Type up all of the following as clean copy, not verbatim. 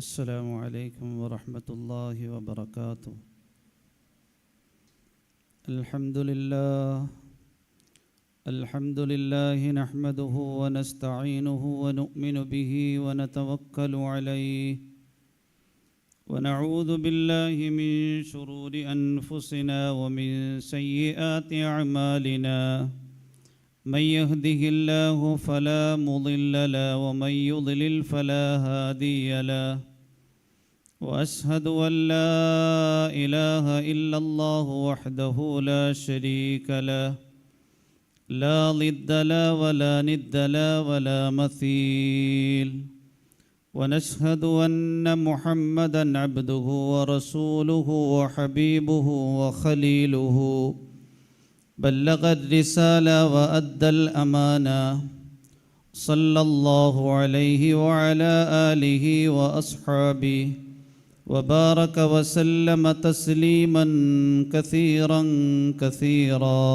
السلام عليكم ورحمة الله وبركاته. الحمد لله نحمده ونستعينه ونؤمن به ونتوكل عليه ونعوذ بالله من شرور أنفسنا ومن سيئات أعمالنا. من يهده الله فلا مضل له ومن يضلل فلا هادي له. وأشهد أن لا إله إلا الله وحده لا شريك له لا ضد له ولا ند له ولا مثيل. ونشهد أن محمدًا عبده ورسوله وحبيبه وخليله بلغ الرسالة وأدى الأمانة. صلى الله عليه وعلى آله وأصحابه وبارك وسلم تسليما كثيرا كثيرا.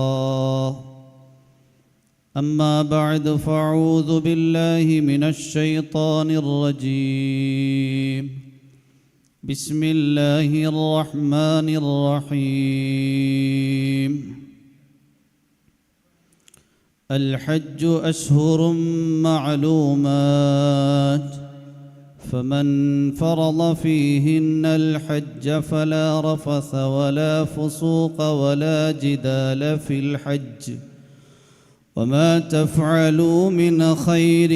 أما بعد فأعوذ بالله من الشيطان الرجيم. بسم الله الرحمن الرحيم. الحج أشهر معلومات فمن فرض فيهن الحج فلا رفث ولا فسوق ولا جدال في الحج وما تفعلوا من خير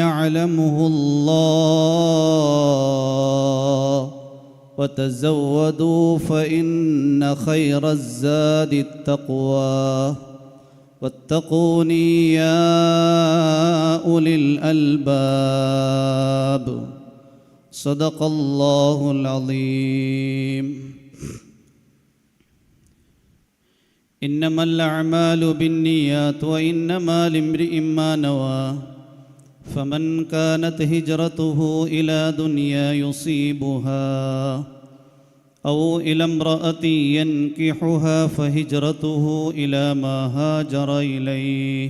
يعلمه الله وتزودوا فإن خير الزاد التقوى واتقوني يا أولي الألباب. صدق الله العظيم. إنما الأعمال بالنيات وإنما لامرئ ما نوى. فمن كانت هجرته إلى دنيا يصيبها أو إلى امرأة ينكحها فهجرته إلى ما هاجر إليه.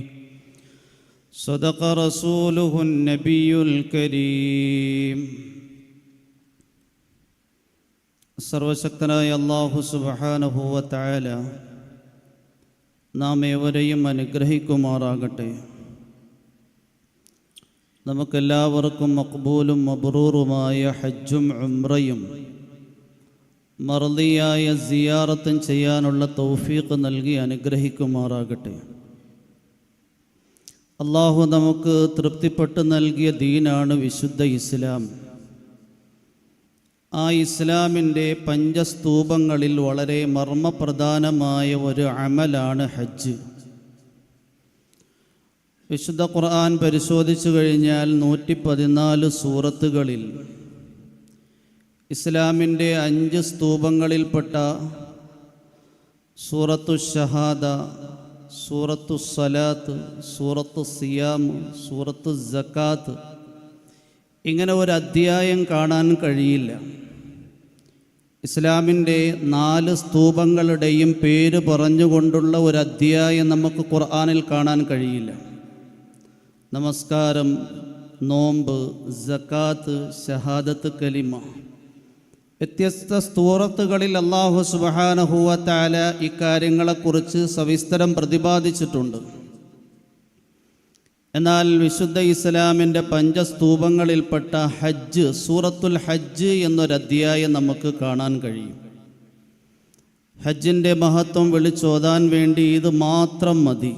صدق رسوله النبي الكريم. സർവശക്തനായ അല്ലാഹു സുബ്ഹാനഹു വ തആല നാം ഏവരെയും അനുഗ്രഹിക്കുമാറാകട്ടെ. നമുക്കെല്ലാവർക്കും മഖ്ബൂലും മബ്റൂറുമായ ഹജ്ജും ഉംറയും മർദിയായ സിയാറത്തും ചെയ്യാനുള്ള തൗഫീഖ് നൽകി അനുഗ്രഹിക്കുമാറാകട്ടെ. അല്ലാഹു നമുക്ക് തൃപ്തിപ്പെട്ട് നൽകിയ ദീനാണ് വിശുദ്ധ ഇസ്ലാം. ആ ഇസ്ലാമിൻ്റെ പഞ്ചസ്തൂപങ്ങളിൽ വളരെ മർമ്മപ്രധാനമായ ഒരു അമലാണ് ഹജ്ജ്. വിശുദ്ധ ഖുർആൻ പരിശോധിച്ചു കഴിഞ്ഞാൽ 114 സൂറത്തുകളിൽ ഇസ്ലാമിൻ്റെ 5 സ്തൂപങ്ങളിൽപ്പെട്ട സൂറത്തു ഷഹാദ, സൂറത്തു സലാത്ത്, സൂറത്തു സിയാം, സൂറത്തു സക്കാത്ത്, ഇങ്ങനെ ഒരു അധ്യായം കാണാൻ കഴിയില്ല. ഇസ്ലാമിൻ്റെ 4 സ്തൂപങ്ങളുടെയും പേര് പറഞ്ഞുകൊണ്ടുള്ള ഒരു അധ്യായം നമുക്ക് ഖുർആനിൽ കാണാൻ കഴിയില്ല. നമസ്കാരം, നോമ്പ്, സക്കാത്ത്, ഷഹാദത്ത് കലിമ, വ്യത്യസ്ത സൂറത്തുകളിൽ അല്ലാഹു സുബ്ഹാനഹു വ തആല ഇക്കാര്യങ്ങളെക്കുറിച്ച് സവിസ്തരം പ്രതിപാദിച്ചിട്ടുണ്ട്. എന്നാൽ വിശുദ്ധ ഇസ്ലാമിൻ്റെ പഞ്ചസ്തൂപങ്ങളിൽപ്പെട്ട ഹജ്ജ്, സൂറത്തുൽ ഹജ്ജ് എന്നൊരധ്യായം നമുക്ക് കാണാൻ കഴിയും. ഹജ്ജിൻ്റെ മഹത്വം വിളിച്ചോതാൻ വേണ്ടി ഇത് മാത്രം മതി.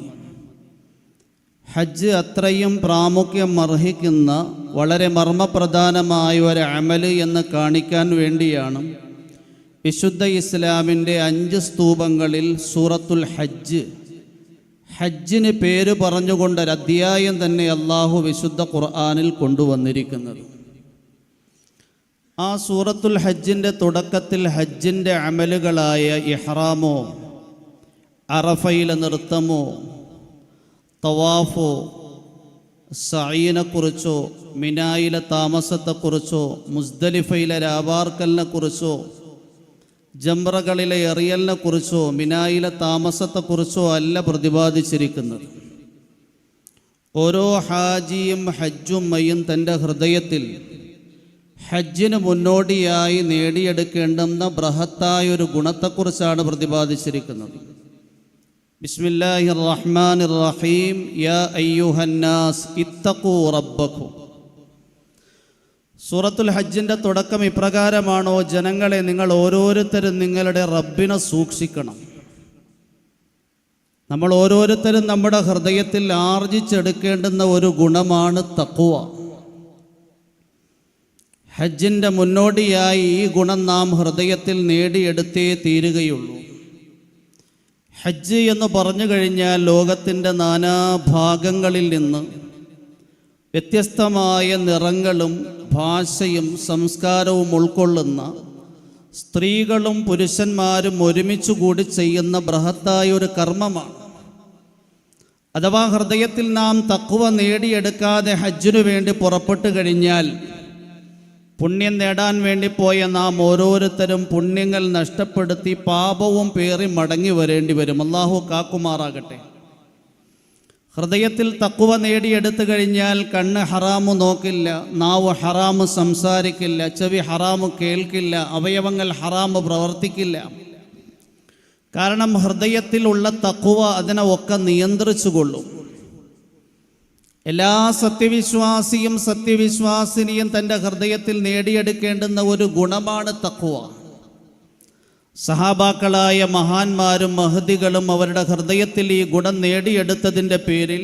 ഹജ്ജ് അത്രയും പ്രാമുഖ്യം അർഹിക്കുന്ന വളരെ മർമ്മപ്രധാനമായ ഒരു അമല് എന്ന് കാണിക്കാൻ വേണ്ടിയാണ് വിശുദ്ധ ഇസ്ലാമിൻ്റെ 5 സ്തൂപങ്ങളിൽ സൂറത്തുൽ ഹജ്ജ്, ഹജ്ജിന് പേര് പറഞ്ഞുകൊണ്ടൊരു അധ്യായം തന്നെ അല്ലാഹു വിശുദ്ധ ഖുർആനിൽ കൊണ്ടുവന്നിരിക്കുന്നത്. ആ സൂറത്തുൽ ഹജ്ജിൻ്റെ തുടക്കത്തിൽ ഹജ്ജിൻ്റെ അമലുകളായ ഇഹ്റാമോ, അറഫയിലെ നൃത്തമോ, തവാഫോ, സഈനെക്കുറിച്ചോ, മിനായിലെ താമസത്തെക്കുറിച്ചോ, മുസ്ദലിഫയിലെ രാവാർക്കലിനെക്കുറിച്ചോ, ജംറകളിലെ എറിയലിനെക്കുറിച്ചോ, മിനായിലെ താമസത്തെക്കുറിച്ചോ അല്ല പ്രതിപാദിച്ചിരിക്കുന്നത്. ഓരോ ഹാജിയും ഹജ്ജുമ്മയും തൻ്റെ ഹൃദയത്തിൽ ഹജ്ജിന് മുന്നോടിയായി നേടിയെടുക്കേണ്ടുന്ന ബൃഹത്തായൊരു ഗുണത്തെക്കുറിച്ചാണ് പ്രതിപാദിച്ചിരിക്കുന്നത്. ബിസ്മില്ലാഹിർ റഹ്മാനിർ റഹീം. യാ അയ്യുഹന്നാസ് ഇത്തഖൂ റബ്ബക്കും. സൂറത്തുൽ ഹജ്ജിൻ്റെ തുടക്കം ഇപ്രകാരമാണോ: ജനങ്ങളെ, നിങ്ങൾ ഓരോരുത്തരും നിങ്ങളുടെ റബ്ബിനെ സൂക്ഷിക്കണം. നമ്മൾ ഓരോരുത്തരും നമ്മുടെ ഹൃദയത്തിൽ ആർജിച്ചെടുക്കേണ്ടുന്ന ഒരു ഗുണമാണ് തഖ്വ. ഹജ്ജിൻ്റെ മുന്നോടിയായി ഈ ഗുണം നാം ഹൃദയത്തിൽ നേടിയെടുത്തേ തീരുകയുള്ളൂ. ഹജ്ജ് എന്ന് പറഞ്ഞു കഴിഞ്ഞാൽ ലോകത്തിൻ്റെ നാനാഭാഗങ്ങളിൽ നിന്ന് വ്യത്യസ്തമായ നിറങ്ങളും ഭാഷയും സംസ്കാരവും ഉൾക്കൊള്ളുന്ന സ്ത്രീകളും പുരുഷന്മാരും ഒരുമിച്ച് കൂടി ചെയ്യുന്ന ബൃഹത്തായ ഒരു കർമ്മമാണ്. അഥവാ ഹൃദയത്തിൽ നാം തഖ്വ നേടിയെടുക്കാതെ ഹജ്ജിനു വേണ്ടി പുറപ്പെട്ടു കഴിഞ്ഞാൽ പുണ്യം നേടാൻ വേണ്ടി പോയ നാം ഓരോരുത്തരും പുണ്യങ്ങൾ നഷ്ടപ്പെടുത്തി പാപവും പേറി മടങ്ങി വരേണ്ടി വരും. അല്ലാഹു കാക്കുമാറാകട്ടെ. ഹൃദയത്തിൽ തഖ്വ നേടിയെടുത്തു കഴിഞ്ഞാൽ കണ്ണ് ഹറാമു നോക്കില്ല, നാവ് ഹറാമു സംസാരിക്കില്ല, ചെവി ഹറാമു കേൾക്കില്ല, അവയവങ്ങൾ ഹറാമു പ്രവർത്തിക്കില്ല. കാരണം ഹൃദയത്തിലുള്ള തഖ്വ അതിനെ ഒക്കെ നിയന്ത്രിച്ചു കൊള്ളും. എല്ലാ സത്യവിശ്വാസിയും സത്യവിശ്വാസിനിയും തൻ്റെ ഹൃദയത്തിൽ നേടിയെടുക്കേണ്ടുന്ന ഒരു ഗുണമാണ് തഖ്വ. സഹാബാക്കളായ മഹാന്മാരും മഹദികളും അവരുടെ ഹൃദയത്തിൽ ഈ ഗുണം നേടിയെടുത്തതിൻ്റെ പേരിൽ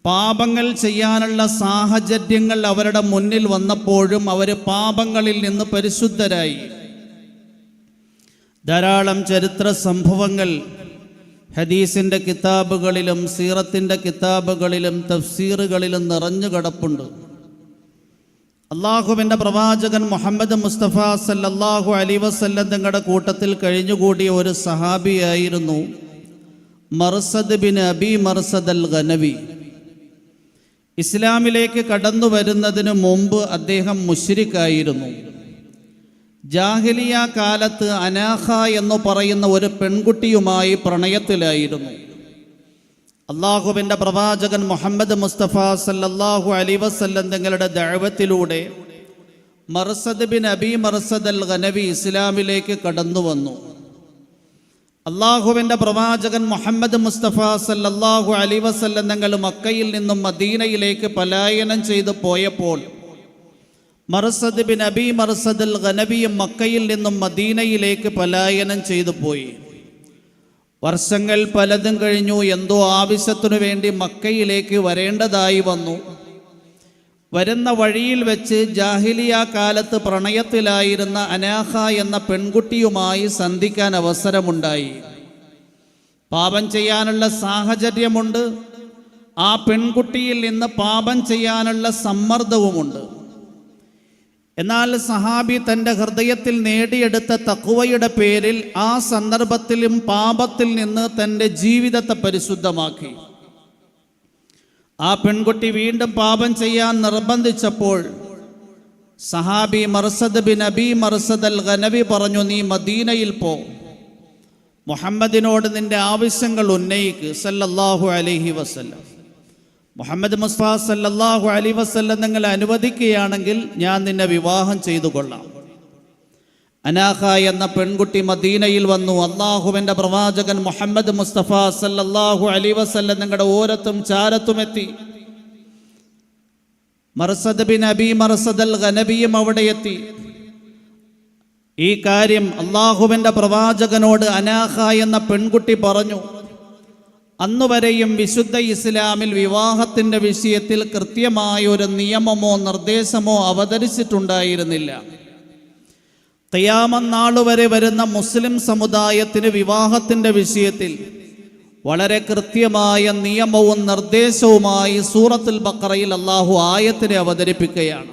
പാപങ്ങൾ ചെയ്യാനുള്ള സാഹചര്യങ്ങൾ അവരുടെ മുന്നിൽ വന്നപ്പോഴും അവർ പാപങ്ങളിൽ നിന്ന് പരിശുദ്ധരായി. ധാരാളം ചരിത്ര സംഭവങ്ങൾ ഹദീസിൻ്റെ കിതാബുകളിലും സീറത്തിൻ്റെ കിതാബുകളിലും തഫ്സീറുകളിലും നിറഞ്ഞു കിടപ്പുണ്ട്. അള്ളാഹുവിൻ്റെ പ്രവാചകൻ മുഹമ്മദ് മുസ്തഫ സല്ലല്ലാഹു അലൈഹി വസല്ലം തങ്ങളുടെ കൂട്ടത്തിൽ കഴിഞ്ഞുകൂടിയ ഒരു സഹാബിയായിരുന്നു മർസദ് ബിൻ അബി മർസദ് അൽ ഗനവി. ഇസ്ലാമിലേക്ക് കടന്നു വരുന്നതിന് മുമ്പ് അദ്ദേഹം മുശ്രിക്കായിരുന്നു. ജാഹിലിയ കാലത്ത് അനാഖ എന്ന് പറയുന്ന ഒരു പെൺകുട്ടിയുമായി പ്രണയത്തിലായിരുന്നു. അള്ളാഹുവിൻ്റെ പ്രവാചകൻ മുഹമ്മദ് മുസ്തഫ സല്ലല്ലാഹു അലൈഹി വസല്ലം തങ്ങളുടെ ദഅവത്തിലൂടെ മർസദ് ബിൻ അബി മർസദ് അൽ ഗനവി ഇസ്ലാമിലേക്ക് കടന്നു വന്നു. അള്ളാഹുവിൻ്റെ പ്രവാചകൻ മുഹമ്മദ് മുസ്തഫ സല്ലല്ലാഹു അലൈഹി വസല്ലം തങ്ങൾ മക്കയിൽ നിന്നും മദീനയിലേക്ക് പലായനം ചെയ്തു പോയപ്പോൾ മർസദ് ബിൻ അബി മർസദ് അൽ ഗനവിയും മക്കയിൽ നിന്നും മദീനയിലേക്ക് പലായനം ചെയ്തു പോയി. വർഷങ്ങൾ പലതും കഴിഞ്ഞു. എന്തോ ആവശ്യത്തിനു വേണ്ടി മക്കയിലേക്ക് വരേണ്ടതായി വന്നു. വരുന്ന വഴിയിൽ വെച്ച് ജാഹിലിയ കാലത്ത് പ്രണയത്തിലായിരുന്ന അനാഖ എന്ന പെൺകുട്ടിയുമായി സന്ധിക്കാൻ അവസരമുണ്ടായി. പാപം ചെയ്യാനുള്ള സാഹചര്യമുണ്ട്. ആ പെൺകുട്ടിയിൽ നിന്ന് പാപം ചെയ്യാനുള്ള സമ്മർദ്ദവുമുണ്ട്. എന്നാൽ സഹാബി തൻ്റെ ഹൃദയത്തിൽ നേടിയെടുത്ത തഖ്വയുടെ പേരിൽ ആ സന്ദർഭത്തിലും പാപത്തിൽ നിന്ന് തൻ്റെ ജീവിതത്തെ പരിശുദ്ധമാക്കി. ആ പെൺകുട്ടി വീണ്ടും പാപം ചെയ്യാൻ നിർബന്ധിച്ചപ്പോൾ സഹാബി മർസദ് ബിൻ അബി മർസദ് അൽ ഗനവി പറഞ്ഞു: നീ മദീനയിൽ പോ, മുഹമ്മദിനോട് നിന്റെ ആവശ്യങ്ങൾ ഉന്നയിക്ക് സല്ലല്ലാഹു അലൈഹി വസല്ലം. മുഹമ്മദ് മുസ്തഫ സല്ലല്ലാഹു അലൈഹി വസല്ലം നിങ്ങൾ അനുവദിക്കുകയാണെങ്കിൽ ഞാൻ നിന്നെ വിവാഹം ചെയ്തു കൊള്ളാം. അനാഖ എന്ന പെൺകുട്ടി മദീനയിൽ വന്നു. അള്ളാഹുവിൻ്റെ പ്രവാചകൻ മുഹമ്മദ് മുസ്തഫ സല്ലല്ലാഹു അലൈഹി വസല്ലം നിങ്ങളുടെ ഓരത്തും ചാരത്തുമെത്തി. മർസദ് ബിൻ അബി മർസദ് അൽ ഗനവിയും അവിടെ എത്തി. ഈ കാര്യം അള്ളാഹുവിൻ്റെ പ്രവാചകനോട് അനാഖ എന്ന പെൺകുട്ടി പറഞ്ഞു. അന്നുവരെയും വിശുദ്ധ ഇസ്ലാമിൽ വിവാഹത്തിൻ്റെ വിഷയത്തിൽ കൃത്യമായ ഒരു നിയമമോ നിർദ്ദേശമോ അവതരിച്ചിട്ടുണ്ടായിരുന്നില്ല. ഖിയാമത്ത് നാൾ വരെ വരുന്ന മുസ്ലിം സമുദായത്തിന് വിവാഹത്തിൻ്റെ വിഷയത്തിൽ വളരെ കൃത്യമായ നിയമവും നിർദ്ദേശവുമായി സൂറത്തുൽ ബഖറയിൽ അല്ലാഹു ആയത്തിനെ അവതരിപ്പിക്കുകയാണ്.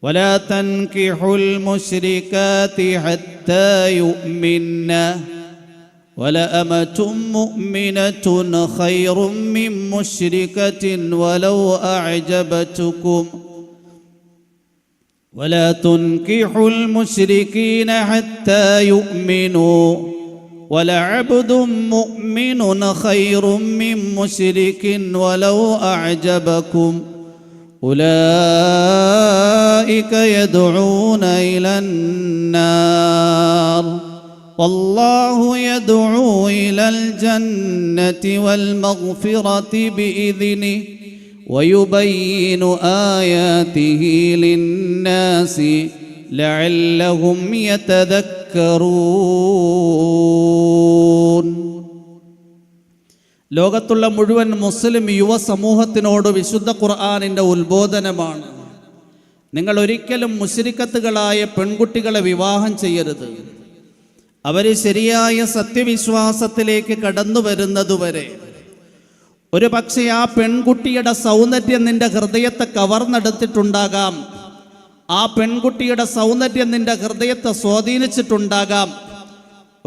വലാ തൻകിഹുൽ മുശ്രികാതി ഹത്താ യുഅ്മിന്ന വലഅമതും മുഅ്മിനതുൻ ഖൈറും മിൻ മുശ്രികത്തിൻ വലൗ അഅജബതുകും ولا تنكحوا المشركين حتى يؤمنوا ولعبد مؤمن خير من مشرك ولو أعجبكم أولئك أولئك يدعون إلى النار والله يدعو إلى الجنة والمغفرة بإذنه ويبين آياته للناس لعلهم يتذكرون. ലോകത്തുള്ള മുഴുവൻ മുസ്ലിം യുവ സമൂഹത്തിനോട് വിശുദ്ധ ഖുർആനിൻ്റെ ഉത്ബോധനമാണ്: നിങ്ങൾ ഒരിക്കലും മുശ്രിക്കത്തുകളായ പെൺകുട്ടികളെ വിവാഹം ചെയ്യരുത്. അവർ ശരിയായ സത്യവിശ്വാസത്തിലേക്ക് കടന്നു വരുന്നതുവരെ. ഒരു പക്ഷേ ആ പെൺകുട്ടിയുടെ സൗന്ദര്യം നിന്റെ ഹൃദയത്തെ കവർന്നെടുത്തിട്ടുണ്ടാകാം. ആ പെൺകുട്ടിയുടെ സൗന്ദര്യം നിന്റെ ഹൃദയത്തെ സ്വാധീനിച്ചിട്ടുണ്ടാകാം.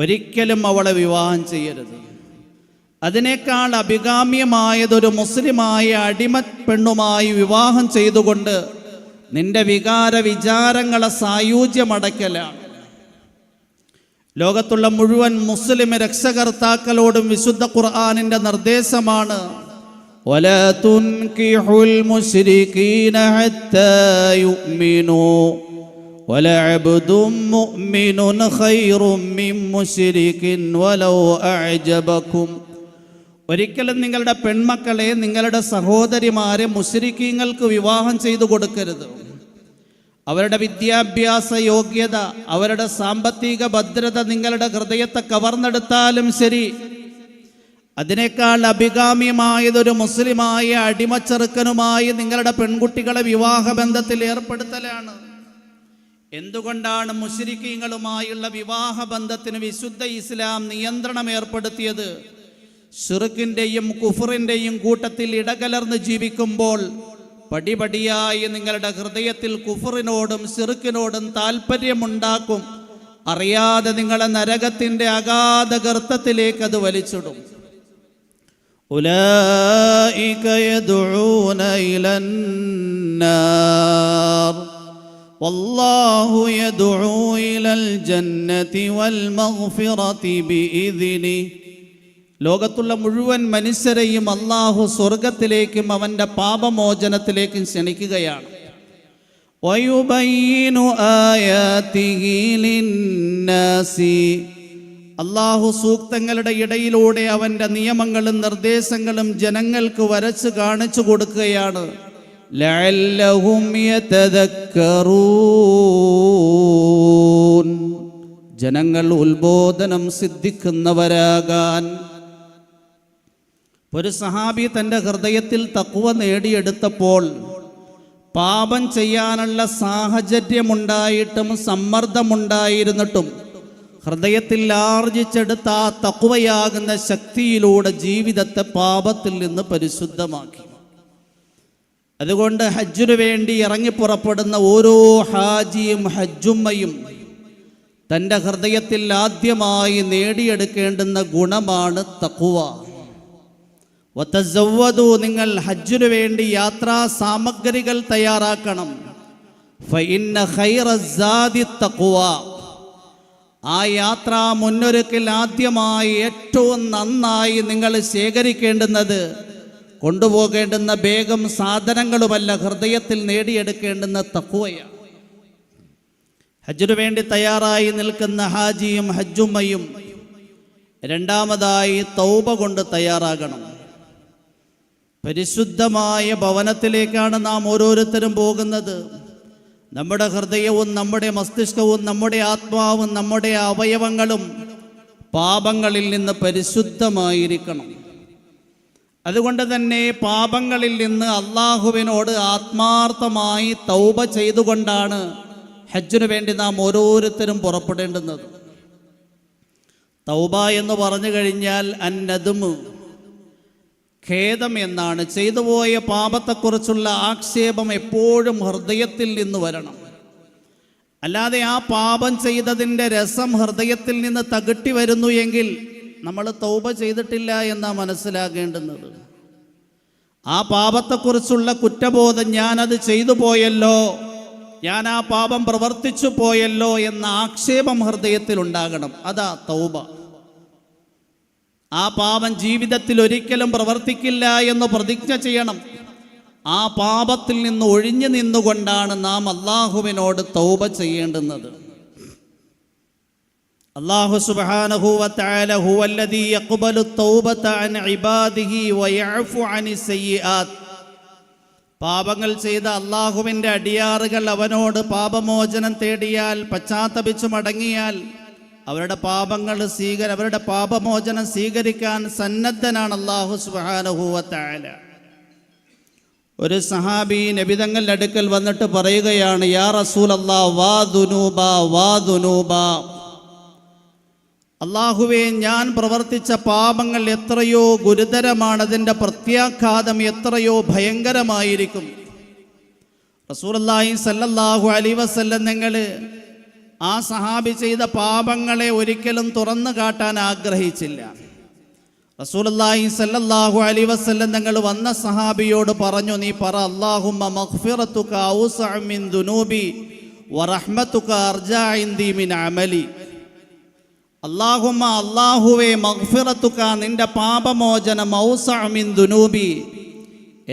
ഒരിക്കലും അവളെ വിവാഹം ചെയ്യരുത്. അതിനേക്കാൾ അഭികാമ്യമായതൊരു മുസ്ലിമായ അടിമ പെണ്ണുമായി വിവാഹം ചെയ്തുകൊണ്ട് നിന്റെ വികാര വിചാരങ്ങളെ സായുജ്യമടയ്ക്കലാണ്. ലോകത്തുള്ള മുഴുവൻ മുസ്ലിം രക്ഷകർത്താക്കളോടും വിശുദ്ധ ഖുർആനിൻ്റെ നിർദ്ദേശമാണ്: വലാ തുൻകിഹുൽ മുശ്രികീന ഹത്താ യുഅ്മിനൂ വലഅബ്ദും മുഅ്മിനുൻ ഖൈറും മിൻ മുശ്രികിൻ വലൗ അഅജബകും. ഒരിക്കലും നിങ്ങളുടെ പെൺമക്കളെ, നിങ്ങളുടെ സഹോദരിമാരെ മുശ്രിക്കീങ്ങൾക്ക് വിവാഹം ചെയ്തു കൊടുക്കരുത്. അവരുടെ വിദ്യാഭ്യാസ യോഗ്യത, അവരുടെ സാമ്പത്തിക ഭദ്രത നിങ്ങളുടെ ഹൃദയത്തെ കവർന്നെടുത്താലും ശരി, അതിനേക്കാൾ അഭികാമ്യമായതൊരു മുസ്ലിമായ അടിമച്ചെറുക്കനുമായി നിങ്ങളുടെ പെൺകുട്ടികളെ വിവാഹബന്ധത്തിൽ ഏർപ്പെടുത്തലാണ്. എന്തുകൊണ്ടാണ് മുശ്രിക്കീങ്ങളുമായുള്ള വിവാഹബന്ധത്തിന് വിശുദ്ധ ഇസ്ലാം നിയന്ത്രണം ഏർപ്പെടുത്തിയത്? ശിർക്കിൻ്റെയും കുഫറിൻ്റെയും കൂട്ടത്തിൽ ഇടകലർന്ന് ജീവിക്കുമ്പോൾ പടിപടിയായി നിങ്ങളുടെ ഹൃദയത്തിൽ കുഫറിനോടും ശിർക്കിനോടും താല്പര്യമുണ്ടാക്കും. അറിയാതെ നിങ്ങളെ നരകത്തിൻ്റെ അഗാധ ഗർത്തത്തിലേക്ക് അത് വലിച്ചിടും. ഉലൈക യദ്ഊന ഇലന്നാർ വല്ലാഹു യദ്ഊ ഇലൽ ജന്നതി വൽ മഗ്ഫിറതി ബിഇദ്നിഹി. ലോകത്തുള്ള മുഴുവൻ മനുഷ്യരെയും അല്ലാഹു സ്വർഗത്തിലേക്കും അവൻ്റെ പാപമോചനത്തിലേക്കും ക്ഷണിക്കുകയാണ്. വയുബയ്യിനു ആയാതിഹി ലിന്നാസി. അല്ലാഹു സൂക്തങ്ങളുടെ ഇടയിലൂടെ അവൻ്റെ നിയമങ്ങളും നിർദ്ദേശങ്ങളും ജനങ്ങൾക്ക് വരച്ച് കാണിച്ചു കൊടുക്കുകയാണ്. ലഅല്ലഹും യതദക്കറൂൻ. ജനങ്ങൾ ഉത്ബോധനം സിദ്ധിക്കുന്നവരാകാൻ. ഒരു സഹാബി തൻ്റെ ഹൃദയത്തിൽ തഖ്വ നേടിയെടുത്തപ്പോൾ പാപം ചെയ്യാനുള്ള സാഹചര്യമുണ്ടായിട്ടും സമ്മർദ്ദമുണ്ടായിരുന്നിട്ടും ഹൃദയത്തിൽ ആർജിച്ചെടുത്ത ആ തഖ്വയാകുന്ന ശക്തിയിലൂടെ ജീവിതത്തെ പാപത്തിൽ നിന്ന് പരിശുദ്ധമാക്കി. അതുകൊണ്ട് ഹജ്ജിനു വേണ്ടി ഇറങ്ങിപ്പുറപ്പെടുന്ന ഓരോ ഹാജിയും ഹജ്ജുമ്മയും തൻ്റെ ഹൃദയത്തിൽ ആദ്യമായി നേടിയെടുക്കേണ്ടുന്ന ഗുണമാണ് തഖ്വ. വതസവ്വദു, നിങ്ങൾ ഹജ്ജിനു വേണ്ടി യാത്രാ സാമഗ്രികൾ തയ്യാറാക്കണം. ഫഇന്ന ഖൈറസ്സാദി തഖ്വ. ആ യാത്രാ മുന്നൊരുക്കിൽ ആദ്യമായി ഏറ്റവും നന്നായി നിങ്ങൾ ശേഖരിക്കേണ്ടുന്നത് കൊണ്ടുപോകേണ്ടുന്ന ബേഗം സാധനങ്ങളുമല്ല, ഹൃദയത്തിൽ നേടിയെടുക്കേണ്ടുന്ന തഖ്വയാണ്. ഹജ്ജിനു വേണ്ടി തയ്യാറായി നിൽക്കുന്ന ഹാജിയും ഹജ്ജുമ്മയും രണ്ടാമതായി തൗബ കൊണ്ട് തയ്യാറാകണം. പരിശുദ്ധമായ ഭവനത്തിലേക്കാണ് നാം ഓരോരുത്തരും പോകുന്നത്. നമ്മുടെ ഹൃദയവും നമ്മുടെ മസ്തിഷ്കവും നമ്മുടെ ആത്മാവും നമ്മുടെ അവയവങ്ങളും പാപങ്ങളിൽ നിന്ന് പരിശുദ്ധമായിരിക്കണം. അതുകൊണ്ട് തന്നെ പാപങ്ങളിൽ നിന്ന് അള്ളാഹുവിനോട് ആത്മാർത്ഥമായി തൗബ ചെയ്തുകൊണ്ടാണ് ഹജ്ജിനു വേണ്ടി നാം ഓരോരുത്തരും പുറപ്പെടേണ്ടുന്നത്. തൗബ എന്ന് പറഞ്ഞു കഴിഞ്ഞാൽ അന്നദുമ്, ഖേദം എന്നാണ്. ചെയ്തുപോയ പാപത്തെക്കുറിച്ചുള്ള ആക്ഷേപം എപ്പോഴും ഹൃദയത്തിൽ നിന്ന് വരണം. അല്ലാതെ ആ പാപം ചെയ്തതിൻ്റെ രസം ഹൃദയത്തിൽ നിന്ന് തകിട്ടി വരുന്നു എങ്കിൽ നമ്മൾ തൗബ ചെയ്തിട്ടില്ല എന്നാണ് മനസ്സിലാക്കേണ്ടുന്നത്. ആ പാപത്തെക്കുറിച്ചുള്ള കുറ്റബോധം, ഞാനത് ചെയ്തു പോയല്ലോ, ഞാൻ ആ പാപം പ്രവർത്തിച്ചു പോയല്ലോ എന്ന ആക്ഷേപം ഹൃദയത്തിൽ ഉണ്ടാകണം. അതാ തൗബ. ആ പാപം ജീവിതത്തിൽ ഒരിക്കലും പ്രവർത്തിക്കില്ല എന്ന് പ്രതിജ്ഞ ചെയ്യണം. ആ പാപത്തിൽ നിന്ന് ഒഴിഞ്ഞു നിന്നുകൊണ്ടാണ് നാം അല്ലാഹുവിനോട് തൗബ ചെയ്യേണ്ടുന്നത്. അല്ലാഹു സുബ്ഹാനഹു വ തആല ഹുവല്ലദീ യഖ്ബലു തൗബത അൻ ഇബാദിഹി വയഅഫു അനിസ് സയ്യിആത്ത്. പാപങ്ങൾ ചെയ്ത അല്ലാഹുവിൻ്റെ അടിയാറുകൾ അവനോട് പാപമോചനം തേടിയാൽ, പശ്ചാത്തപിച്ചു മടങ്ങിയാൽ അവരുടെ പാപമോചനം സ്വീകരിക്കാൻ സന്നദ്ധനാണ് അല്ലാഹു സുബ്ഹാനഹു വ തആല. ഒരു സഹാബി നബി തങ്ങളുടെ അടുക്കൽ വന്നിട്ട് പറയുകയാണ്, യാ റസൂലല്ലാഹ് വാ ദുനൂബ, അല്ലാഹുവേ, ഞാൻ പ്രവർത്തിച്ച പാപങ്ങൾ എത്രയോ ഗുരുതരമാണ്, അതിൻ്റെ പ്രത്യാഘാതം എത്രയോ ഭയങ്കരമായിരിക്കും. റസൂലുള്ളാഹി സ്വല്ലല്ലാഹു അലൈഹി വസല്ലം നിങ്ങൾ ആ സഹാബി ചെയ്ത പാപങ്ങളെ ഒരിക്കലും തുറന്നു കാട്ടാൻ ആഗ്രഹിച്ചില്ല. റസൂലുള്ളാഹി സ്വല്ലല്ലാഹു അലൈഹി വസല്ലം തങ്ങൾ വന്ന സഹാബിയോട് പറഞ്ഞു, നീ പറ, അല്ലാഹുമ്മ മഗ്ഫിറതുക ഔസഅ മിൻ ദുനൂബി വറഹ്മതുക അർജാ ഇൻദി മിൻ അമലി. അല്ലാഹുവേ, മഗ്ഫിറതുക, നിന്റെ പാപമോചനം, ഔസഅ മിൻ ദുനൂബി,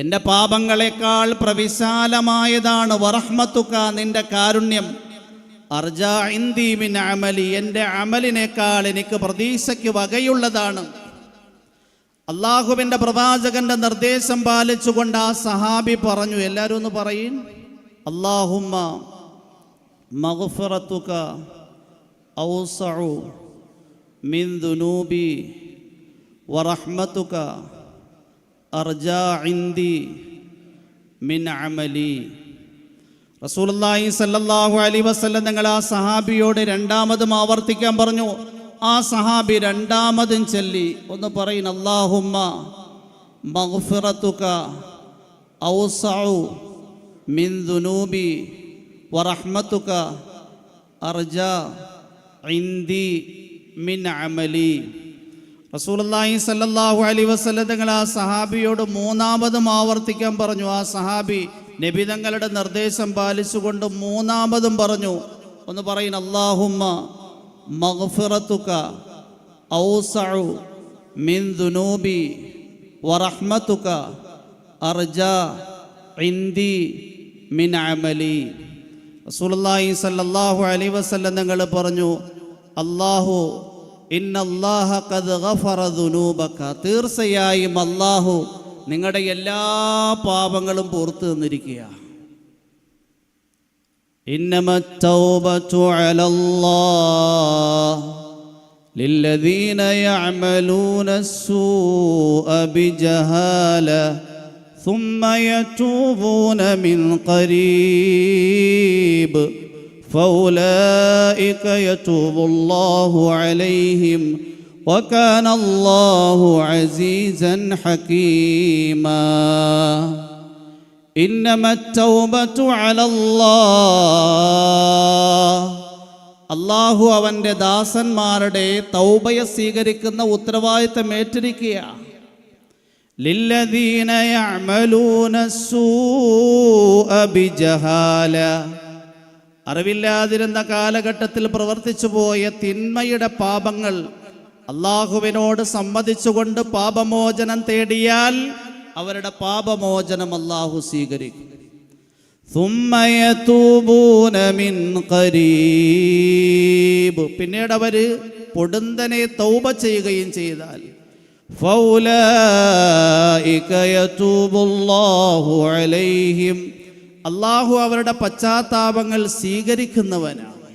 എൻ്റെ പാപങ്ങളെക്കാൾ പ്രവിശാലമായതാണ്, വറഹ്മതുക, നിന്റെ കാരുണ്യം, അർജാ ഇൻദി മിൻ അമലി, എൻ്റെ അമലിനേക്കാൾ എനിക്ക് പ്രതീക്ഷയ്ക്ക് വകയുള്ളതാണ്. അള്ളാഹുവിൻ്റെ പ്രവാചകന്റെ നിർദ്ദേശം പാലിച്ചുകൊണ്ട് ആ സഹാബി പറഞ്ഞു, എല്ലാവരും ഒന്ന് പറയും, അല്ലാഹുമ്മ മഗ്ഫിറതുക ഔസഉ മിൻ ദുനൂബി വറഹ്മതുക അർജാ ഇൻദി മിൻ അമലി. റസൂലുള്ളാഹി സ്വല്ലല്ലാഹു അലൈഹി വസല്ലം തങ്ങൾ ആ സഹാബിയോട് രണ്ടാമതും ആവർത്തിക്കാൻ പറഞ്ഞു. ആ സഹാബി രണ്ടാമതും ചൊല്ലി. ഒന്ന് പറയുന്നു, അല്ലാഹുമ്മ മഗ്ഫിറതുക ഔസഉ മിൻ ദുനൂബി വറഹ്മതുക അർജാ ഇൻദി മിൻ അമലി. റസൂലുള്ളാഹി സ്വല്ലല്ലാഹു അലൈഹി വസല്ലം തങ്ങൾ ആ സഹാബിയോട് മൂന്നാമതും ആവർത്തിക്കാൻ പറഞ്ഞു. ആ സഹാബി നബി തങ്ങളുടെ നിർദ്ദേശം പാലിച്ചുകൊണ്ട് മൂന്നാമതും പറഞ്ഞു. ഒന്ന് പറയുന്നു, അല്ലാഹുമ്മ മഗ്ഫിറതുക ഔസഉ മിൻ ദുനൂബി വറഹ്മതുക അർജാ ഇൻദി മിൻ അമലി. റസൂലുള്ളാഹി സ്വല്ലല്ലാഹു അലൈഹി വസല്ലം തങ്ങൾ പറഞ്ഞു, അല്ലാഹു ഇന്നല്ലാഹ ഖദ് ഗഫറ ദുനൂബക, തീർച്ചയായും അല്ലാഹു നിങ്ങളുടെ എല്ലാ പാപങ്ങളും പുറത്തു തന്നിരിക്കുക. ഇന്നമത് തൗബതു അലല്ലാഹ് ലില്ലദീന യഅമലൂന അസ്സൂഅ ബിജഹാല ثم يتوبون من قريب فأولئك يتوب الله عليهم وكان الله عزيزا حكيما. إنما التوبة على الله. അല്ലാഹു അവൻ്റെ ദാസന്മാരുടെ തൗബയെ സ്വീകരിക്കുന്ന ഉത്തരവാദിത്തം ഏറ്റിരിക്കുക. ലില്ലദീന യഅമലൂന അസ്സൂഅ ബിജഹാല, അറിവില്ലാതിരുന്ന കാലഘട്ടത്തിൽ പ്രവർത്തിച്ചു പോയ തിന്മയുടെ പാപങ്ങൾ അള്ളാഹുവിനോട് സമ്മതിച്ചുകൊണ്ട് പാപമോചനം തേടിയാൽ അവരുടെ പാപമോചനം അള്ളാഹു സ്വീകരിക്കും. ثم يتوبون من قريب, പിന്നീട് അവർ പൊടുന്നനെ തൗബ ചെയ്യുകയും ചെയ്താൽ فأولئك يتوب الله عليهم, അള്ളാഹു അവരുടെ പശ്ചാത്താപങ്ങൾ സ്വീകരിക്കുന്നവനാണ്.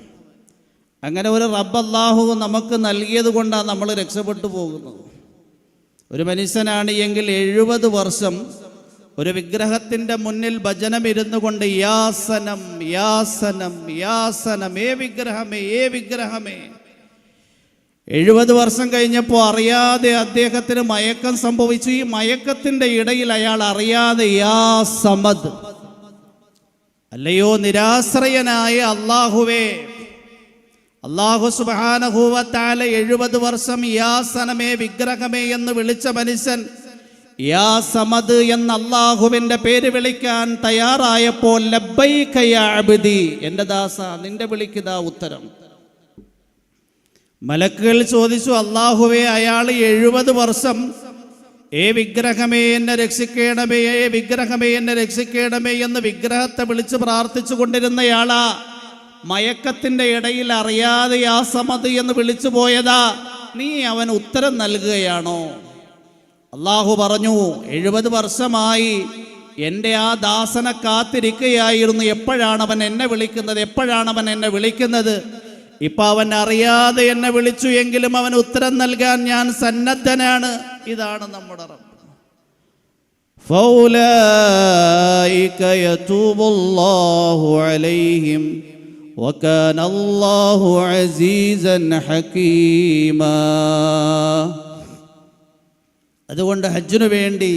അങ്ങനെ ഒരു റബ്ബ് അല്ലാഹു നമുക്ക് നൽകിയത് കൊണ്ടാണ് നമ്മൾ രക്ഷപ്പെട്ടു പോകുന്നത്. ഒരു മനുഷ്യനാണ് എങ്കിൽ 70 വർഷം ഒരു വിഗ്രഹത്തിൻ്റെ മുന്നിൽ ഭജനമിരുന്നു കൊണ്ട് യാസനം യാസനം യാസനം, ഏ വിഗ്രഹമേ ഏ വിഗ്രഹമേ. 70 വർഷം കഴിഞ്ഞപ്പോൾ അറിയാതെ അദ്ദേഹത്തിന് മയക്കം സംഭവിച്ചു. ഈ മയക്കത്തിൻ്റെ ഇടയിൽ അയാൾ അറിയാതെ യാ സമദ്, അല്ലയോ നിരാശ്രയനായ അല്ലാഹുവേ, അല്ലാഹു സുബ്ഹാനഹു വ തആല 70 വർഷം യാ സനമേ വിഗ്രഹമേ എന്ന് വിളിച്ച മനുഷ്യൻ യാ സമദ് എന്ന അല്ലാഹുവിൻ്റെ പേര് വിളിക്കാൻ തയ്യാറായപ്പോൾ ലബ്ബൈക യാ അബ്ദി, എൻ്റെ ദാസ നിന്റെ വിളിക്കുതാ ഉത്തരം. മലക്കുകൾ ചോദിച്ചു, അല്ലാഹുവേ, അയാൾ 70 വർഷം ഏ വിഗ്രഹമേ എന്നെ രക്ഷിക്കണമേ, ഏ വിഗ്രഹമേ എന്നെ രക്ഷിക്കണമേ എന്ന് വിഗ്രഹത്തെ വിളിച്ച് പ്രാർത്ഥിച്ചു കൊണ്ടിരുന്നയാളാ മയക്കത്തിൻ്റെ ഇടയിൽ അറിയാതെ യാ സമദ് എന്ന് വിളിച്ചു പോയതാ. നീ അവൻ ഉത്തരം നൽകുകയാണോ? അള്ളാഹു പറഞ്ഞു, 70 വർഷമായി എൻ്റെ ആ ദാസനെ കാത്തിരിക്കുകയായിരുന്നു. എപ്പോഴാണ് അവൻ എന്നെ വിളിക്കുന്നത്, എപ്പോഴാണ് അവൻ എന്നെ വിളിക്കുന്നത്? ഇപ്പൊ അവൻ അറിയാതെ എന്നെ വിളിച്ചു എങ്കിലും അവൻ ഉത്തരം നൽകാൻ ഞാൻ സന്നദ്ധനാണ്. ഇതാണ് നമ്മുടെ റബ്ബ്. ഫൗലൈക യതൂബുല്ലാഹു അലൈഹിം വകാന അല്ലാഹു അസീസൻ ഹകീമാ. അതുകൊണ്ട് ഹജ്ജിനു വേണ്ടി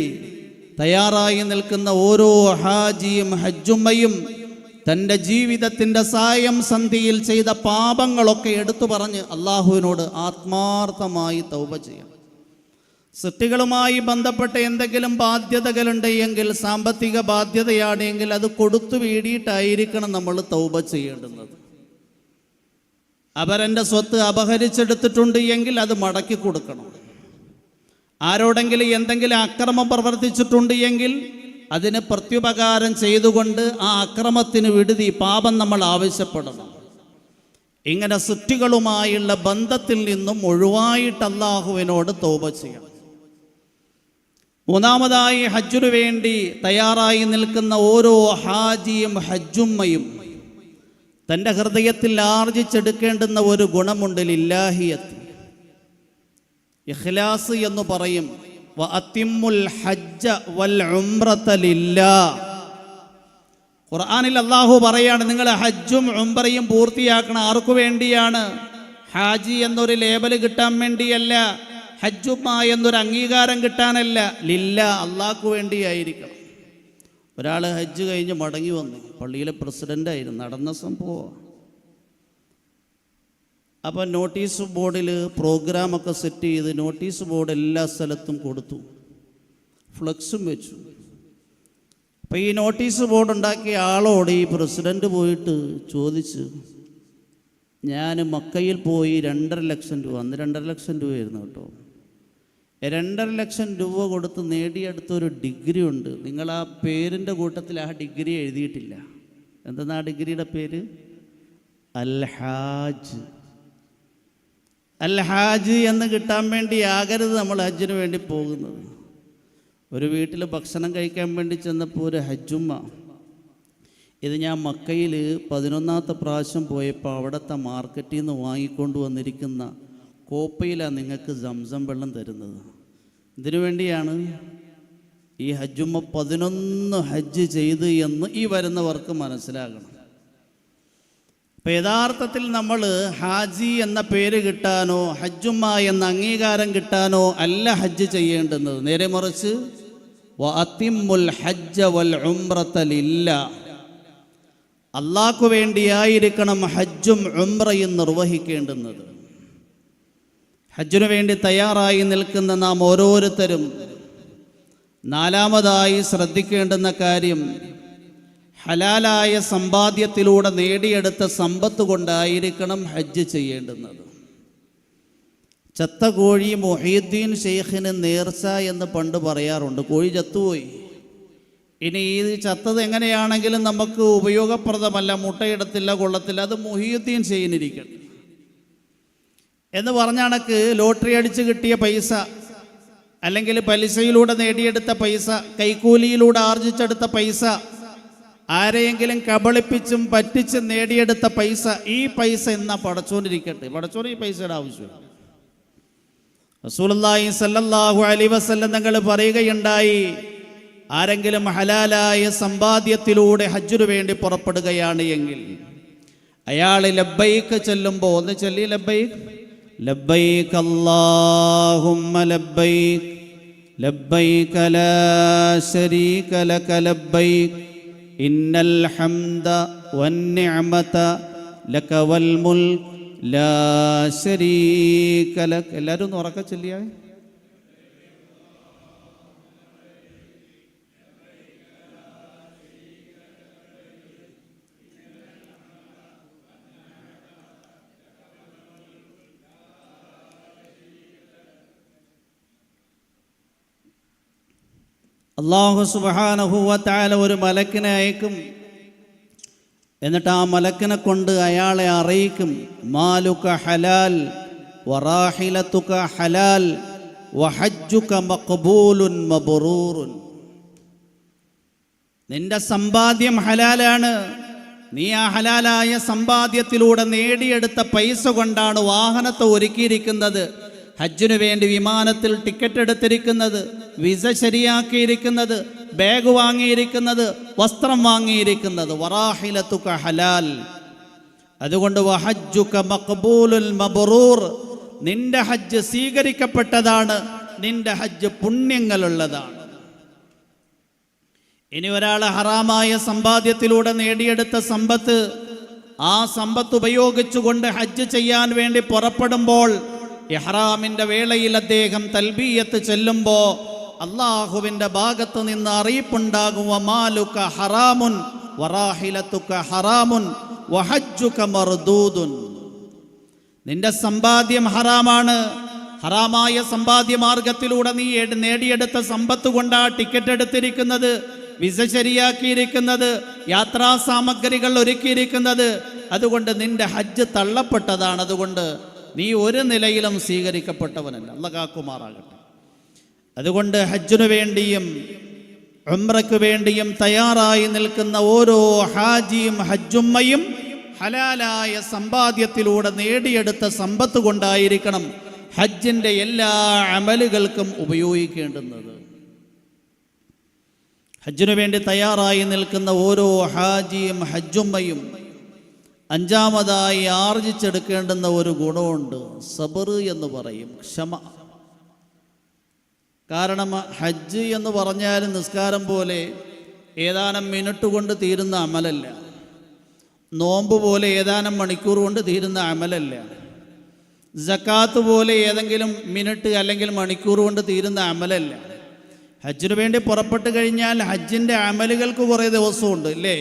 തയ്യാറായി നിൽക്കുന്ന ഓരോ ഹാജിയും ഹജ്ജുമ്മയും തൻ്റെ ജീവിതത്തിൻ്റെ സായം സന്ധിയിൽ ചെയ്ത പാപങ്ങളൊക്കെ എടുത്തു പറഞ്ഞ് അള്ളാഹുവിനോട് ആത്മാർത്ഥമായി തൗബ ചെയ്യണം. സൃഷ്ടികളുമായി ബന്ധപ്പെട്ട എന്തെങ്കിലും ബാധ്യതകളുണ്ട് എങ്കിൽ, സാമ്പത്തിക ബാധ്യതയാണെങ്കിൽ അത് കൊടുത്തു വീടിയിട്ടായിരിക്കണം നമ്മൾ തൗബ ചെയ്യേണ്ടുന്നത്. അവരെൻ്റെ സ്വത്ത് അപഹരിച്ചെടുത്തിട്ടുണ്ട് എങ്കിൽ അത് മടക്കി കൊടുക്കണം. ആരോടെങ്കിലും എന്തെങ്കിലും അക്രമം പ്രവർത്തിച്ചിട്ടുണ്ട് എങ്കിൽ അതിന് പ്രത്യുപകാരം ചെയ്തുകൊണ്ട് ആ അക്രമത്തിന് വിടുതി, പാപം നമ്മൾ ആവശ്യപ്പെടണം. ഇങ്ങനെ സൃഷ്ടികളുമായുള്ള ബന്ധത്തിൽ നിന്നും ഒഴിവായിട്ട് അള്ളാഹുവിനോട് തൗബ ചെയ്യണം. മൂന്നാമതായി, ഹജ്ജിനു വേണ്ടി തയ്യാറായി നിൽക്കുന്ന ഓരോ ഹാജിയും ഹജ്ജുമ്മയും തൻ്റെ ഹൃദയത്തിൽ ആർജിച്ചെടുക്കേണ്ടുന്ന ഒരു ഗുണമുണ്ട്, ലില്ലാഹിയത്ത്, ഇഖ്ലാസ് എന്ന് പറയും. വഅത്തിമ്മുൽ ഹജ്ജ വൽ ഉംറത ലില്ലാഹ്. ഖുർആനിൽ അല്ലാഹു പറയാണ്, നിങ്ങൾ ഹജ്ജും ഉംറയും പൂർത്തിയാക്കണം. ആർക്കു വേണ്ടിയാണ്? ഹാജി എന്നൊരു ലേബൽ കിട്ടാൻ വേണ്ടിയല്ല, ഹജ്ജുമ്മ എന്നൊരു അംഗീകാരം കിട്ടാനല്ല, ലില്ലാഹ്, അള്ളാഹ്ക്ക് വേണ്ടിയായിരിക്കണം. ഒരാൾ ഹജ്ജ് കഴിഞ്ഞ് മടങ്ങി വന്നു, പള്ളിയിലെ പ്രസിഡൻ്റായിരുന്നു, നടന്ന സംഭവം. അപ്പോൾ നോട്ടീസ് ബോർഡിൽ പ്രോഗ്രാമൊക്കെ സെറ്റ് ചെയ്ത് നോട്ടീസ് ബോർഡ് എല്ലാ സ്ഥലത്തും കൊടുത്തു, ഫ്ലക്സും വെച്ചു. അപ്പോൾ ഈ നോട്ടീസ് ബോർഡ് ഉണ്ടാക്കിയ ആളോട് ഈ പ്രസിഡൻ്റ് പോയിട്ട് ചോദിച്ചു, ഞാൻ മക്കയിൽ പോയി 2.5 ലക്ഷം രൂപ, അന്ന് 2.5 ലക്ഷം രൂപയായിരുന്നു കേട്ടോ, 2.5 ലക്ഷം രൂപ കൊടുത്ത് നേടിയെടുത്തൊരു ഡിഗ്രി ഉണ്ട്, നിങ്ങൾ ആ പേരിൻ്റെ കൂട്ടത്തിൽ ആ ഡിഗ്രി എഴുതിയിട്ടില്ല. എന്തെന്നാ ആ ഡിഗ്രിയുടെ പേര്? അൽ ഹാജ്. അൽ ഹാജ് എന്ന് കിട്ടാൻ വേണ്ടി ആകരുത് നമ്മൾ ഹജ്ജിന് വേണ്ടി പോകുന്നത്. ഒരു വീട്ടിൽ ഭക്ഷണം കഴിക്കാൻ വേണ്ടി ചെന്നപ്പോൾ ഒരു ഹജ്ജുമ്മ, ഇത് ഞാൻ മക്കയിൽ 11ാമത്തെ പ്രാവശ്യം പോയപ്പോൾ അവിടുത്തെ മാർക്കറ്റിൽ നിന്ന് വാങ്ങിക്കൊണ്ട് വന്നിരിക്കുന്ന കോപ്പയിലാണ് നിങ്ങൾക്ക് സംസം വെള്ളം തരുന്നത്. ഇതിനു വേണ്ടിയാണ് ഈ ഹജ്ജുമ്മ 11 ഹജ്ജ് ചെയ്ത് എന്ന് ഈ വരുന്നവർക്ക് മനസ്സിലാകണം. അപ്പം യഥാർത്ഥത്തിൽ നമ്മൾ ഹാജി എന്ന പേര് കിട്ടാനോ ഹജ്ജുമ്മ എന്ന അംഗീകാരം കിട്ടാനോ അല്ല ഹജ്ജ് ചെയ്യേണ്ടുന്നത്. നേരെ മറിച്ച് വഅത്തിമ്മുൽ ഹജ്ജ വൽ ഉംറത ലില്ലാഹ്, അള്ളാഹ്ക്കു വേണ്ടിയായിരിക്കണം ഹജ്ജും ഉംറയും നിർവഹിക്കേണ്ടുന്നത്. ഹജ്ജിനു വേണ്ടി തയ്യാറായി നിൽക്കുന്ന നാം ഓരോരുത്തരും നാലാമതായി ശ്രദ്ധിക്കേണ്ടുന്ന കാര്യം, ഹലാലായ സമ്പാദ്യത്തിലൂടെ നേടിയെടുത്ത സമ്പത്ത് കൊണ്ടായിരിക്കണം ഹജ്ജ് ചെയ്യേണ്ടുന്നത്. ചത്ത കോഴി മുഹീദ്ദീൻ ഷെയ്ഖിന് നേർച്ച എന്ന് പണ്ട് പറയാറുണ്ട്. കോഴി ചത്തുപോയി, ഇനി ഈ ചത്തത് എങ്ങനെയാണെങ്കിലും നമുക്ക് ഉപയോഗപ്രദമല്ല, മുട്ടയിടത്തില്ല, കൊള്ളത്തില്ല, അത് മുഹീദ്ദീൻ ഷെയ്ഖിനിരിക്കട്ടെ എന്ന് പറഞ്ഞ കണക്ക് ലോട്ടറി അടിച്ച് കിട്ടിയ പൈസ, അല്ലെങ്കിൽ പലിശയിലൂടെ നേടിയെടുത്ത പൈസ, കൈക്കൂലിയിലൂടെ ആർജിച്ചെടുത്ത പൈസ, ആരെയെങ്കിലും കബളിപ്പിച്ചും പറ്റിച്ചും നേടിയെടുത്ത പൈസ, ഈ പൈസ എന്നാ പടച്ചോണ്ടിരിക്കട്ടെ. പടച്ചോന് ഈ പൈസയുടെ ആവശ്യമില്ല. റസൂലുള്ളാഹി സ്വല്ലല്ലാഹു അലൈഹി വസല്ലം തങ്ങൾ പറയുകയുണ്ടായി, ആരെങ്കിലും ഹലാലായ സമ്പാദ്യത്തിലൂടെ ഹജ്ജിനു വേണ്ടി പുറപ്പെടുകയാണ് എങ്കിൽ അയാൾ ലബ്ബൈക്ക് ചെല്ലുമ്പോൾ, ഒന്ന് ചൊല്ലി ലബ്ബൈക്ക്, ലബ്ബൈക്ക് അല്ലാഹുമ്മ ലബ്ബൈക്ക് ലബ്ബൈക ലാ ശരീക ലക ലബ്ബൈക്ക് ഇന്നൽ ഹംദ വന്നിഅമത ലക വൽ മുൽക് ലാ ശരീക ലക. എല്ലാവരും ഒന്ന് ഉറക്കെ ചൊല്ലിയാ. അല്ലാഹു സുബ്ഹാനഹു വ തആല ഒരു മലക്കിനെ അയക്കും. എന്നിട്ട് ആ മലക്കിനെ കൊണ്ട് അയാളെ അറിയിക്കും, മാലുക ഹലാൽ വറാഹിലതുക ഹലാൽ വഹജ്ജുക മഖ്ബൂലുൻ മബ്റൂറുൻ. നിന്റെ സമ്പാദ്യം ഹലാലാണ്. നീ ആ ഹലാലായ സമ്പാദ്യത്തിലൂടെ നേടിയെടുത്ത പൈസ കൊണ്ടാണ് വാഹനത്തെ ഒരുക്കിയിരിക്കുന്നത്, ഹജ്ജിനു വേണ്ടി വിമാനത്തിൽ ടിക്കറ്റ് എടുത്തിരിക്കുന്നത്, വിസ ശരിയാക്കിയിരിക്കുന്നത്, ബാഗ് വാങ്ങിയിരിക്കുന്നത്, വസ്ത്രം വാങ്ങിയിരിക്കുന്നത്. വറാഹിലതുക ഹലാൽ. അതുകൊണ്ട് വഹജ്ജുക മഖ്ബൂലുൽ മബ്റൂർ, നിന്റെ ഹജ്ജ് സ്വീകരിക്കപ്പെട്ടതാണ്, നിന്റെ ഹജ്ജ് പുണ്യങ്ങളുള്ളതാണ്. ഇനി ഒരാൾ ഹറാമായ സമ്പാദ്യത്തിലൂടെ നേടിയെടുത്ത സമ്പത്ത്, ആ സമ്പത്ത് ഉപയോഗിച്ചുകൊണ്ട് ഹജ്ജ് ചെയ്യാൻ വേണ്ടി പുറപ്പെടുമ്പോൾ ഇഹ്റാമിൻ്റെ വേളയിൽ അദ്ദേഹം തൽബിയത്ത് ചെല്ലുമ്പോൾ അള്ളാഹുവിൻ്റെ ഭാഗത്ത് നിന്ന് അറിയിപ്പുണ്ടാകും, വമാലുക ഹറാമുൻ വറാഹിലതുക ഹറാമുൻ വഹജ്ജുക മർദൂദുൻ. നിന്റെ സമ്പാദ്യം ഹറാമാണ്. ഹറാമായ സമ്പാദ്യ മാർഗത്തിലൂടെ നീ നേടിയെടുത്ത സമ്പത്ത് കൊണ്ടാ ടിക്കറ്റ് എടുത്തിരിക്കുന്നത്, വിസ ശരിയാക്കിയിരിക്കുന്നത്, യാത്രാ സാമഗ്രികൾ ഒരുക്കിയിരിക്കുന്നത്. അതുകൊണ്ട് നിന്റെ ഹജ്ജ് തള്ളപ്പെട്ടതാണ്. അതുകൊണ്ട് നീ ഒരു നിലയിലും സ്വീകരിക്കപ്പെട്ടവനല്ല. അല്ലാഹു കാക്കുമാറാകട്ടെ. അതുകൊണ്ട് ഹജ്ജിനു വേണ്ടിയും ഉംറയ്ക്ക് വേണ്ടിയും തയ്യാറായി നിൽക്കുന്ന ഓരോ ഹാജിയും ഹജ്ജുമ്മയും ഹലാലായ സമ്പാദ്യത്തിലൂടെ നേടിയെടുത്ത സമ്പത്ത് കൊണ്ടായിരിക്കണം ഹജ്ജിൻ്റെ എല്ലാ അമലുകൾക്കും ഉപയോഗിക്കേണ്ടുന്നത്. ഹജ്ജിനു വേണ്ടി തയ്യാറായി നിൽക്കുന്ന ഓരോ ഹാജിയും ഹജ്ജുമ്മയും അഞ്ചാമതായി ആർജിച്ചെടുക്കേണ്ടുന്ന ഒരു ഗുണമുണ്ട്, സബർ എന്ന് പറയും, ക്ഷമ. കാരണം ഹജ്ജ് എന്ന് പറഞ്ഞാൽ നിസ്കാരം പോലെ ഏതാനും മിനിറ്റ് കൊണ്ട് തീരുന്ന അമലല്ല, നോമ്പ് പോലെ ഏതാനും മണിക്കൂർ കൊണ്ട് തീരുന്ന അമലല്ല, സക്കാത്ത് പോലെ ഏതെങ്കിലും മിനിറ്റ് അല്ലെങ്കിൽ മണിക്കൂർ കൊണ്ട് തീരുന്ന അമലല്ല. ഹജ്ജിനു വേണ്ടി പുറപ്പെട്ടു കഴിഞ്ഞാൽ ഹജ്ജിൻ്റെ അമലുകൾക്ക് കുറേ ദിവസമുണ്ട് അല്ലേ?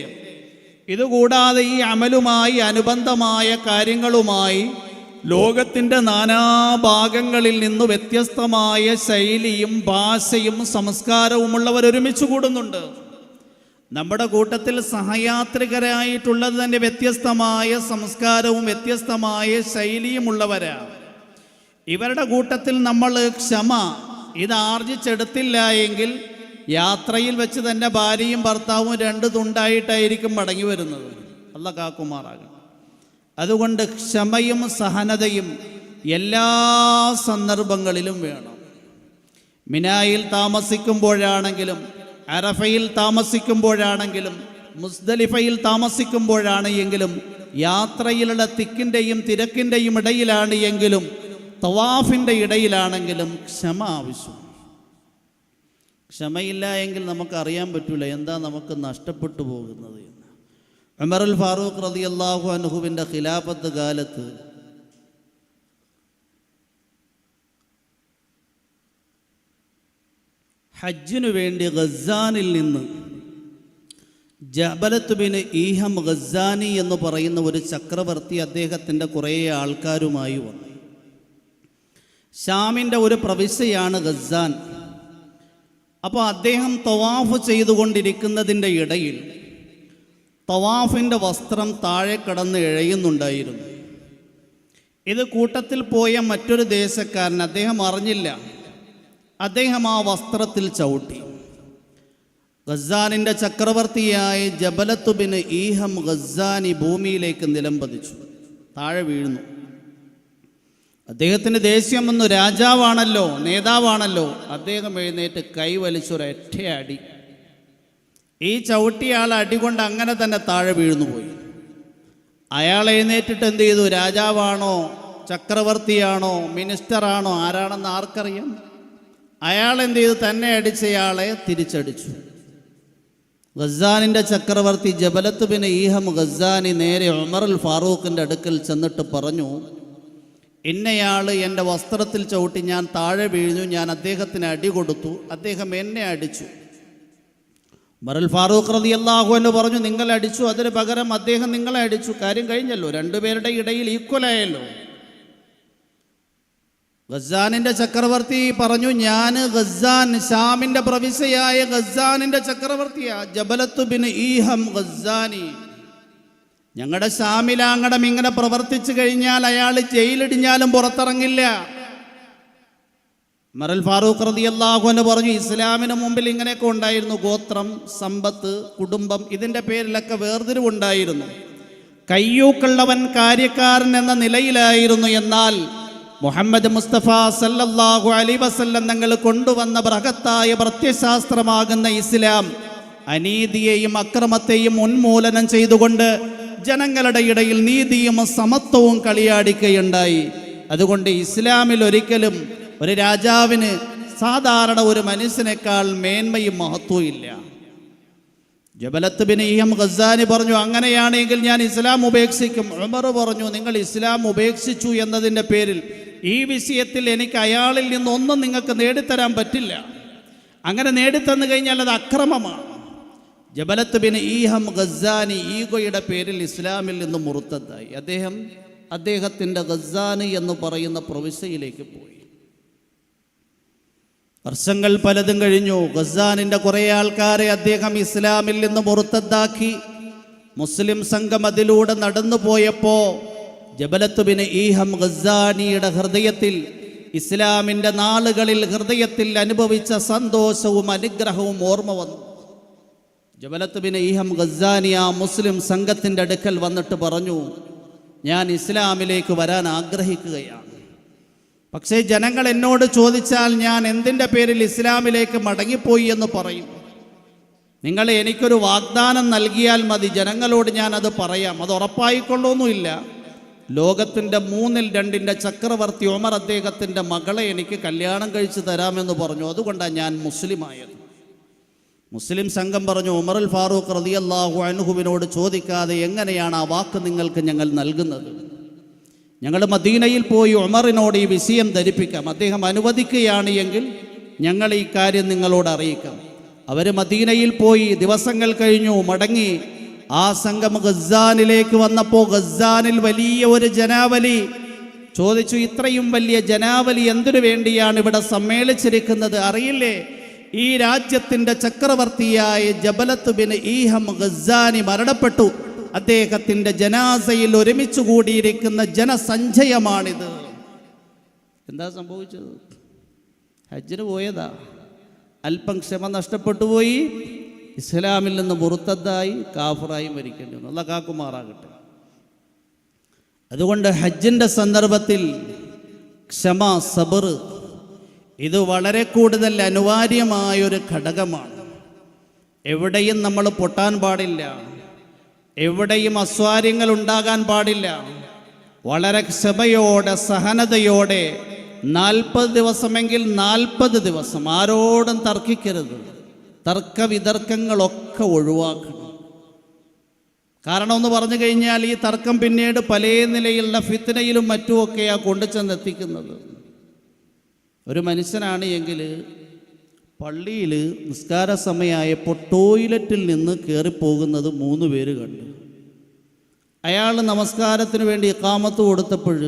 ഇതുകൂടാതെ ഈ അമലുമായി അനുബന്ധമായ കാര്യങ്ങളുമായി ലോകത്തിൻ്റെ നാനാഭാഗങ്ങളിൽ നിന്ന് വ്യത്യസ്തമായ ശൈലിയും ഭാഷയും സംസ്കാരവുമുള്ളവർ ഒരുമിച്ച് കൂടുന്നുണ്ട്. നമ്മുടെ കൂട്ടത്തിൽ സഹയാത്രികരായിട്ടുള്ളത് തന്നെ വ്യത്യസ്തമായ സംസ്കാരവും വ്യത്യസ്തമായ ശൈലിയുമുള്ളവരാണ്. ഇവരുടെ കൂട്ടത്തിൽ നമ്മൾ ക്ഷമ ഇത് ആർജിച്ചെടുത്തില്ല എങ്കിൽ യാത്രയിൽ വെച്ച് തന്നെ ഭാര്യയും ഭർത്താവും രണ്ട് തുണ്ടായിട്ടായിരിക്കും മടങ്ങി വരുന്നത്. അല്ലാഹു കാക്കുമാറാകട്ടെ. അതുകൊണ്ട് ക്ഷമയും സഹനതയും എല്ലാ സന്ദർഭങ്ങളിലും വേണം. മിനായിൽ താമസിക്കുമ്പോഴാണെങ്കിലും, അറഫയിൽ താമസിക്കുമ്പോഴാണെങ്കിലും, മുസ്ദലിഫയിൽ താമസിക്കുമ്പോഴാണ് എങ്കിലും, യാത്രയിലുള്ള തിക്കിൻ്റെയും തിരക്കിൻ്റെയും ഇടയിലാണ് എങ്കിലും, തവാഫിൻ്റെ ഇടയിലാണെങ്കിലും ക്ഷമ ആവശ്യം. ക്ഷമയില്ല എങ്കിൽ നമുക്കറിയാൻ പറ്റില്ല എന്താ നമുക്ക് നഷ്ടപ്പെട്ടു പോകുന്നത് എന്ന്. ഉമറുൽ ഫാറൂഖ് റളിയല്ലാഹു അൻഹുവിൻ്റെ ഖിലാഫത്ത് കാലത്ത് ഹജ്ജിനു വേണ്ടി ഗസ്സാനിൽ നിന്ന് ജബലത്ത് ബിൻ ഈഹം ഗസ്സാനി എന്ന് പറയുന്ന ഒരു ചക്രവർത്തി അദ്ദേഹത്തിൻ്റെ കുറേ ആൾക്കാരുമായി വന്നു. ഷാമിൻ്റെ ഒരു പ്രവിശ്യയാണ് ഗസ്സാൻ. അപ്പോൾ അദ്ദേഹം തവാഫ് ചെയ്തുകൊണ്ടിരിക്കുന്നതിൻ്റെ ഇടയിൽ തവാഫിൻ്റെ വസ്ത്രം താഴെ കടന്ന് ഇഴയുന്നുണ്ടായിരുന്നു. ഇത് കൂട്ടത്തിൽ പോയ മറ്റൊരു ദേശക്കാരൻ, അദ്ദേഹം അറിഞ്ഞില്ല, അദ്ദേഹം ആ വസ്ത്രത്തിൽ ചവിട്ടി. ഗസ്സാനിൻ്റെ ചക്രവർത്തിയായ ജബലത്ത് ബിൻ ഈഹം ഗസ്സാനി ഭൂമിയിലേക്ക് നിലംപതിച്ചു, താഴെ വീഴുന്നു. അദ്ദേഹത്തിന് ദേഷ്യം വന്നു, രാജാവാണല്ലോ, നേതാവാണല്ലോ. അദ്ദേഹം എഴുന്നേറ്റ് കൈവലിച്ചൊരൊറ്റയടി. ഈ ചവിട്ടിയാൾ അടികൊണ്ട് അങ്ങനെ തന്നെ താഴെ വീഴുന്നു പോയി. അയാൾ എഴുന്നേറ്റിട്ട് എന്ത് ചെയ്തു? രാജാവാണോ ചക്രവർത്തിയാണോ മിനിസ്റ്ററാണോ ആരാണെന്ന് ആർക്കറിയാം? അയാൾ എന്ത് ചെയ്തു? തന്നെ അടിച്ചയാളെ തിരിച്ചടിച്ചു. ഗസ്സാനിൻ്റെ ചക്രവർത്തി ജബലത്ത് ബിൻ ഈഹം ഗസ്സാനി നേരെ ഉമറുൽ ഫാറൂഖിൻ്റെ അടുക്കൽ ചെന്നിട്ട് പറഞ്ഞു, ഇന്നയാൾ എൻ്റെ വസ്ത്രത്തിൽ ചവിട്ടി, ഞാൻ താഴെ വീഴുന്നു, ഞാൻ അദ്ദേഹത്തിന് അടി കൊടുത്തു, അദ്ദേഹം എന്നെ അടിച്ചു. ഉമറുൽ ഫാറൂഖ് റളിയല്ലാഹു അൻഹു പറഞ്ഞു, നിങ്ങൾ അടിച്ചു, അതിന് പകരം അദ്ദേഹം നിങ്ങളെ അടിച്ചു, കാര്യം കഴിഞ്ഞല്ലോ, രണ്ടുപേരുടെ ഇടയിൽ ഈക്വലായല്ലോ. ഗസ്സാനിൻ്റെ ചക്രവർത്തി പറഞ്ഞു, ഞാൻ ഗസ്സാൻ, ഷാമിൻ്റെ പ്രവിശ്യയായ ഗസ്സാനിൻ്റെ ചക്രവർത്തിയാ, ജബലത്ത് ബിൻ ഈഹം ഗസ്സാനി. ഞങ്ങളുടെ ഷാമിലാങ്ങടം ഇങ്ങനെ പ്രവർത്തിച്ചു കഴിഞ്ഞാൽ അയാൾ ജയിലിടിഞ്ഞാലും പുറത്തിറങ്ങില്ല. ഉമറുൽ ഫാറൂഖ് റളിയല്ലാഹു അൻഹു പറഞ്ഞു, ഇസ്ലാമിന് മുമ്പിൽ ഇങ്ങനെയൊക്കെ ഉണ്ടായിരുന്നു. ഗോത്രം, സമ്പത്ത്, കുടുംബം, ഇതിൻ്റെ പേരിലൊക്കെ വേർതിരിവുണ്ടായിരുന്നു. കയ്യൂക്കുള്ളവൻ കാര്യക്കാരൻ എന്ന നിലയിലായിരുന്നു. എന്നാൽ മുഹമ്മദ് മുസ്തഫ സല്ലല്ലാഹു അലൈഹി വസല്ലം തങ്ങൾ കൊണ്ടുവന്ന ബൃഹത്തായ പ്രത്യശാസ്ത്രമാകുന്ന ഇസ്ലാം അനീതിയെയും അക്രമത്തെയും ഉന്മൂലനം ചെയ്തുകൊണ്ട് ജനങ്ങളുടെ ഇടയിൽ നീതിയും സമത്വവും കളിയാടിക്കുകയുണ്ടായി. അതുകൊണ്ട് ഇസ്ലാമിൽ ഒരിക്കലും ഒരു രാജാവിന് സാധാരണ ഒരു മനുഷ്യനേക്കാൾ മേന്മയും മഹത്വവും ഇല്ല. ജബലത്ത് ബിൻ ഈഹം ഗസ്സാനി പറഞ്ഞു, അങ്ങനെയാണെങ്കിൽ ഞാൻ ഇസ്ലാം ഉപേക്ഷിക്കും. ഉമർ പറഞ്ഞു, നിങ്ങൾ ഇസ്ലാം ഉപേക്ഷിച്ചു എന്നതിൻ്റെ പേരിൽ ഈ വിഷയത്തിൽ എനിക്ക് അയാളിൽ നിന്നൊന്നും നിങ്ങൾക്ക് നേടിത്തരാൻ പറ്റില്ല. അങ്ങനെ നേടിത്തന്നു കഴിഞ്ഞാൽ അത് അക്രമമാണ്. ജബലത്ത് ബിൻ ഈഹം ഗസ്സാനി ഈഗോയുടെ പേരിൽ ഇസ്ലാമിൽ നിന്ന് മുറുത്തതായി. അദ്ദേഹത്തിൻ്റെ ഗസ്സാനി എന്ന് പറയുന്ന പ്രവിശ്യയിലേക്ക് പോയി. വർഷങ്ങൾ പലതും കഴിഞ്ഞു. ഗസ്സാനിൻ്റെ കുറേ ആൾക്കാരെ അദ്ദേഹം ഇസ്ലാമിൽ നിന്ന് മുറുത്തതാക്കി. മുസ്ലിം സംഘം അതിലൂടെ നടന്നു പോയപ്പോൾ ജബലത്ത് ബിൻ ഈഹം ഗസ്സാനിയുടെ ഹൃദയത്തിൽ, ഇസ്ലാമിൻ്റെ നാളുകളിൽ ഹൃദയത്തിൽ അനുഭവിച്ച സന്തോഷവും അനുഗ്രഹവും ഓർമ്മ വന്നു. ജബലത്ത് ബിൻ ഈഹം ഗസ്സാനി ആ മുസ്ലിം സംഘത്തിൻ്റെ അടുക്കൽ വന്നിട്ട് പറഞ്ഞു, ഞാൻ ഇസ്ലാമിലേക്ക് വരാൻ ആഗ്രഹിക്കുകയാണ്. പക്ഷേ ജനങ്ങൾ എന്നോട് ചോദിച്ചാൽ ഞാൻ എന്തിൻ്റെ പേരിൽ ഇസ്ലാമിലേക്ക് മടങ്ങിപ്പോയി എന്ന് പറയും. നിങ്ങൾ എനിക്കൊരു വാഗ്ദാനം നൽകിയാൽ മതി, ജനങ്ങളോട് ഞാൻ അത് പറയാം. അത് ഉറപ്പായിക്കൊള്ളൊന്നുമില്ല. ലോകത്തിൻ്റെ 2/3 ചക്രവർത്തി ഉമർ അദ്ദേഹത്തിൻ്റെ മകളെ എനിക്ക് കല്യാണം കഴിച്ച് തരാമെന്ന് പറഞ്ഞു. അതുകൊണ്ടാണ് ഞാൻ മുസ്ലിമായത്. മുസ്ലിം സംഘം പറഞ്ഞു, ഉമറുൽ ഫാറൂഖ് റളിയല്ലാഹു അൻഹുവിനോട് ചോദിക്കാതെ എങ്ങനെയാണ് ആ വാക്ക് നിങ്ങൾക്ക് ഞങ്ങൾ നൽകുന്നത്? ഞങ്ങൾ മദീനയിൽ പോയി ഉമറിനോട് ഈ വിഷയം ധരിപ്പിക്കാം. അദ്ദേഹം അനുവദിക്കുകയാണ് എങ്കിൽ ഞങ്ങൾ ഈ കാര്യം നിങ്ങളോട് അറിയിക്കാം. അവർ മദീനയിൽ പോയി. ദിവസങ്ങൾ കഴിഞ്ഞു, മടങ്ങി. ആ സംഘം ഗസ്സാനിലേക്ക് വന്നപ്പോൾ ഗസ്സാനിൽ വലിയ ഒരു ജനാവലി. ചോദിച്ചു, ഇത്രയും വലിയ ജനാവലി എന്തിനു വേണ്ടിയാണ് ഇവിടെ സമ്മേളിച്ചിരിക്കുന്നത്? അറിയില്ലേ, ഈ രാജ്യത്തിൻ്റെ ചക്രവർത്തിയായ ജബലത്ത് ബിൻ ഈഹം ഗസ്സാനി മരണപ്പെട്ടു. അദ്ദേഹത്തിൻ്റെ ജനാസയിൽ ഒരുമിച്ച് കൂടിയിരിക്കുന്ന ജനസഞ്ചയമാണിത്. എന്താ സംഭവിച്ചത്? ഹജ്ജിന് പോയതാ, അല്പം ക്ഷമ നഷ്ടപ്പെട്ടു പോയി, ഇസ്ലാമിൽ നിന്ന് മുറുത്തതായി, കാഫറായി മരിക്കേണ്ടി വന്നു. അല്ലാഹ് കാക്കുമാറാകട്ടെ. അതുകൊണ്ട് ഹജ്ജിൻ്റെ സന്ദർഭത്തിൽ ക്ഷമ, സബർ, ഇത് വളരെ കൂടുതൽ അനിവാര്യമായൊരു ഘടകമാണ്. എവിടെയും നമ്മൾ പൊട്ടാൻ പാടില്ല, എവിടെയും അസ്വാര്യങ്ങൾ ഉണ്ടാകാൻ പാടില്ല. വളരെ ക്ഷമയോടെ, സഹനതയോടെ 40 ദിവസമെങ്കിൽ 40 ദിവസം ആരോടും തർക്കിക്കരുത്. തർക്കവിതർക്കങ്ങളൊക്കെ ഒഴിവാക്കണം. കാരണം എന്ന് പറഞ്ഞു കഴിഞ്ഞാൽ ഈ തർക്കം പിന്നീട് പല നിലയിലുള്ള ഫിത്നയിലും മറ്റുമൊക്കെയാണ് കൊണ്ടുചെന്നെത്തിക്കുന്നത്. ഒരു മനുഷ്യനാണ് എങ്കിൽ പള്ളിയിൽ നിസ്കാര സമയമായപ്പോൾ ടോയ്ലറ്റിൽ നിന്ന് കയറിപ്പോകുന്നത് 3 പേര് കണ്ടു. അയാൾ നമസ്കാരത്തിന് വേണ്ടി ഇഖാമത്ത് കൊടുത്തപ്പോൾ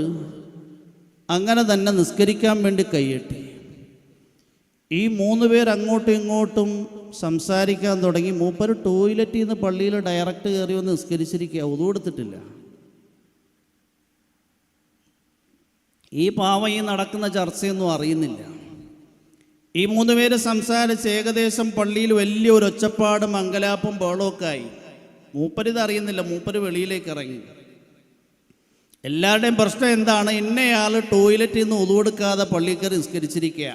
അങ്ങനെ തന്നെ നിസ്കരിക്കാൻ വേണ്ടി കൈയ്യട്ടി. ഈ 3 പേർ അങ്ങോട്ടും ഇങ്ങോട്ടും സംസാരിക്കാൻ തുടങ്ങി. മൂപ്പര് ടോയ്ലറ്റിൽ നിന്ന് പള്ളിയിൽ ഡയറക്റ്റ് കയറി വന്ന് നിസ്കരിച്ചിരിക്കുക, ഒതു കൊടുത്തിട്ടില്ല. ഈ പാവം ഈ നടക്കുന്ന ചർച്ചയൊന്നും അറിയുന്നില്ല. ഈ 3 പേര് സംസാരിച്ച് ഏകദേശം പള്ളിയിൽ വലിയൊരു ഒച്ചപ്പാടും അങ്കലാപ്പും ബഹളമൊക്കെ ആയി. മൂപ്പരിത് അറിയുന്നില്ല. മൂപ്പര് വെളിയിലേക്ക് ഇറങ്ങി. എല്ലാവരുടെയും പ്രശ്നം എന്താണ്? ഇന്നയാൾ ടോയ്ലറ്റിൽ നിന്ന് ഒതു കൊടുക്കാതെ പള്ളിയിൽ കയറി നിസ്കരിച്ചിരിക്കുക.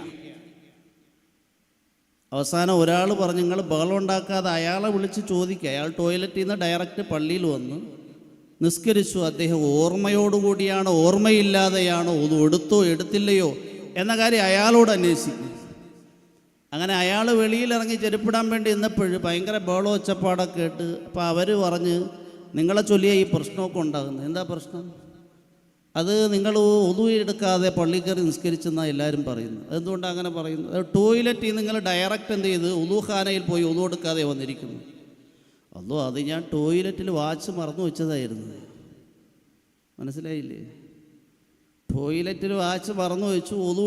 അവസാനം ഒരാൾ പറഞ്ഞു, നിങ്ങൾ ബഹളം ഉണ്ടാക്കാതെ അയാളെ വിളിച്ച് ചോദിക്കുക. അയാൾ ടോയ്ലറ്റിൽ നിന്ന് ഡയറക്റ്റ് പള്ളിയിൽ വന്ന് നിസ്കരിച്ചു. അദ്ദേഹം ഓർമ്മയോടുകൂടിയാണോ ഓർമ്മയില്ലാതെയാണോ ഒതു എടുത്തോ എടുത്തില്ലയോ എന്ന കാര്യം അയാളോട് അന്വേഷിക്കും. അങ്ങനെ അയാൾ വെളിയിലിറങ്ങി ചെരുപ്പിടാൻ വേണ്ടി നിന്നപ്പോൾ ഭയങ്കര ബഹളം ഒച്ചപ്പാടൊക്കെ കേട്ട് അപ്പോൾ അവർ പറഞ്ഞ്, നിങ്ങളെ ചൊല്ലിയ ഈ പ്രശ്നമൊക്കെ ഉണ്ടാകുന്നത്. എന്താ പ്രശ്നം? അത് നിങ്ങൾ ഒതു എടുക്കാതെ പള്ളി കയറി നിസ്കരിച്ചെന്നാണ് എല്ലാവരും പറയുന്നത്. അതെന്തുകൊണ്ടാണ് അങ്ങനെ പറയുന്നത്? ടോയ്ലറ്റിൽ നിങ്ങൾ ഡയറക്റ്റ് എന്ത് ചെയ്ത് ഉദൂഖാനയിൽ പോയി ഒതു എടുക്കാതെ വന്നിരിക്കുന്നു. അത് ഞാൻ ടോയ്ലറ്റിൽ വാച്ച് മറന്നു വെച്ചതായിരുന്നു. മനസ്സിലായില്ലേ? ടോയ്ലറ്റിൽ വാച്ച് മറന്നു വെച്ചു, ഒതു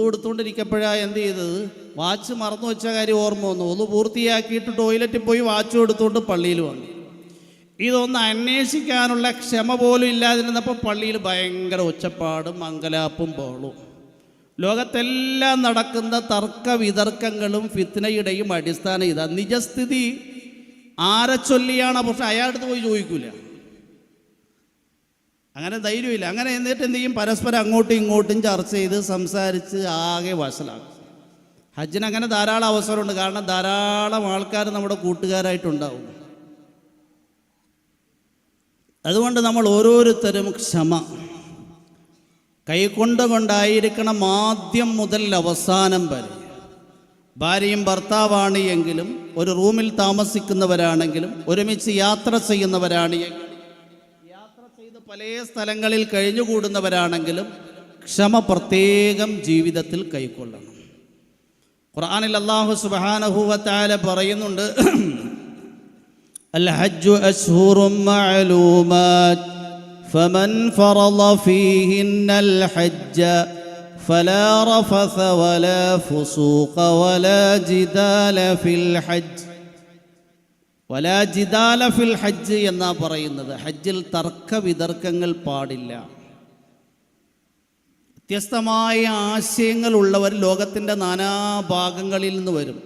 എടുത്തുകൊണ്ടിരിക്കപ്പോഴാണ് എന്ത് ചെയ്തത്, വാച്ച് മറന്നു വെച്ച കാര്യം ഓർമ്മ വന്നു. ഒതു പൂർത്തിയാക്കിയിട്ട് ടോയ്ലറ്റിൽ പോയി വാച്ചും എടുത്തുകൊണ്ട് പള്ളിയിൽ വന്നു. ഇതൊന്ന് അന്വേഷിക്കാനുള്ള ക്ഷമ പോലും ഇല്ലാതിരുന്നപ്പോൾ പള്ളിയിൽ ഭയങ്കര ഒച്ചപ്പാടും മംഗലാപ്പും ബഹളവും. ലോകത്തെല്ലാം നടക്കുന്ന തർക്ക വിതർക്കങ്ങളും ഫിത്നയുടെയും അടിസ്ഥാനം ഇതാ. നിജസ്ഥിതി ആരെ ചൊല്ലിയാണ്, പക്ഷെ അയാളുടെ പോയി ചോദിക്കൂല, അങ്ങനെ ധൈര്യമില്ല. അങ്ങനെ എന്നിട്ട് എന്ത് ചെയ്യും, പരസ്പരം അങ്ങോട്ടും ഇങ്ങോട്ടും ചർച്ച ചെയ്ത് സംസാരിച്ച് ആകെ വഷളാക്കും. ഹജ്ജിന് അങ്ങനെ ധാരാളം അവസരമുണ്ട്. കാരണം ധാരാളം ആൾക്കാർ നമ്മുടെ കൂട്ടുകാരായിട്ടുണ്ടാവും. അതുകൊണ്ട് നമ്മൾ ഓരോരുത്തരും ക്ഷമ കൈക്കൊണ്ടായിരിക്കണം, ആദ്യം മുതൽ അവസാനം വരെ. ഭാര്യയും ഭർത്താവാണ് എങ്കിലും, ഒരു റൂമിൽ താമസിക്കുന്നവരാണെങ്കിലും, ഒരുമിച്ച് യാത്ര ചെയ്യുന്നവരാണെങ്കിലും, യാത്ര ചെയ്ത് പല സ്ഥലങ്ങളിൽ കഴിഞ്ഞുകൂടുന്നവരാണെങ്കിലും ക്ഷമ പ്രത്യേകം ജീവിതത്തിൽ കൈക്കൊള്ളണം. ഖുർആനിൽ അല്ലാഹു സുബ്ഹാനഹു വ തആല പറയുന്നുണ്ട്, അൽ ഹജ്ജു അശ്ഹുറും മഅലൂമാത് فمن فرض فيهن الحج فلا رفث ولا فسوق ولا جدال في الحج എന്നാ പറയുന്നത്. ഹജ്ജിൽ തർക്ക വിതർക്കങ്ങൾ പാടില്ല. വ്യത്യസ്തമായ ആശയങ്ങളുള്ളവർ ലോകത്തിൻ്റെ നാനാഭാഗങ്ങളിൽ നിന്ന് വരും.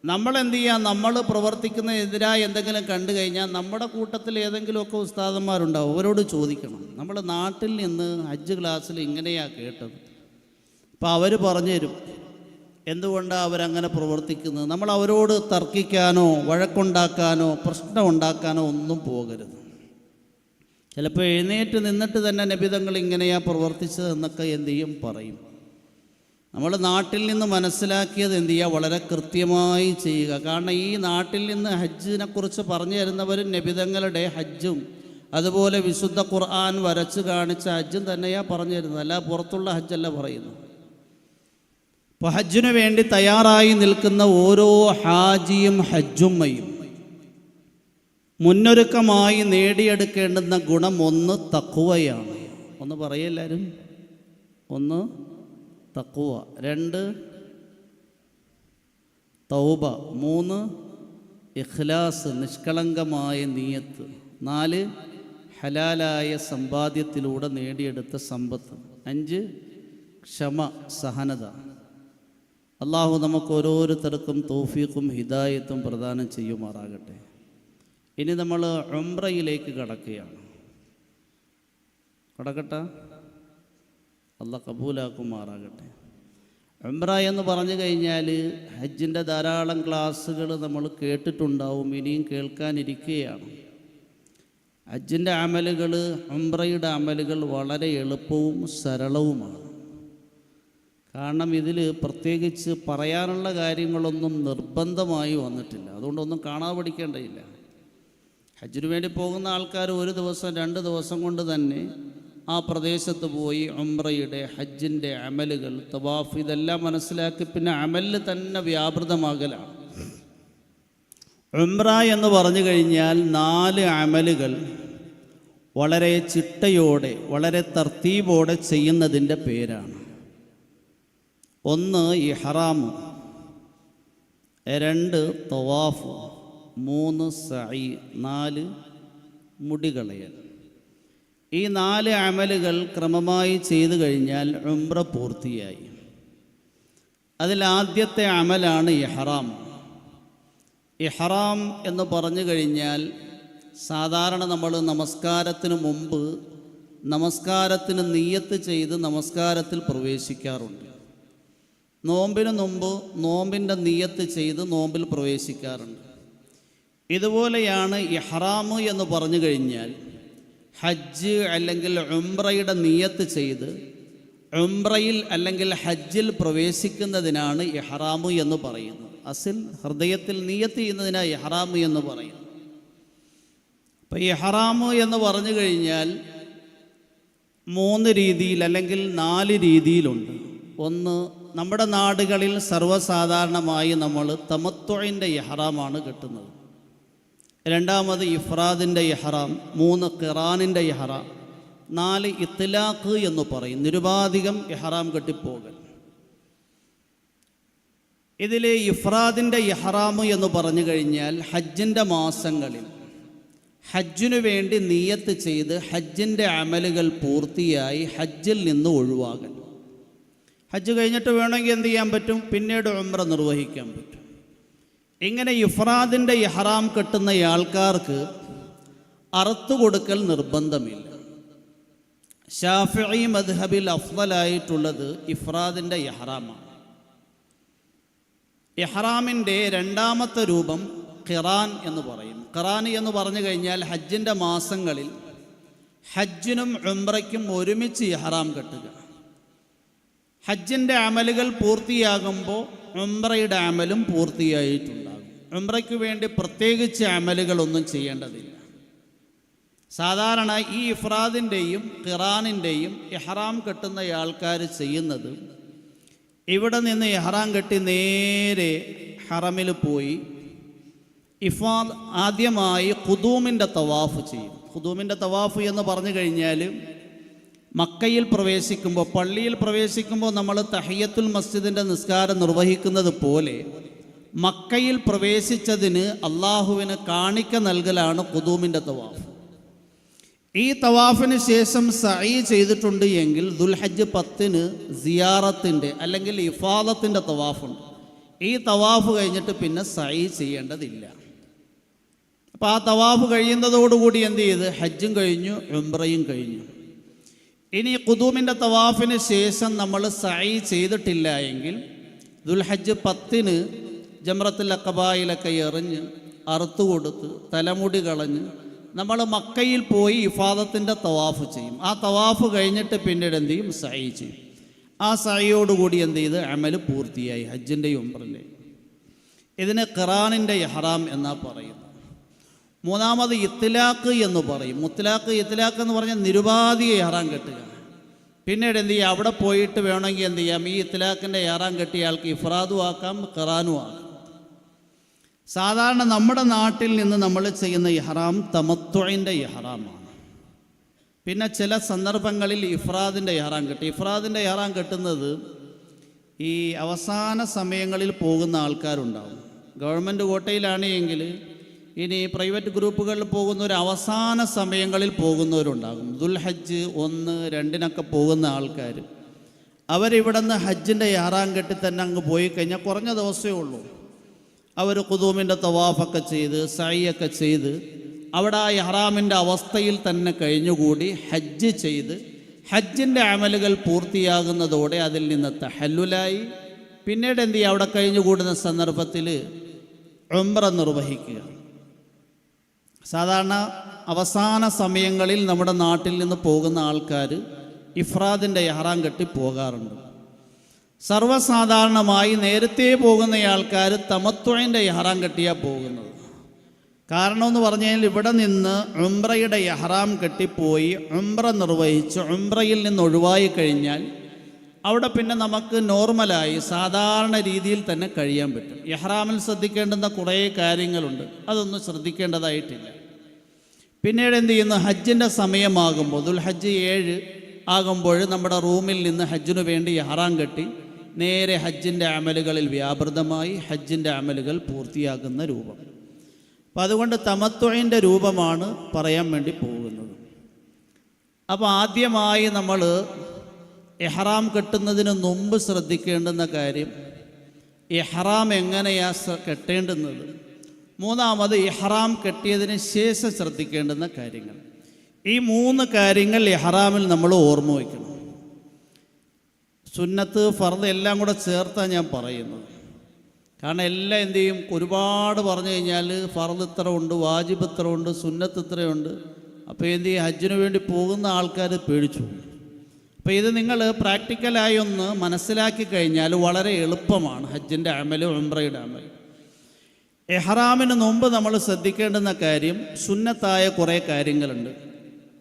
നമ്മളെന്ത് ചെയ്യുക, നമ്മൾ പ്രവർത്തിക്കുന്നതിനെതിരായി എന്തെങ്കിലും കണ്ടു കഴിഞ്ഞാൽ നമ്മുടെ കൂട്ടത്തിൽ ഏതെങ്കിലുമൊക്കെ ഉസ്താദന്മാരുണ്ടാവും, അവരോട് ചോദിക്കണം. നമ്മൾ നാട്ടിൽ നിന്ന് ഹജ്ജ് ക്ലാസ്സിൽ ഇങ്ങനെയാണ് കേട്ടത്, അപ്പോൾ അവർ പറഞ്ഞു തരും എന്തുകൊണ്ടാണ് അവരങ്ങനെ പ്രവർത്തിക്കുന്നത്. നമ്മൾ അവരോട് തർക്കിക്കാനോ വഴക്കുണ്ടാക്കാനോ പ്രശ്നം ഉണ്ടാക്കാനോ ഒന്നും പോകരുത്. ചിലപ്പോൾ എഴുന്നേറ്റ് നിന്നിട്ട് തന്നെ നബിതങ്ങൾ ഇങ്ങനെയാണ് പ്രവർത്തിച്ചതെന്നൊക്കെ എന്ത് ചെയ്യും, പറയും. നമ്മൾ നാട്ടിൽ നിന്ന് മനസ്സിലാക്കിയത് എന്ത് ചെയ്യുക, വളരെ കൃത്യമായി ചെയ്യുക. കാരണം ഈ നാട്ടിൽ നിന്ന് ഹജ്ജിനെ കുറിച്ച് പറഞ്ഞു തരുന്നവരും നബിതങ്ങളുടെ ഹജ്ജും അതുപോലെ വിശുദ്ധ ഖുർആൻ വരച്ച് കാണിച്ച ഹജ്ജും തന്നെയാണ് പറഞ്ഞു തരുന്നത്, അല്ല പുറത്തുള്ള ഹജ്ജല്ല പറയുന്നു. അപ്പോൾ ഹജ്ജിനു വേണ്ടി തയ്യാറായി നിൽക്കുന്ന ഓരോ ഹാജിയും ഹജ്ജുമ്മയും മുന്നൊരുക്കമായി നേടിയെടുക്കേണ്ടുന്ന ഗുണം ഒന്ന് തഖ്വയാണ്. ഒന്ന് പറയെല്ലാവരും. ഒന്ന് തഖ്വ, 2 തൗബ, 3 ഇഖ്ലാസ് നിഷ്കളങ്കമായ നിയത്ത്, 4 ഹലാലായ സമ്പാദ്യത്തിലൂടെ നേടിയെടുത്ത സമ്പത്ത്, 5 ക്ഷമ സഹനത. അള്ളാഹു നമുക്ക് ഓരോരുത്തർക്കും തൗഫീഖും ഹിദായത്തും പ്രദാനം ചെയ്യുമാറാകട്ടെ. ഇനി നമ്മൾ ഉംറയിലേക്ക് കടക്കുകയാണ്. കടക്കട്ടെ, അള്ളാഹ് കബൂലാക്കുമാറാകട്ടെ. ഉംറ എന്ന് പറഞ്ഞു കഴിഞ്ഞാൽ ഹജ്ജിൻ്റെ ധാരാളം ക്ലാസ്സുകൾ നമ്മൾ കേട്ടിട്ടുണ്ടാവും, ഇനിയും കേൾക്കാനിരിക്കുകയാണ്. ഹജ്ജിൻ്റെ അമലുകൾ, ഉംറയുടെ അമലുകൾ വളരെ എളുപ്പവും സരളവുമാണ്. കാരണം ഇതിൽ പ്രത്യേകിച്ച് പറയാനുള്ള കാര്യങ്ങളൊന്നും നിർബന്ധമായി വന്നിട്ടില്ല, അതുകൊണ്ടൊന്നും കാണാതെ പഠിക്കേണ്ടതില്ല. ഹജ്ജിന് വേണ്ടി പോകുന്ന ആൾക്കാർ 1 ദിവസം 2 ദിവസം കൊണ്ട് തന്നെ ആ പ്രദേശത്ത് പോയി ഉംറയുടെ ഹജ്ജിൻ്റെ അമലുകൾ, തവാഫ് ഇതെല്ലാം മനസ്സിലാക്കി പിന്നെ അമലിൽ തന്നെ വ്യാപൃതമാകലാണ്. ഉംറ എന്ന് പറഞ്ഞു കഴിഞ്ഞാൽ 4 അമലുകൾ വളരെ ചിട്ടയോടെ വളരെ തർത്തീബോടെ ചെയ്യുന്നതിൻ്റെ പേരാണ്. 1 ഇഹ്റാം, 2 തവാഫ്, 3 സഈ, 4 മുടികളയൽ. ഈ 4 അമലുകൾ ക്രമമായി ചെയ്തു കഴിഞ്ഞാൽ ഉംറ പൂർത്തിയായി. അതിലാദ്യത്തെ അമലാണ് ഇഹ്റാം. ഇഹ്റാം എന്ന് പറഞ്ഞു കഴിഞ്ഞാൽ സാധാരണ നമ്മൾ നമസ്കാരത്തിന് മുമ്പ് നമസ്കാരത്തിന് നിയ്യത്ത് ചെയ്ത് നമസ്കാരത്തിൽ പ്രവേശിക്കാറുണ്ട്. നോമ്പിന് മുമ്പ് നോമ്പിൻ്റെ നിയ്യത്ത് ചെയ്ത് നോമ്പിൽ പ്രവേശിക്കാറുണ്ട്. ഇതുപോലെയാണ് ഇഹ്റാം എന്ന് പറഞ്ഞു കഴിഞ്ഞാൽ ഹജ്ജ് അല്ലെങ്കിൽ ഉംറയുടെ നിയ്യത്ത് ചെയ്ത് ഉംറയിൽ അല്ലെങ്കിൽ ഹജ്ജിൽ പ്രവേശിക്കുന്നതിനാണ് ഇഹ്റാം എന്ന് പറയുന്നത്. അസിൽ ഹൃദയത്തിൽ നിയ്യത്ത് ചെയ്യുന്നതിനാണ് ഇഹ്റാം എന്ന് പറയുന്നത്. അപ്പോൾ ഇഹ്റാം എന്ന് പറഞ്ഞു കഴിഞ്ഞാൽ 3 രീതിയിൽ അല്ലെങ്കിൽ 4 രീതിയിലുണ്ട്. ഒന്ന്, നമ്മുടെ നാടുകളിൽ സർവ്വസാധാരണമായി നമ്മൾ തമത്തുഇൻ്റെ ഇഹ്റാമാണ് കിട്ടുന്നത്. 2ാമത് ഇഫ്രാദിൻ്റെ ഇഹ്റാം, 3 ഖിറാനിൻ്റെ ഇഹ്റാം, 4 ഇത്ലാഖ് എന്ന് പറയും, നിരുപാധികം ഇഹ്റാം കെട്ടിപ്പോകൽ. ഇതിൽ ഇഫ്രാദിൻ്റെ ഇഹ്റാം എന്ന് പറഞ്ഞു കഴിഞ്ഞാൽ ഹജ്ജിൻ്റെ മാസങ്ങളിൽ ഹജ്ജിനു വേണ്ടി നിയ്യത്ത് ചെയ്ത് ഹജ്ജിൻ്റെ അമലുകൾ പൂർത്തിയായി ഹജ്ജിൽ നിന്ന് ഒഴിവാകൽ. ഹജ്ജ് കഴിഞ്ഞിട്ട് വേണമെങ്കിൽ എന്ത് ചെയ്യാൻ പറ്റും? പിന്നീട് ഉംറ നിർവഹിക്കാൻ പറ്റും. ഇങ്ങനെ ഇഫ്രാദിൻ്റെ ഇഹ്റാം കെട്ടുന്ന ആൾക്കാർക്ക് അറുത്തു കൊടുക്കൽ നിർബന്ധമില്ല. ശാഫിഈ മദ്ഹബിൽ അഫ്ളലായിട്ടുള്ളത് ഇഫ്രാദിൻ്റെ ഇഹ്റാമാണ്. ഇഹ്റാമിൻ്റെ രണ്ടാമത്തെ രൂപം ഖിറാൻ എന്ന് പറയും. ഖിറാൻ എന്ന് പറഞ്ഞു കഴിഞ്ഞാൽ ഹജ്ജിൻ്റെ മാസങ്ങളിൽ ഹജ്ജിനും ഉംറയ്ക്കും ഒരുമിച്ച് ഇഹ്റാം കെട്ടുക. ഹജ്ജിൻ്റെ അമലുകൾ പൂർത്തിയാകുമ്പോൾ ഉംറയുടെ അമലും പൂർത്തിയായിട്ടുണ്ടാകും. ഉംറയ്ക്ക് വേണ്ടി പ്രത്യേകിച്ച് അമലുകളൊന്നും ചെയ്യേണ്ടതില്ല. സാധാരണ ഈ ഇഫ്രാദിൻ്റെയും ഖിറാനിൻ്റെയും ഇഹ്റാം കെട്ടുന്ന ആൾക്കാർ ചെയ്യുന്നത്, ഇവിടെ നിന്ന് ഇഹ്റാം കെട്ടി നേരെ ഹറമിൽ പോയി ആദ്യമായി ഖുദൂമിൻ്റെ തവാഫ് ചെയ്യും. ഖുദൂമിൻ്റെ തവാഫ് എന്ന് പറഞ്ഞു കഴിഞ്ഞാൽ മക്കയിൽ പ്രവേശിക്കുമ്പോൾ, പള്ളിയിൽ പ്രവേശിക്കുമ്പോൾ നമ്മൾ തഹിയ്യത്തുൽ മസ്ജിദിൻ്റെ നിസ്കാരം നിർവഹിക്കുന്നത് പോലെ മക്കയിൽ പ്രവേശിച്ചതിന് അള്ളാഹുവിന് കാണിക്ക നൽകലാണ് ഖുദൂമിൻ്റെ തവാഫ്. ഈ തവാഫിന് ശേഷം സഈ ചെയ്തിട്ടുണ്ട് എങ്കിൽ ദുൽഹജ്ജ് 10 സിയാറത്തിൻ്റെ അല്ലെങ്കിൽ ഇഫാദത്തിൻ്റെ തവാഫുണ്ട്. ഈ തവാഫ് കഴിഞ്ഞിട്ട് പിന്നെ സഈ ചെയ്യേണ്ടതില്ല. അപ്പോൾ ആ തവാഫ് കഴിയുന്നതോടുകൂടി എന്ത് ചെയ്ത്? ഹജ്ജും കഴിഞ്ഞു, ഉംറയും കഴിഞ്ഞു. ഇനി ഖുദൂമിൻ്റെ തവാഫിന് ശേഷം നമ്മൾ സഈ ചെയ്തിട്ടില്ല എങ്കിൽ ദുൽഹജ്ജ് 10 ജംറത്തുൽ അഖബയിലൊക്കെ എറിഞ്ഞ് അറുത്തു കൊടുത്ത് തലമുടി കളഞ്ഞ് നമ്മൾ മക്കയിൽ പോയി ഇഫാദത്തിൻ്റെ തവാഫ് ചെയ്യും. ആ തവാഫ് കഴിഞ്ഞിട്ട് പിന്നീട് എന്ത് ചെയ്യും? സഈ ചെയ്യും. ആ സഈയോടുകൂടി എന്ത് ചെയ്ത്? അമൽ പൂർത്തിയായി, ഹജ്ജിൻ്റെയും ഉംറൻ്റെയും. ഇതിന് ഖിറാനിൻ്റെ ഇഹ്റാം എന്നാ പറയുന്നത്. മൂന്നാമത് ഇത്ലാഖ് എന്ന് പറയും. ഇത്ലാഖ് എന്ന് പറഞ്ഞാൽ നിരുപാധിക ഇഹ്റാം കെട്ടുക. പിന്നീട് എന്ത് ചെയ്യുക? അവിടെ പോയിട്ട് വേണമെങ്കിൽ എന്ത് ചെയ്യാം? ഈ ഇത്ലാഖിൻ്റെ ഇഹ്റാം കെട്ടിയ ആൾക്ക് ഇഫ്രാദും ആക്കാം, ഖിറാനും ആക്കാം. സാധാരണ നമ്മുടെ നാട്ടിൽ നിന്ന് നമ്മൾ ചെയ്യുന്ന ഇഹ്റാം തമത്തുഇൻ്റെ ഇഹ്റാമാണ്. പിന്നെ ചില സന്ദർഭങ്ങളിൽ ഇഫ്രാദിൻ്റെ ഇഹ്റാം കെട്ടി. ഇഫ്രാദിൻ്റെ ഇഹ്റാം കെട്ടുന്നത് ഈ അവസാന സമയങ്ങളിൽ പോകുന്ന ആൾക്കാരുണ്ടാവും. ഗവൺമെൻറ് കോട്ടയിലാണ് എങ്കിൽ, ഇനി പ്രൈവറ്റ് ഗ്രൂപ്പുകളിൽ പോകുന്നവർ അവസാന സമയങ്ങളിൽ പോകുന്നവരുണ്ടാകും. ദുൽഹജ്ജ് 1, 2 പോകുന്ന ആൾക്കാർ അവരിവിടെ നിന്ന് ഹജ്ജിൻ്റെ ഇഹ്റാം കെട്ടി തന്നെ അങ്ങ് പോയി കഴിഞ്ഞാൽ കുറഞ്ഞ ദിവസമേ ഉള്ളൂ. അവർ ഖുദൂമിൻ്റെ തവാഫൊക്കെ ചെയ്ത് സഈയൊക്കെ ചെയ്ത് അവിടെ ആ ഇഹ്റാമിൻ്റെ അവസ്ഥയിൽ തന്നെ കഴിഞ്ഞുകൂടി ഹജ്ജ് ചെയ്ത് ഹജ്ജിൻ്റെ അമലുകൾ പൂർത്തിയാകുന്നതോടെ അതിൽ നിന്ന് തഹല്ലുലായി. പിന്നീട് എന്ത് ചെയ്യുക? അവിടെ കഴിഞ്ഞുകൂടുന്ന സന്ദർഭത്തിൽ ഉംറ നിർവഹിക്കുക. സാധാരണ അവസാന സമയങ്ങളിൽ നമ്മുടെ നാട്ടിൽ നിന്ന് പോകുന്ന ആൾക്കാർ ഇഫ്രാദിൻ്റെ ഇഹ്റാം കെട്ടി പോകാറുണ്ട്. സർവ്വസാധാരണമായി നേരത്തെ പോകുന്ന ആൾക്കാർ തമത്തുഇൻ്റെ ഇഹ്റാം കെട്ടിയാണ് പോകുന്നത്. കാരണം എന്ന് പറഞ്ഞാൽ ഇവിടെ നിന്ന് ഉംറയുടെ ഇഹ്റാം കെട്ടിപ്പോയി ഉംറ നിർവഹിച്ച് ഉംറയിൽ നിന്ന് ഒഴിവായി കഴിഞ്ഞാൽ അവിടെ പിന്നെ നമുക്ക് നോർമലായി സാധാരണ രീതിയിൽ തന്നെ കഴിയാൻ പറ്റും. ഇഹ്റാമിൽ ശ്രദ്ധിക്കേണ്ടുന്ന കുറേ കാര്യങ്ങളുണ്ട്, അതൊന്നും ശ്രദ്ധിക്കേണ്ടതായിട്ടില്ല. പിന്നീട് എന്ത് ചെയ്യുന്നു? ഹജ്ജിൻ്റെ സമയമാകുമ്പോൾ ദുൽഹജ്ജ് 7 ആകുമ്പോൾ നമ്മുടെ റൂമിൽ നിന്ന് ഹജ്ജിനു വേണ്ടി ഇഹ്റാം കെട്ടി നേരെ ഹജ്ജിൻ്റെ അമലുകളിൽ വ്യാപൃതമായി ഹജ്ജിൻ്റെ അമലുകൾ പൂർത്തിയാക്കുന്ന രൂപം. അപ്പം അതുകൊണ്ട് തമത്തുഇൻ്റെ രൂപമാണ് പറയാൻ വേണ്ടി പോകുന്നത്. അപ്പോൾ ആദ്യമായി നമ്മൾ ഇഹ്റാം കെട്ടുന്നതിന് മുമ്പ് ശ്രദ്ധിക്കേണ്ടുന്ന കാര്യം ഇഹ്റാം എങ്ങനെയാണ് കെട്ടേണ്ടുന്നത്. മൂന്നാമത് ഇഹ്റാം കെട്ടിയതിന് ശേഷം ശ്രദ്ധിക്കേണ്ടുന്ന കാര്യങ്ങൾ. ഈ 3 കാര്യങ്ങൾ ഇഹ്റാമിൽ നമ്മൾ ഓർമ്മ വയ്ക്കണം. സുന്നത്ത് ഫർദ് എല്ലാം കൂടെ ചേർത്താണ് ഞാൻ പറയുന്നത്. കാരണം എല്ലാം എന്തു ചെയ്യും? ഒരുപാട് പറഞ്ഞു കഴിഞ്ഞാൽ ഫർദ് ഇത്ര ഉണ്ട്, വാജിബ് ഇത്ര ഉണ്ട്, സുന്നത്ത് ഇത്രയുണ്ട്. അപ്പോൾ എന്ത് ചെയ്യും? ഹജ്ജിന് വേണ്ടി പോകുന്ന ആൾക്കാർ പേടിച്ചു. അപ്പോൾ ഇത് നിങ്ങൾ പ്രാക്ടിക്കലായി ഒന്ന് മനസ്സിലാക്കി കഴിഞ്ഞാൽ വളരെ എളുപ്പമാണ് ഹജ്ജിൻ്റെ അമൽ, ഉംറയുടെ അമൽ. ഇഹ്റാമിന് മുമ്പ് നമ്മൾ ശ്രദ്ധിക്കേണ്ടുന്ന കാര്യം സുന്നത്തായ കുറേ കാര്യങ്ങളുണ്ട്.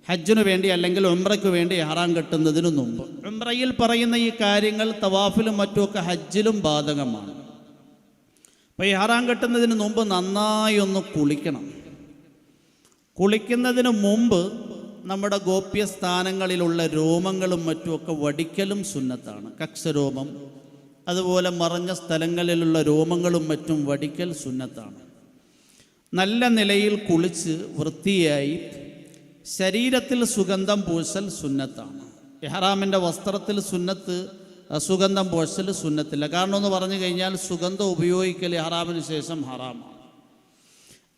ഹജ്ജിനു വേണ്ടി അല്ലെങ്കിൽ ഉംറയ്ക്ക് വേണ്ടി ഇഹ്റാം കെട്ടുന്നതിന് മുമ്പ് ഉംറയിൽ പറയുന്ന ഈ കാര്യങ്ങൾ തവാഫിലും മറ്റുമൊക്കെ ഹജ്ജിലും ബാധകമാണ്. അപ്പോൾ ഇഹ്റാം കെട്ടുന്നതിന് മുമ്പ് നന്നായി ഒന്ന് കുളിക്കണം. കുളിക്കുന്നതിന് മുമ്പ് നമ്മുടെ ഗോപ്യസ്ഥാനങ്ങളിലുള്ള രോമങ്ങളും മറ്റുമൊക്കെ വടിക്കലും സുന്നത്താണ്. കക്ഷരോമം, അതുപോലെ മറഞ്ഞ സ്ഥലങ്ങളിലുള്ള രോമങ്ങളും മറ്റും വടിക്കൽ സുന്നത്താണ്. നല്ല നിലയിൽ കുളിച്ച് വൃത്തിയായി ശരീരത്തിൽ സുഗന്ധം പൂശൽ സുന്നത്താണ്. ഇഹ്റാമിൻ്റെ വസ്ത്രത്തിൽ സുഗന്ധം പൂശൽ സുന്നത്തില്ല. കാരണം എന്ന് പറഞ്ഞു കഴിഞ്ഞാൽ സുഗന്ധം ഉപയോഗിക്കൽ ഇഹ്റാമിന് ശേഷം ഹറാമാണ്.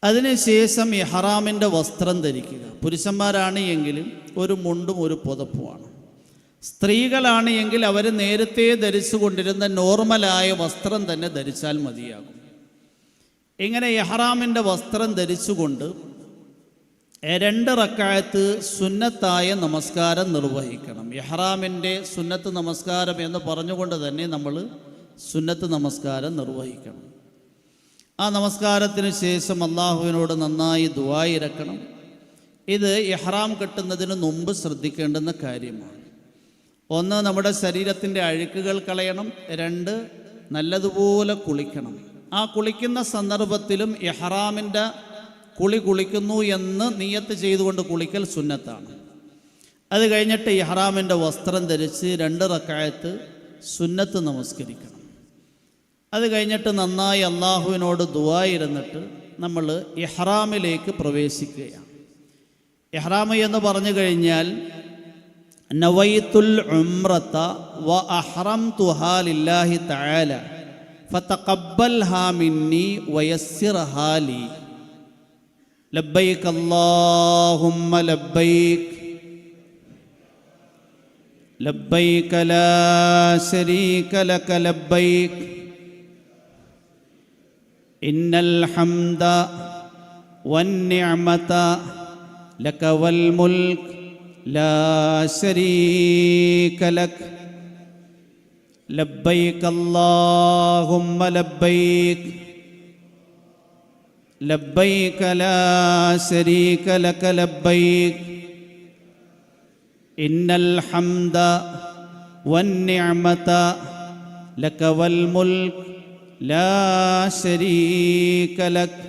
അതിനുശേഷം ഇഹ്റാമിൻ്റെ വസ്ത്രം ധരിക്കുക. പുരുഷന്മാരാണ് എങ്കിൽ ഒരു മുണ്ടും ഒരു പുതപ്പുമാണ്. സ്ത്രീകളാണ് എങ്കിൽ അവർ നേരത്തെ ധരിച്ചു കൊണ്ടിരുന്ന നോർമലായ വസ്ത്രം തന്നെ ധരിച്ചാൽ മതിയാകും. ഇങ്ങനെ ഇഹ്റാമിൻ്റെ വസ്ത്രം ധരിച്ചുകൊണ്ട് 2 റക്അത്ത് സുന്നത്തായ നമസ്കാരം നിർവഹിക്കണം. ഇഹ്റാമിൻ്റെ സുന്നത്ത് നമസ്കാരം എന്ന് പറഞ്ഞുകൊണ്ട് തന്നെ നമ്മൾ സുന്നത്ത് നമസ്കാരം നിർവഹിക്കണം. ആ നമസ്കാരത്തിന് ശേഷം അള്ളാഹുവിനോട് നന്നായി ദുആ ഇരക്കണം. ഇത് ഇഹ്റാം കെട്ടുന്നതിന് മുമ്പ് ശ്രദ്ധിക്കേണ്ടുന്ന കാര്യമാണ്. 1, നമ്മുടെ ശരീരത്തിൻ്റെ അഴുക്കുകൾ കളയണം. 2, നല്ലതുപോലെ കുളിക്കണം. ആ കുളിക്കുന്ന സന്ദർഭത്തിലും ഇഹ്റാമിൻ്റെ കുളിക്കുന്നു എന്ന് നിയത്ത് ചെയ്തുകൊണ്ട് കുളിക്കൽ സുന്നത്താണ്. അത് കഴിഞ്ഞിട്ട് ഇഹ്റാമിൻ്റെ വസ്ത്രം ധരിച്ച് 2 റക്അത്ത് സുന്നത്ത് നമസ്കരിക്കണം. അത് കഴിഞ്ഞിട്ട് നന്നായി അള്ളാഹുവിനോട് ദുആ ഇരുന്നിട്ട് നമ്മൾ ഇഹ്റാമിലേക്ക് പ്രവേശിക്കുകയാണ്. ഇഹ്റാം എന്ന് പറഞ്ഞു കഴിഞ്ഞാൽ നവൈത്തുൽ ഉംറത വ അഹ്റംതുഹാ ലില്ലാഹി തആല ഫതഖബ്ബൽഹാ മിന്നി വയസ്സിർഹാ ലി ലബ്ബൈക അല്ലാഹുമ്മ ലബ്ബൈക ലബ്ബൈക ലാ ശരീക ലക ലബ്ബൈക ഇന്നൽ ഹംദ വന്നിഅമത ലക വൽ മുൽക് ലാ ശരീക ലക ലബ്ബൈക അല്ലാഹുമ്മ ലബ്ബൈക ലബ്ബൈക ലാ ശരീക ലക ലബ്ബൈക ഇന്നൽ ഹംദ വന്നിഅമത ലക വൽ മുൽക് ലാ ശരീക ലക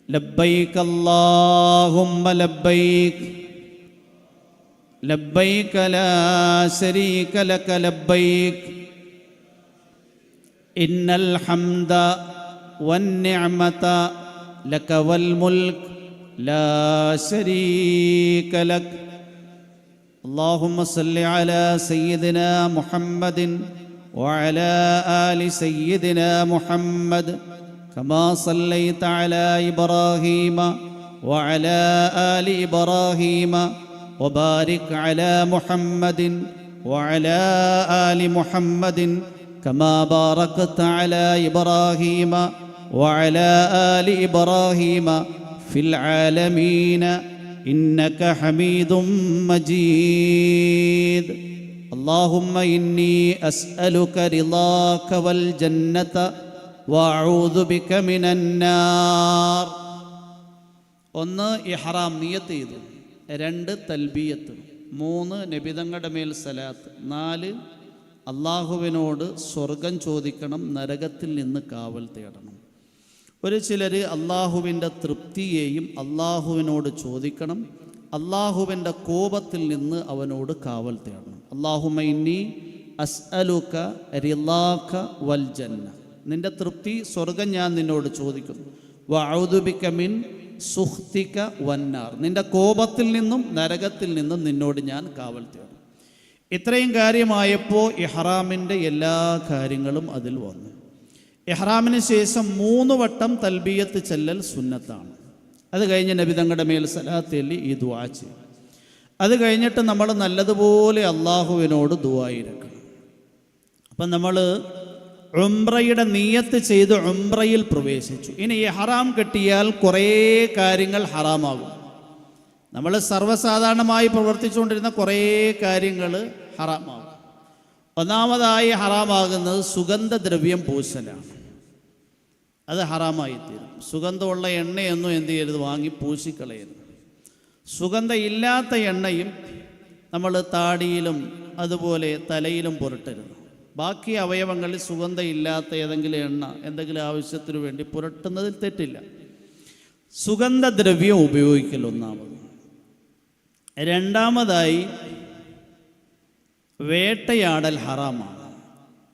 ലബ്ബൈക അല്ലാഹുമ്മ ലബ്ബൈക ലബ്ബൈക ലാ ശരീക ലക ലബ്ബൈക ഇന്നൽ ഹംദ വന്നിഅമത ലക വൽ മുൽക് ലാ ശരീക ലക. اللهم صل على سيدنا محمد وعلى آل سيدنا محمد كما صليت على إبراهيم وعلى آل إبراهيم وبارك على محمد وعلى آل محمد كما باركت على إبراهيم وعلى آل إبراهيم في العالمين إنك حميد مجيد. اللهم إني أسألك رضاك والجنة وأعوذ بك من النار. 1 ഇഹ്റാം നിയത്ത് ചെയ്തു. 2 തൽബിയത്ത്. 3 നബിതങ്ങളുടെ മേൽ സലാത്ത്. 4 അള്ളാഹുവിനോട് സ്വർഗം ചോദിക്കണം, നരകത്തിൽ നിന്ന് കാവൽ തേടണം. ചിലർ അള്ളാഹുവിൻ്റെ തൃപ്തിയെയും അള്ളാഹുവിനോട് ചോദിക്കണം, അള്ളാഹുവിൻ്റെ കോപത്തിൽ നിന്ന് അവനോട് കാവൽ തേടണം. അല്ലാഹുമ്മ ഇന്നി അസ്അലുക റിളാക വൽ ജന്ന, നിൻ്റെ തൃപ്തി സ്വർഗം ഞാൻ നിന്നോട് ചോദിക്കുന്നു. വഅഊദു ബിക മിൻ സുഖ്തിക വന്നാർ, നിൻ്റെ കോപത്തിൽ നിന്നും നരകത്തിൽ നിന്നും നിന്നോട് ഞാൻ കാവൽ തേടും. ഇത്രയും കാര്യമായപ്പോൾ ഇഹ്റാമിൻ്റെ എല്ലാ കാര്യങ്ങളും അതിൽ വന്നു. ഇഹ്റാമിന് ശേഷം 3 വട്ടം തൽബിയത്ത് ചെല്ലൽ സുന്നത്താണ്. അത് കഴിഞ്ഞ് നബി തങ്ങളുടെ മേൽ സലാത്ത് ചൊല്ലി ഈ ദുആ ചെയ്യും. അത് കഴിഞ്ഞിട്ട് നമ്മൾ നല്ലതുപോലെ അള്ളാഹുവിനോട് ദുആ ഇരക്കണം. അപ്പം നമ്മൾ ഉംറയുടെ നിയത്ത് ചെയ്ത് ഉംറയിൽ പ്രവേശിച്ചു. ഇനി ഇഹ്റാം കെട്ടിയാൽ കുറേ കാര്യങ്ങൾ ഹറാമാകും. നമ്മൾ സർവ്വസാധാരണമായി പ്രവർത്തിച്ചുകൊണ്ടിരുന്ന കുറേ കാര്യങ്ങൾ ഹറാമാകും. ഒന്നാമതായി ഹറാമാകുന്നത് സുഗന്ധദ്രവ്യം പൂശലാണ്. അത് ഹറാമായിത്തീരും. സുഗന്ധമുള്ള എണ്ണയൊന്നും എന്ത് ചെയ്യരുത്, വാങ്ങി പൂശിക്കളയരുത്. സുഗന്ധമില്ലാത്ത എണ്ണയും നമ്മൾ താടിയിലും അതുപോലെ തലയിലും പുരട്ടരുത്. ബാക്കി അവയവങ്ങളിൽ സുഗന്ധമില്ലാത്ത ഏതെങ്കിലും എണ്ണ എന്തെങ്കിലും ആവശ്യത്തിന് വേണ്ടി പുരട്ടുന്നതിൽ തെറ്റില്ല. സുഗന്ധദ്രവ്യം ഉപയോഗിക്കൽ ഒന്നാമത്. രണ്ടാമതായി വേട്ടയാടൽ ഹറാമാണ്.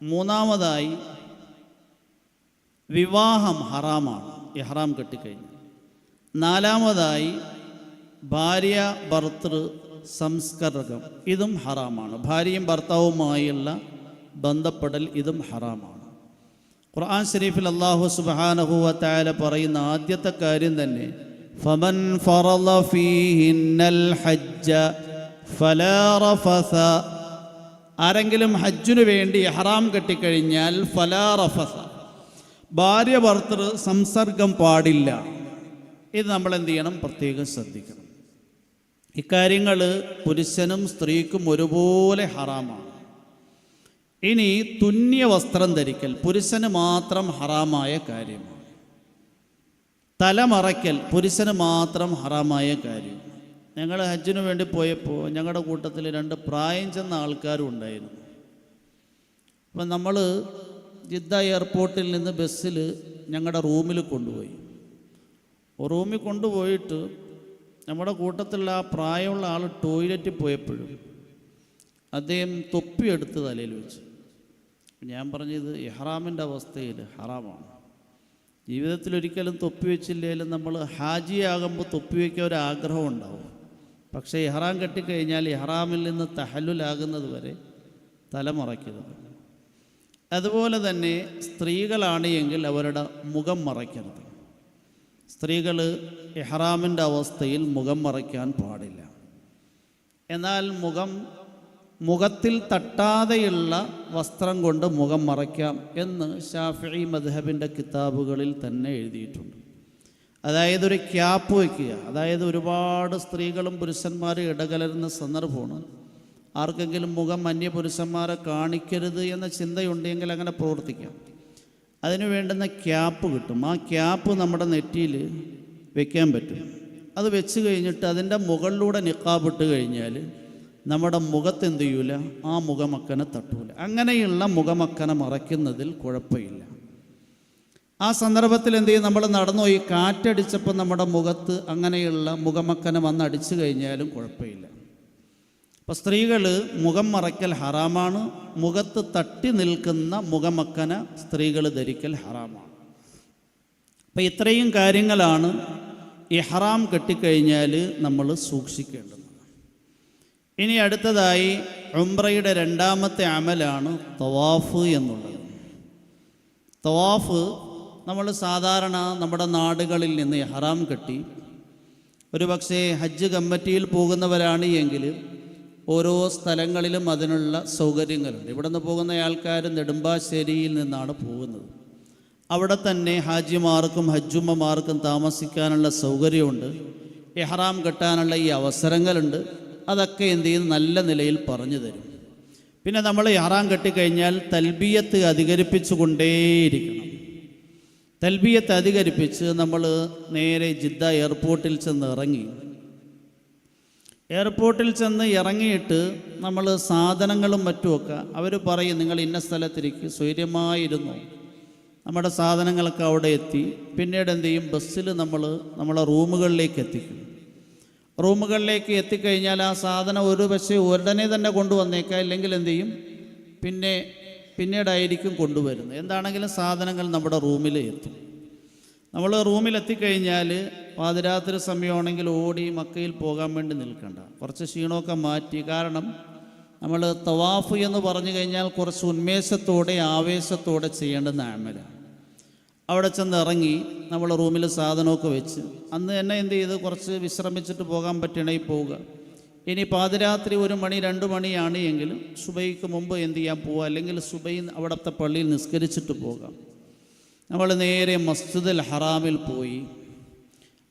മൂന്നാമതായി വിവാഹം ഹറാമാണ്, ഇഹ്റാം കെട്ടിക്കഴിഞ്ഞു. നാലാമതായി ഭാര്യ ഭർത്തൃ സംസ്കരണം, ഇതും ഹറാമാണ്. ഭാര്യയും ഭർത്താവുമായുള്ള ബന്ധപ്പെടൽ ഇതും ഹറാമാണ്. ഖുർആൻ ശരീഫിൽ അല്ലാഹു സുബ്ഹാനഹു വ തആല പറയുന്ന ആദ്യത്തെ കാര്യം തന്നെ ഫമൻ ഫറള ഫീഹിന്നൽ ഹജ്ജ ഫലാ റഫസ, ആരെങ്കിലും ഹജ്ജിനു വേണ്ടി ഇഹ്റാം കെട്ടിക്കഴിഞ്ഞാൽ ഫലാ റഫസ, ഭാര്യ ഭർത്തൃ സംസർഗം പാടില്ല. ഇത് നമ്മൾ എന്ത് ചെയ്യണം? പ്രത്യേകം ശ്രദ്ധിക്കണം. ഇക്കാര്യങ്ങൾ പുരുഷനും സ്ത്രീക്കും ഒരുപോലെ ഹറാമാണ്. ഇനി തുന്നിയ വസ്ത്രം ധരിക്കൽ പുരുഷന് മാത്രം ഹറാമായ കാര്യമാണ്. തലമറയ്ക്കൽ പുരുഷന് മാത്രം ഹറാമായ കാര്യം. ഞങ്ങൾ ഹജ്ജിനു വേണ്ടി പോയപ്പോൾ ഞങ്ങളുടെ കൂട്ടത്തിൽ 2 പ്രായം ചെന്ന ആൾക്കാരും ഉണ്ടായിരുന്നു. അപ്പം നമ്മൾ ജിദ്ദ എയർപോർട്ടിൽ നിന്ന് ബസ്സിൽ ഞങ്ങളുടെ റൂമിൽ കൊണ്ടുപോയി. റൂമിൽ കൊണ്ടുപോയിട്ട് നമ്മുടെ കൂട്ടത്തിലുള്ള ആ പ്രായമുള്ള ആൾ ടോയ്ലറ്റിൽ പോയപ്പോഴും അദ്ദേഹം തൊപ്പിയെടുത്ത് തലയിൽ വെച്ചു. ഞാൻ പറഞ്ഞത് ഇഹ്റാമിൻ്റെ അവസ്ഥയിൽ ഹറാമാണ്. ജീവിതത്തിലൊരിക്കലും തൊപ്പി വെച്ചില്ലെങ്കിലും നമ്മൾ ഹാജിയാകുമ്പോൾ തൊപ്പി വയ്ക്കാൻ ഒരു ആഗ്രഹം ഉണ്ടാവും. പക്ഷേ ഇഹ്റാം കെട്ടിക്കഴിഞ്ഞാൽ ഇഹ്റാമിൽ നിന്ന് തഹല്ലുലാകുന്നത് വരെ തലമറയ്ക്കരുത്. അതുപോലെ തന്നെ സ്ത്രീകളാണ് എങ്കിൽ അവരുടെ മുഖം മറയ്ക്കരുത്. സ്ത്രീകൾ ഇഹ്റാമിൻ്റെ അവസ്ഥയിൽ മുഖം മറയ്ക്കാൻ പാടില്ല. എന്നാൽ മുഖത്തിൽ തട്ടാതെയുള്ള വസ്ത്രം കൊണ്ട് മുഖം മറയ്ക്കാം എന്ന് ശാഫിഈ മദ്ഹബിൻ്റെ കിതാബുകളിൽ തന്നെ എഴുതിയിട്ടുണ്ട്. അതായത് ഒരു ക്യാപ്പ് വയ്ക്കുക. അതായത് ഒരുപാട് സ്ത്രീകളും പുരുഷന്മാരും ഇടകലരുന്ന സന്ദർഭമാണ്. ആർക്കെങ്കിലും മുഖം അന്യ പുരുഷന്മാരെ കാണിക്കരുത് എന്ന ചിന്തയുണ്ടെങ്കിൽ അങ്ങനെ പ്രവർത്തിക്കാം. അതിനു വേണ്ടുന്ന ക്യാപ്പ് കിട്ടും. ആ ക്യാപ്പ് നമ്മുടെ നെറ്റിയിൽ വെക്കാൻ പറ്റും. അത് വെച്ച് കഴിഞ്ഞിട്ട് അതിൻ്റെ മുകളിലൂടെ നിഖാബ് ഇട്ട് കഴിഞ്ഞാൽ നമ്മുടെ മുഖത്തെന്ത് ചെയ്യൂല? ആ മുഖമക്കനെ തട്ടൂല. അങ്ങനെയുള്ള മുഖമക്കനെ മറയ്ക്കുന്നതിൽ കുഴപ്പമില്ല. ആ സന്ദർഭത്തിൽ എന്ത് ചെയ്യും? നമ്മൾ നടന്നുപോയി കാറ്റടിച്ചപ്പോൾ നമ്മുടെ മുഖത്ത് അങ്ങനെയുള്ള മുഖമക്കനെ വന്നടിച്ചു കഴിഞ്ഞാലും കുഴപ്പമില്ല. അപ്പോൾ സ്ത്രീകൾ മുഖം മറയ്ക്കൽ ഹറാമാണ്. മുഖത്ത് തട്ടി നിൽക്കുന്ന മുഖമക്കന സ്ത്രീകൾ ധരിക്കൽ ഹറാമാണ്. അപ്പം ഇത്രയും കാര്യങ്ങളാണ് ഇഹ്റാം കെട്ടിക്കഴിഞ്ഞാൽ നമ്മൾ സൂക്ഷിക്കേണ്ടത്. ഇനി അടുത്തതായി ഉംറയുടെ 2ാമത്തെ അമലാണ് തവാഫ് എന്നുള്ളത്. തവാഫ് നമ്മൾ സാധാരണ നമ്മുടെ നാടുകളിൽ നിന്ന് ഇഹ്റാം കെട്ടി ഒരുപക്ഷെ ഹജ്ജ് കമ്മിറ്റിയിൽ പോകുന്നവരാണ് എങ്കിൽ ഓരോ സ്ഥലങ്ങളിലും അതിനുള്ള സൗകര്യങ്ങളുണ്ട്. ഇവിടെ നിന്ന് പോകുന്ന ആൾക്കാർ നെടുമ്പാശ്ശേരിയിൽ നിന്നാണ് പോകുന്നത്. അവിടെ തന്നെ ഹാജിമാർക്കും ഹജ്ജുമ്മമാർക്കും താമസിക്കാനുള്ള സൗകര്യമുണ്ട്. ഇഹ്റാം കെട്ടാനുള്ള ഈ അവസരങ്ങളുണ്ട്. അതൊക്കെ എന്ത് ചെയ്യും? നല്ല നിലയിൽ പറഞ്ഞു തരും. പിന്നെ നമ്മൾ ഇഹ്റാം കെട്ടിക്കഴിഞ്ഞാൽ തൽബിയത്ത് അധികരിപ്പിച്ചു കൊണ്ടേയിരിക്കണം. തൽബിയത്ത് അധികരിപ്പിച്ച് നമ്മൾ നേരെ ജിദ്ദ എയർപോർട്ടിൽ ചെന്ന് ഇറങ്ങി. എയർപോർട്ടിൽ ചെന്ന് ഇറങ്ങിയിട്ട് നമ്മൾ സാധനങ്ങളും മറ്റുമൊക്കെ അവർ പറയും നിങ്ങൾ ഇന്ന സ്ഥലത്തിരിക്കും, സ്വൈര്യമായിരുന്നു. നമ്മുടെ സാധനങ്ങളൊക്കെ അവിടെ എത്തി. പിന്നീട് എന്ത് ചെയ്യും? ബസ്സിൽ നമ്മളെ റൂമുകളിലേക്ക് എത്തിക്കും. റൂമുകളിലേക്ക് എത്തിക്കഴിഞ്ഞാൽ ആ സാധനം ഒരു പക്ഷേ ഉടനെ തന്നെ കൊണ്ടുവന്നേക്കാം. ഇല്ലെങ്കിൽ എന്ത് ചെയ്യും? പിന്നീടായിരിക്കും കൊണ്ടുവരുന്നത്. എന്താണെങ്കിലും സാധനങ്ങൾ നമ്മുടെ റൂമിൽ എത്തും. നമ്മൾ റൂമിലെത്തിക്കഴിഞ്ഞാൽ പാതിരാത്രി സമയമാണെങ്കിൽ ഓടി മക്കയിൽ പോകാൻ വേണ്ടി നിൽക്കണ്ട. കുറച്ച് ക്ഷീണമൊക്കെ മാറ്റി. കാരണം നമ്മൾ തവാഫ് എന്ന് പറഞ്ഞു കഴിഞ്ഞാൽ കുറച്ച് ഉന്മേഷത്തോടെ ആവേശത്തോടെ ചെയ്യേണ്ടുന്ന അമലാണ്. അവിടെ ചെന്ന് ഇറങ്ങി നമ്മൾ റൂമിൽ സാധനമൊക്കെ വെച്ച് അന്ന് തന്നെ എന്ത് ചെയ്ത് കുറച്ച് വിശ്രമിച്ചിട്ട് പോകാൻ പറ്റണമെങ്കിൽ പോവുക. ഇനി പാതിരാത്രി 1 മണി 2 മണിയാണ് എങ്കിലും സുബൈക്ക് മുമ്പ് എന്ത് ചെയ്യാൻ പോവുക. അല്ലെങ്കിൽ സുബൈ അവിടുത്തെ പള്ളിയിൽ നിസ്കരിച്ചിട്ട് പോകാം. നമ്മൾ നേരെ മസ്ജിദുൽ ഹറാമിൽ പോയി.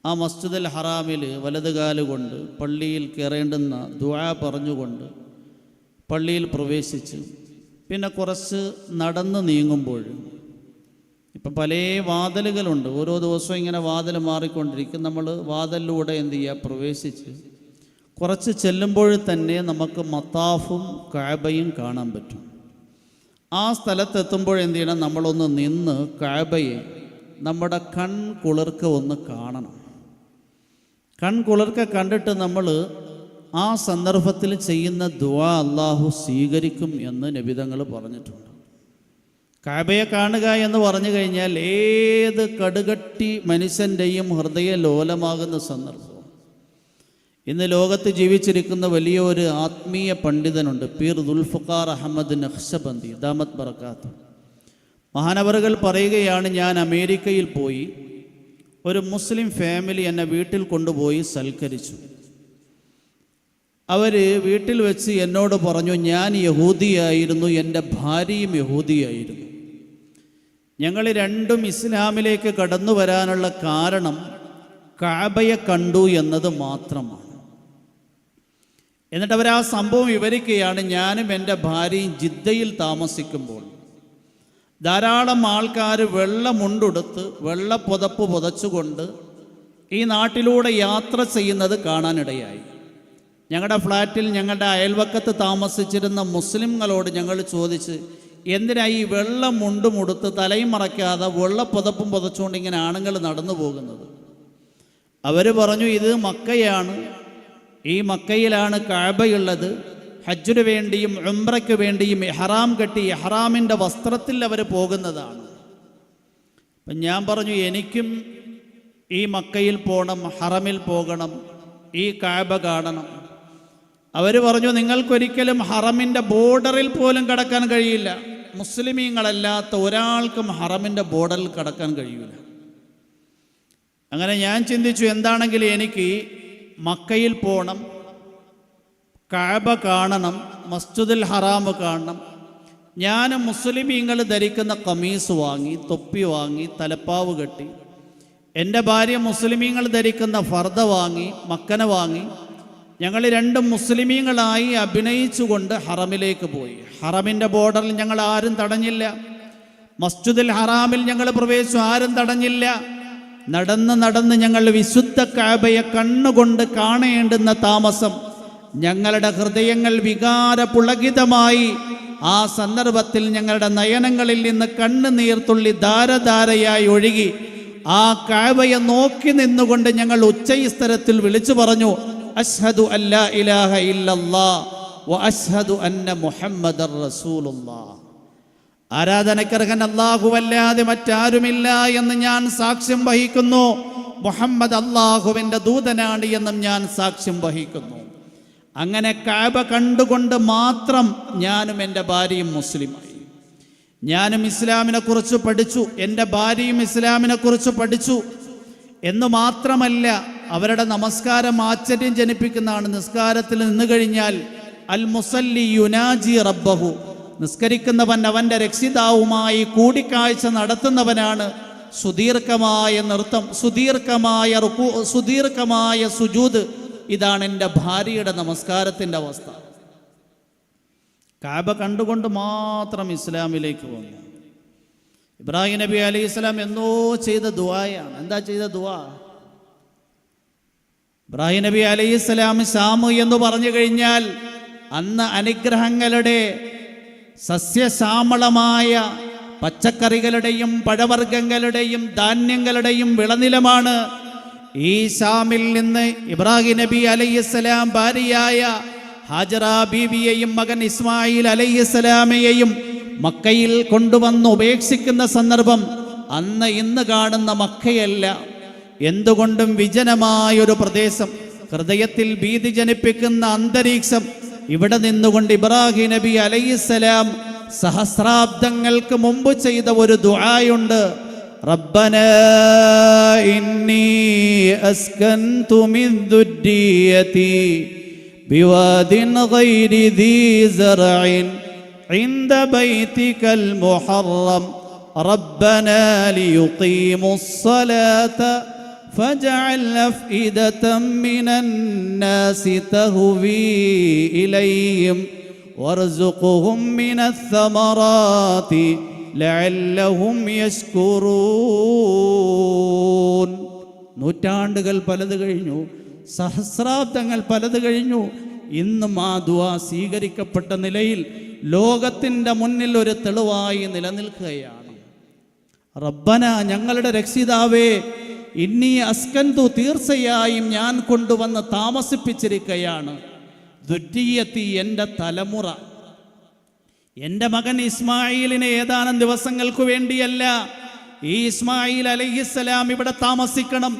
ആ മസ്ജിദുൽ ഹറാമിൽ വലതുകാലുകൊണ്ട് പള്ളിയിൽ കയറേണ്ടുന്ന ദുആ പറഞ്ഞുകൊണ്ട് പള്ളിയിൽ പ്രവേശിച്ച് പിന്നെ കുറച്ച് നടന്ന് നീങ്ങുമ്പോൾ ഇപ്പം പല വാതിലുകളുണ്ട്. ഓരോ ദിവസവും ഇങ്ങനെ വാതിൽ മാറിക്കൊണ്ടിരിക്കും. നമ്മൾ വാതിലിലൂടെ എന്ത് ചെയ്യുക? പ്രവേശിച്ച് കുറച്ച് ചെല്ലുമ്പോൾ തന്നെ നമുക്ക് മത്താഫും കഅബയും കാണാൻ പറ്റും. ആ സ്ഥലത്തെത്തുമ്പോൾ എന്ത് ചെയ്യണം? നമ്മളൊന്ന് നിന്ന് കഅബയെ നമ്മുടെ കൺകുളിർക്ക ഒന്ന് കാണണം. കൺകുളിർക്ക കണ്ടിട്ട് നമ്മൾ ആ സന്ദർഭത്തിൽ ചെയ്യുന്ന ദുആ അല്ലാഹു സ്വീകരിക്കും എന്ന് നബിതങ്ങൾ പറഞ്ഞിട്ടുണ്ട്. കഅബയെ കാണുക എന്ന് പറഞ്ഞു കഴിഞ്ഞാൽ ഏത് കടുകട്ടി മനുഷ്യൻ്റെയും ഹൃദയ ലോലമാകുന്ന സന്ദർഭം. ഇന്ന് ലോകത്ത് ജീവിച്ചിരിക്കുന്ന വലിയ ഒരു ആത്മീയ പണ്ഡിതനുണ്ട്, പീർ ദുൽഫുഖാർ അഹമ്മദ് നഖ്ശബന്ദി ദാമത്ത് ബറകാത്ത്. മഹാനവറുകൾ പറയുകയാണ്, ഞാൻ അമേരിക്കയിൽ പോയി, ഒരു മുസ്ലിം ഫാമിലി എന്നെ വീട്ടിൽ കൊണ്ടുപോയി സൽക്കരിച്ചു. അവർ വീട്ടിൽ വെച്ച് എന്നോട് പറഞ്ഞു, ഞാൻ യഹൂദിയായിരുന്നു, എൻ്റെ ഭാര്യയും യഹൂദിയായിരുന്നു. ഞങ്ങൾ രണ്ടും ഇസ്ലാമിലേക്ക് കടന്നു വരാനുള്ള കാരണം കഅബയെ കണ്ടു എന്നത് മാത്രമാണ്. എന്നിട്ട് അവർ ആ സംഭവം വിവരിക്കുകയാണ്, ഞാനും എൻ്റെ ഭാര്യയും ജിദ്ദയിൽ താമസിക്കുമ്പോൾ ധാരാളം ആൾക്കാർ വെള്ള മുണ്ടുടുത്ത് വെള്ള പുതപ്പ് പുതച്ചുകൊണ്ട് ഈ നാട്ടിലൂടെ യാത്ര ചെയ്യുന്നത് കാണാനിടയായി. ഞങ്ങളുടെ ഫ്ലാറ്റിൽ ഞങ്ങളുടെ അയൽവക്കത്ത് താമസിച്ചിരുന്ന മുസ്ലിങ്ങളോട് ഞങ്ങൾ ചോദിച്ച്, എന്തിനാ ഈ വെള്ള മുണ്ടും ഉടുത്ത് തലയും മറയ്ക്കാതെ വെള്ള പുതപ്പും പുതച്ചുകൊണ്ട് ഇങ്ങനെ ആണുങ്ങൾ നടന്നു പോകുന്നത്? അവർ പറഞ്ഞു, ഇത് മക്കയാണ്, ഈ മക്കയിലാണ് കഅബയുള്ളത്. ഹജ്ജിന് വേണ്ടിയും ഉംറയ്ക്ക് വേണ്ടിയും ഇഹ്റാം കെട്ടി ഇഹ്റാമിൻ്റെ വസ്ത്രത്തിൽ അവർ പോകുന്നതാണ്. അപ്പം ഞാൻ പറഞ്ഞു, എനിക്കും ഈ മക്കയിൽ പോകണം, ഹറമിൽ പോകണം, ഈ കഅബ കാണണം. അവർ പറഞ്ഞു, നിങ്ങൾക്കൊരിക്കലും ഹറമിൻ്റെ ബോർഡറിൽ പോലും കടക്കാൻ കഴിയില്ല. മുസ്ലിമീങ്ങളല്ലാത്ത ഒരാൾക്കും ഹറമിൻ്റെ ബോർഡറിൽ കടക്കാൻ കഴിയില്ല. അങ്ങനെ ഞാൻ ചിന്തിച്ചു, എന്താണെങ്കിലും എനിക്ക് മക്കയിൽ പോകണം, കഅബ കാണണം, മസ്ജിദുൽ ഹറാം കാണണം. ഞാൻ മുസ്ലിമീങ്ങൾ ധരിക്കുന്ന കമീസ് വാങ്ങി, തൊപ്പി വാങ്ങി, തലപ്പാവ് കെട്ടി. എൻ്റെ ഭാര്യ മുസ്ലിമീങ്ങൾ ധരിക്കുന്ന ഫർദ വാങ്ങി, മക്കന വാങ്ങി. ഞങ്ങൾ രണ്ടും മുസ്ലിമീങ്ങളായി അഭിനയിച്ചുകൊണ്ട് ഹറമിലേക്ക് പോയി. ഹറമിൻ്റെ ബോർഡറിൽ ഞങ്ങൾ ആരും തടഞ്ഞില്ല. മസ്ജിദുൽ ഹറാമിൽ ഞങ്ങൾ പ്രവേശിച്ചു, ആരും തടഞ്ഞില്ല. നടന്ന് ഞങ്ങൾ വിശുദ്ധ കഅബയെ കണ്ണുകൊണ്ട് കാണേണ്ടുന്ന താമസം. ഞങ്ങളുടെ ഹൃദയങ്ങൾ വികാരപുളകിതമായി. ആ സന്ദർഭത്തിൽ ഞങ്ങളുടെ നയനങ്ങളിൽ നിന്ന് കണ്ണുനീർത്തുള്ളി ധാരധാരയായി ഒഴുകി. ആ കഅബയെ നോക്കി നിന്നുകൊണ്ട് ഞങ്ങൾ ഉച്ചസ്ഥലത്തിൽ വിളിച്ചു പറഞ്ഞു, അശ്ഹദു അല്ലാ ഇലാഹ ഇല്ലല്ലാഹ് വ അശ്ഹദു അന്ന മുഹമ്മദർ റസൂലുള്ളാഹ്. ആരാധനക്കർഹൻ അല്ലാഹുവല്ലാതെ മറ്റാരുമില്ല എന്ന് ഞാൻ സാക്ഷ്യം വഹിക്കുന്നു. മുഹമ്മദ് അല്ലാഹുവിൻ്റെ ദൂതനാണ് എന്നും ഞാൻ സാക്ഷ്യം വഹിക്കുന്നു. അങ്ങനെ കഅബ കണ്ടുകൊണ്ട് മാത്രം ഞാനും എൻ്റെ ഭാര്യയും മുസ്ലിമായി. ഞാനും ഇസ്ലാമിനെ കുറിച്ച് പഠിച്ചു, എൻ്റെ ഭാര്യയും ഇസ്ലാമിനെ കുറിച്ച് പഠിച്ചു എന്ന് മാത്രമല്ല, അവരുടെ നമസ്കാരം ആശ്ചര്യം ജനിപ്പിക്കുന്നതാണ്. നിസ്കാരത്തിൽ നിന്ന് കഴിഞ്ഞാൽ അൽ മുസല്ലി യുനാജി റബ്ബഹു, നിസ്കരിക്കുന്നവൻ അവൻ്റെ രക്ഷിതാവുമായി കൂടിക്കാഴ്ച നടത്തുന്നവനാണ്. സുദീർഘമായ നൃത്തം, സുദീർഘമായ റുകൂ, സുദീർഘമായ സുജൂദ്. ഇതാണ് എൻ്റെ ഭാര്യയുടെ നമസ്കാരത്തിൻ്റെ അവസ്ഥ. കഅബ കണ്ടുകൊണ്ട് മാത്രം ഇസ്ലാമിലേക്ക് വന്നു. ഇബ്രാഹിം നബി അലൈഹി സ്വലാം എന്നോ ചെയ്ത ദുആയാണ്. എന്താ ചെയ്ത ദുആ? ഇബ്രാഹിം നബി അലൈഹി സ്വലാം ശാമു എന്ന് പറഞ്ഞു കഴിഞ്ഞാൽ അന്ന് അനുഗ്രഹങ്ങളുടെ സസ്യശ്യാമളമായ പച്ചക്കറികളുടെയും പഴവർഗ്ഗങ്ങളുടെയും ധാന്യങ്ങളുടെയും വിളനിലമാണ്. ഈ ശാമിൽ നിന്ന് ഇബ്രാഹിം നബി അലൈഹിസ്സലാം ഭാര്യയായ ഹാജറ ബീവിയെയും മകൻ ഇസ്മായിൽ അലൈഹിസ്സലാമയെയും മക്കയിൽ കൊണ്ടുവന്ന് ഉപേക്ഷിക്കുന്ന സന്ദർഭം അന്ന് ഇന്ന് കാണുന്ന മക്കയല്ല. എന്തുകൊണ്ടും വിജനമായൊരു പ്രദേശം, ഹൃദയത്തിൽ ഭീതി ജനിപ്പിക്കുന്ന അന്തരീക്ഷം. ഇവിടെ നിന്നുകൊണ്ട് ഇബ്രാഹിം നബി അലൈഹിസ്സലാം സഹസ്രാബ്ദങ്ങൾക്ക് മുമ്പ് ചെയ്ത ഒരു ദുആയുണ്ട്. റബ്ബനാ ഇന്നി അസ്കൻതു മിൻ ദുർരിയതി ബിവാദിൻ ഗൈരി ദീ സറഇൻ ഇൻദ ബൈതികൽ മുഹറം റബ്ബനാ ലിയുഖീമുസ് സ്വലാത ഫജഅൽ അഫ്ഇദതം മിനൻ നാസി തഹ്വി ഇലൈഹിം വർസുഖ്ഹും മിനസ് സമറാതി ലഅല്ലഹും യശ്കുറൂൻ. നൂറ്റാണ്ടുകൾ പലത് കഴിഞ്ഞു, സഹസ്രാബ്ദങ്ങൾ പലത് കഴിഞ്ഞു. ഇന്നും ആ ദുആ സ്വീകരിക്കപ്പെട്ട നിലയിൽ ലോകത്തിൻ്റെ മുന്നിൽ ഒരു തെളിവായി നിലനിൽക്കുകയാണ്. റബ്ബന, ഞങ്ങളുടെ രക്ഷിതാവേ, ഇന്നി അസ്കന്തു, തീർച്ചയായും ഞാൻ കൊണ്ടുവന്ന് താമസിപ്പിച്ചിരിക്കുകയാണ്. ദുര്രിയത്തി, എൻ്റെ തലമുറ. എൻ്റെ മകൻ ഇസ്മായിലിനെ ഏതാനും ദിവസങ്ങൾക്ക് വേണ്ടിയല്ല, ഈ ഇസ്മായിൽ അലൈഹിസ്സലാം ഇവിടെ താമസിക്കണം,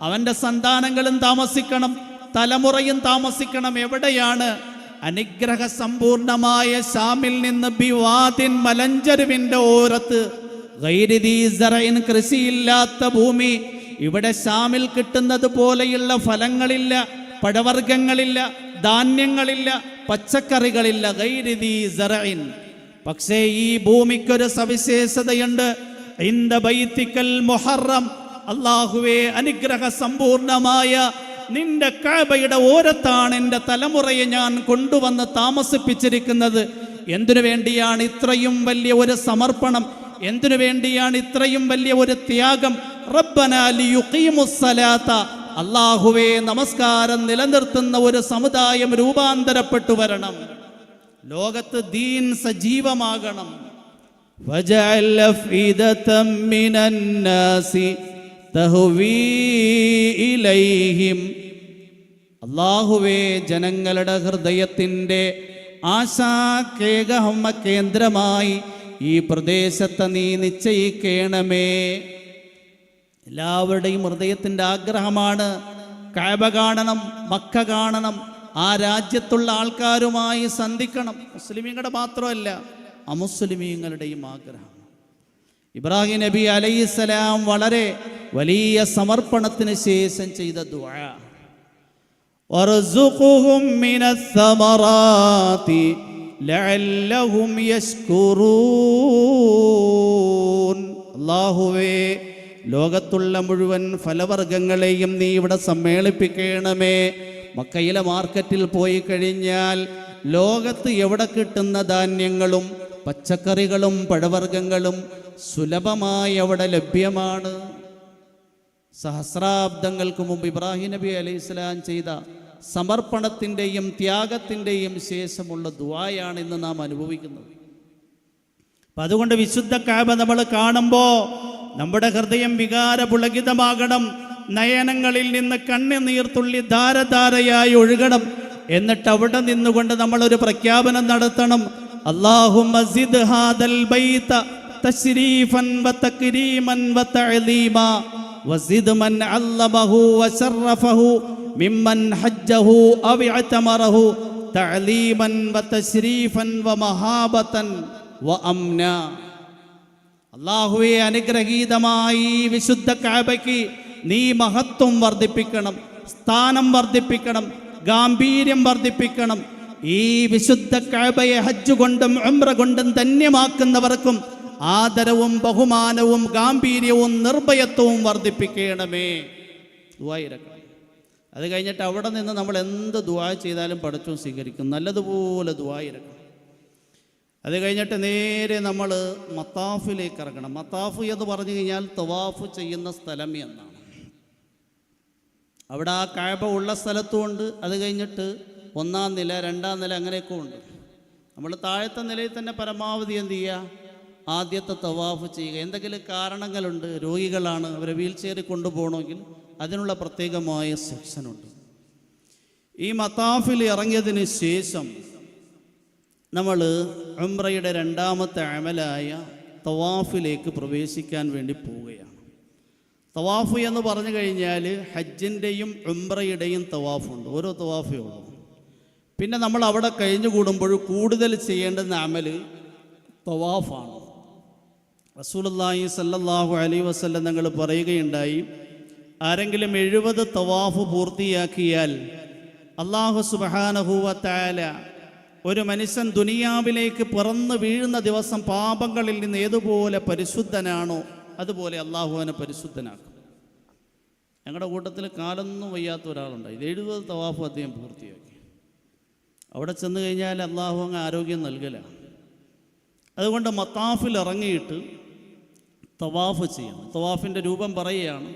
അവൻ്റെ സന്താനങ്ങളും താമസിക്കണം, തലമുറയും താമസിക്കണം. എവിടെയാണ്? അനുഗ്രഹ സമ്പൂർണമായ ശാമിൽ നിന്ന് ബിവാദിൻ, മലഞ്ചരുവിൻ്റെ ഓരത്ത്, ഗൈരി ദീ സറഇൻ, കൃഷിയില്ലാത്ത ഭൂമി. ഇവിടെ ശാമിൽ കിട്ടുന്നത് പോലെയുള്ള ഫലങ്ങളില്ല, പഴവർഗ്ഗങ്ങളില്ല, ധാന്യങ്ങളില്ല, പച്ചക്കറികളില്ല. ഗൈരി ദീ സറഇൻ. പക്ഷേ ഈ ഭൂമിക്കൊരു സവിശേഷതയുണ്ട്. ഇൻദ ബൈതിക്കൽ മുഹറം, അല്ലാഹുവേ, അനുഗ്രഹ സമ്പൂർണമായ നിന്റെ കഅബയുടെ ഓരത്താണ് എൻ്റെ തലമുറയെ ഞാൻ കൊണ്ടുവന്ന് താമസിപ്പിച്ചിരിക്കുന്നത്. എന്തിനു വേണ്ടിയാണ് ഇത്രയും വലിയ ഒരു സമർപ്പണം? എന്തിനു വേണ്ടിയാണ് ഇത്രയും വലിയ ഒരു ത്യാഗം? റബ്ബനാ ലിയുഖീമുസ്സലാത്ത, അല്ലാഹുവേ, നമസ്കാരം നിലനിർത്തുന്ന ഒരു സമുദായം രൂപാന്തരപ്പെട്ടു വരണം, ലോകത്ത് ദീൻ സജീവമാകണം. വജഅൽ അഫ്ഇദതം മിനന്നാസി തഹ്വീ ഇലൈഹിം, അല്ലാഹുവേ, ജനങ്ങളുടെ ഹൃദയത്തിൻ്റെ ആശാകേകഹമ്മ കേന്ദ്രമായി ഈ പ്രദേശത്തെ നീ നിശ്ചയിക്കണമേ. എല്ലാവരുടെയും ഹൃദയത്തിൻ്റെ ആഗ്രഹമാണ് കഅബ കാണണം, മക്ക കാണണം, ആ രാജ്യത്തുള്ള ആൾക്കാരുമായി സന്ധിക്കണം. മുസ്ലിമീങ്ങളുടെ മാത്രമല്ല, അമുസ്ലിമീങ്ങളുടെയും ആഗ്രഹം. ഇബ്രാഹിം നബി അലൈഹിസ്സലാം വളരെ വലിയ സമർപ്പണത്തിന് ശേഷം ചെയ്ത ദുആ, വർസുഖുഹും മിനസ് സമറാത്തി ലഅല്ലഹും യശ്കുറൂൻ. അല്ലാഹുവേ, ലോകത്തുള്ള മുഴുവൻ ഫലവർഗ്ഗങ്ങളെയും നീ ഇവിടെ സമ്മേളിപ്പിക്കണമേ. മക്കയിലെ മാർക്കറ്റിൽ പോയി കഴിഞ്ഞാൽ ലോകത്ത് എവിടെ കിട്ടുന്ന ധാന്യങ്ങളും പച്ചക്കറികളും പഴവർഗ്ഗങ്ങളും സുലഭമായി അവിടെ ലഭ്യമാണ്. സഹസ്രാബ്ദങ്ങൾക്ക് മുമ്പ് ഇബ്രാഹിം നബി അലൈഹിസ്സലാം ചെയ്ത സമർപ്പണത്തിൻ്റെയും ത്യാഗത്തിൻ്റെയും ശേഷമുള്ള ദുആയാണ് ഇന്ന് നാം അനുഭവിക്കുന്നത്. അപ്പം അതുകൊണ്ട് വിശുദ്ധ കഅബ നമ്മൾ കാണുമ്പോൾ നമ്മുടെ ഹൃദയം വികാരപുളകിതമാകണം, നയനങ്ങളിൽ നിന്ന് കണ്ണുനീർത്തുള്ളി ധാരധാരയായി ഒഴുകണം. എന്നിട്ട് അവിടെ നിന്നുകൊണ്ട് നമ്മളൊരു പ്രഖ്യാപനം നടത്തണം, അല്ലാഹുമ്മ സിദ് ഹാദൽ ബൈത തശ്രീഫൻ വതക്രീമൻ വതഅലീമാ വസിദ് മൻ അല്ലമഹു വശറഫഹു മിമ്മൻ ഹജ്ജഹു അവ ഇഅ്തമറഹു തഅലീമൻ വതശ്രീഫൻ വമഹാബതൻ വഅംന. അല്ലാഹുവേ, അനുഗ്രഹീതമായി വിശുദ്ധ കഅബയ്ക്ക് നീ മഹത്വം വർദ്ധിപ്പിക്കണം, സ്ഥാനം വർദ്ധിപ്പിക്കണം, ഗാംഭീര്യം വർദ്ധിപ്പിക്കണം. ഈ വിശുദ്ധ കഅബയെ ഹജ്ജ് കൊണ്ടും ഉംറ കൊണ്ടും ധന്യമാക്കുന്നവർക്കും ആദരവും ബഹുമാനവും ഗാംഭീര്യവും നിർഭയത്വവും വർദ്ധിപ്പിക്കണമേ. ദുആ ഇരക്കണം. അത് കഴിഞ്ഞിട്ട് അവിടെ നിന്ന് നമ്മൾ എന്ത് ദുആ ചെയ്താലും പടച്ചോൻ സ്വീകരിക്കും. നല്ലതുപോലെ ദുആ ഇരക്കണം. അത് കഴിഞ്ഞിട്ട് നേരെ നമ്മൾ മത്താഫിലേക്ക് ഇറങ്ങണം. മത്താഫ് എന്ന് പറഞ്ഞു കഴിഞ്ഞാൽ തവാഫ് ചെയ്യുന്ന സ്ഥലം എന്നാണ്. അവിടെ ആ കഅബ ഉള്ള സ്ഥലത്തുമുണ്ട്. അത് കഴിഞ്ഞിട്ട് 1-ാം നില, 2-ാം നില, അങ്ങനെയൊക്കെ ഉണ്ട്. നമ്മൾ താഴത്തെ നിലയിൽ തന്നെ പരമാവധി എന്ത് ചെയ്യുക? ആദ്യത്തെ തവാഫ് ചെയ്യുക. എന്തെങ്കിലും കാരണങ്ങളുണ്ട്, രോഗികളാണ്, അവരെ വീൽ ചെയറിൽ കൊണ്ടുപോകണമെങ്കിൽ അതിനുള്ള പ്രത്യേകമായ സെക്ഷനുണ്ട്. ഈ മത്താഫിൽ ഇറങ്ങിയതിന് ശേഷം നമ്മൾ ഉംറയുടെ 2ാമത്തെ അമലായ തവാഫിലേക്ക് പ്രവേശിക്കാൻ വേണ്ടി പോവുകയാണ്. തവാഫ് എന്ന് പറഞ്ഞു കഴിഞ്ഞാൽ ഹജ്ജിൻ്റെയും ഉംറയുടെയും തവാഫുണ്ട്. ഓരോ തവാഫേ ഉള്ളൂ. പിന്നെ നമ്മൾ അവിടെ കഴിഞ്ഞുകൂടുമ്പോൾ കൂടുതൽ ചെയ്യേണ്ടുന്ന അമല് തവാഫാണ്. റസൂലുള്ളാഹി സ്വല്ലല്ലാഹു അലൈഹി വസല്ലം തങ്ങൾ പറയുകയുണ്ടായി, ആരെങ്കിലും 70 തവാഫ് പൂർത്തിയാക്കിയാൽ അല്ലാഹു സുബ്ഹാനഹു വ തആല ഒരു മനുഷ്യൻ ദുനിയാവിലേക്ക് പിറന്നു വീഴുന്ന ദിവസം പാപങ്ങളിൽ നിന്ന് ഏതുപോലെ പരിശുദ്ധനാണോ അതുപോലെ അള്ളാഹു അവനെ പരിശുദ്ധനാക്കും. ഞങ്ങളുടെ കൂട്ടത്തിൽ കാലൊന്നും വയ്യാത്ത ഒരാളുണ്ടായി. 70 തവാഫ് അദ്ദേഹം പൂർത്തിയാക്കി. അവിടെ ചെന്ന് കഴിഞ്ഞാൽ അള്ളാഹു അങ്ങ് ആരോഗ്യം നൽകലാണ്. അതുകൊണ്ട് മത്താഫിൽ ഇറങ്ങിയിട്ട് തവാഫ് ചെയ്യണം. തവാഫിൻ്റെ രൂപം പറയുകയാണ്.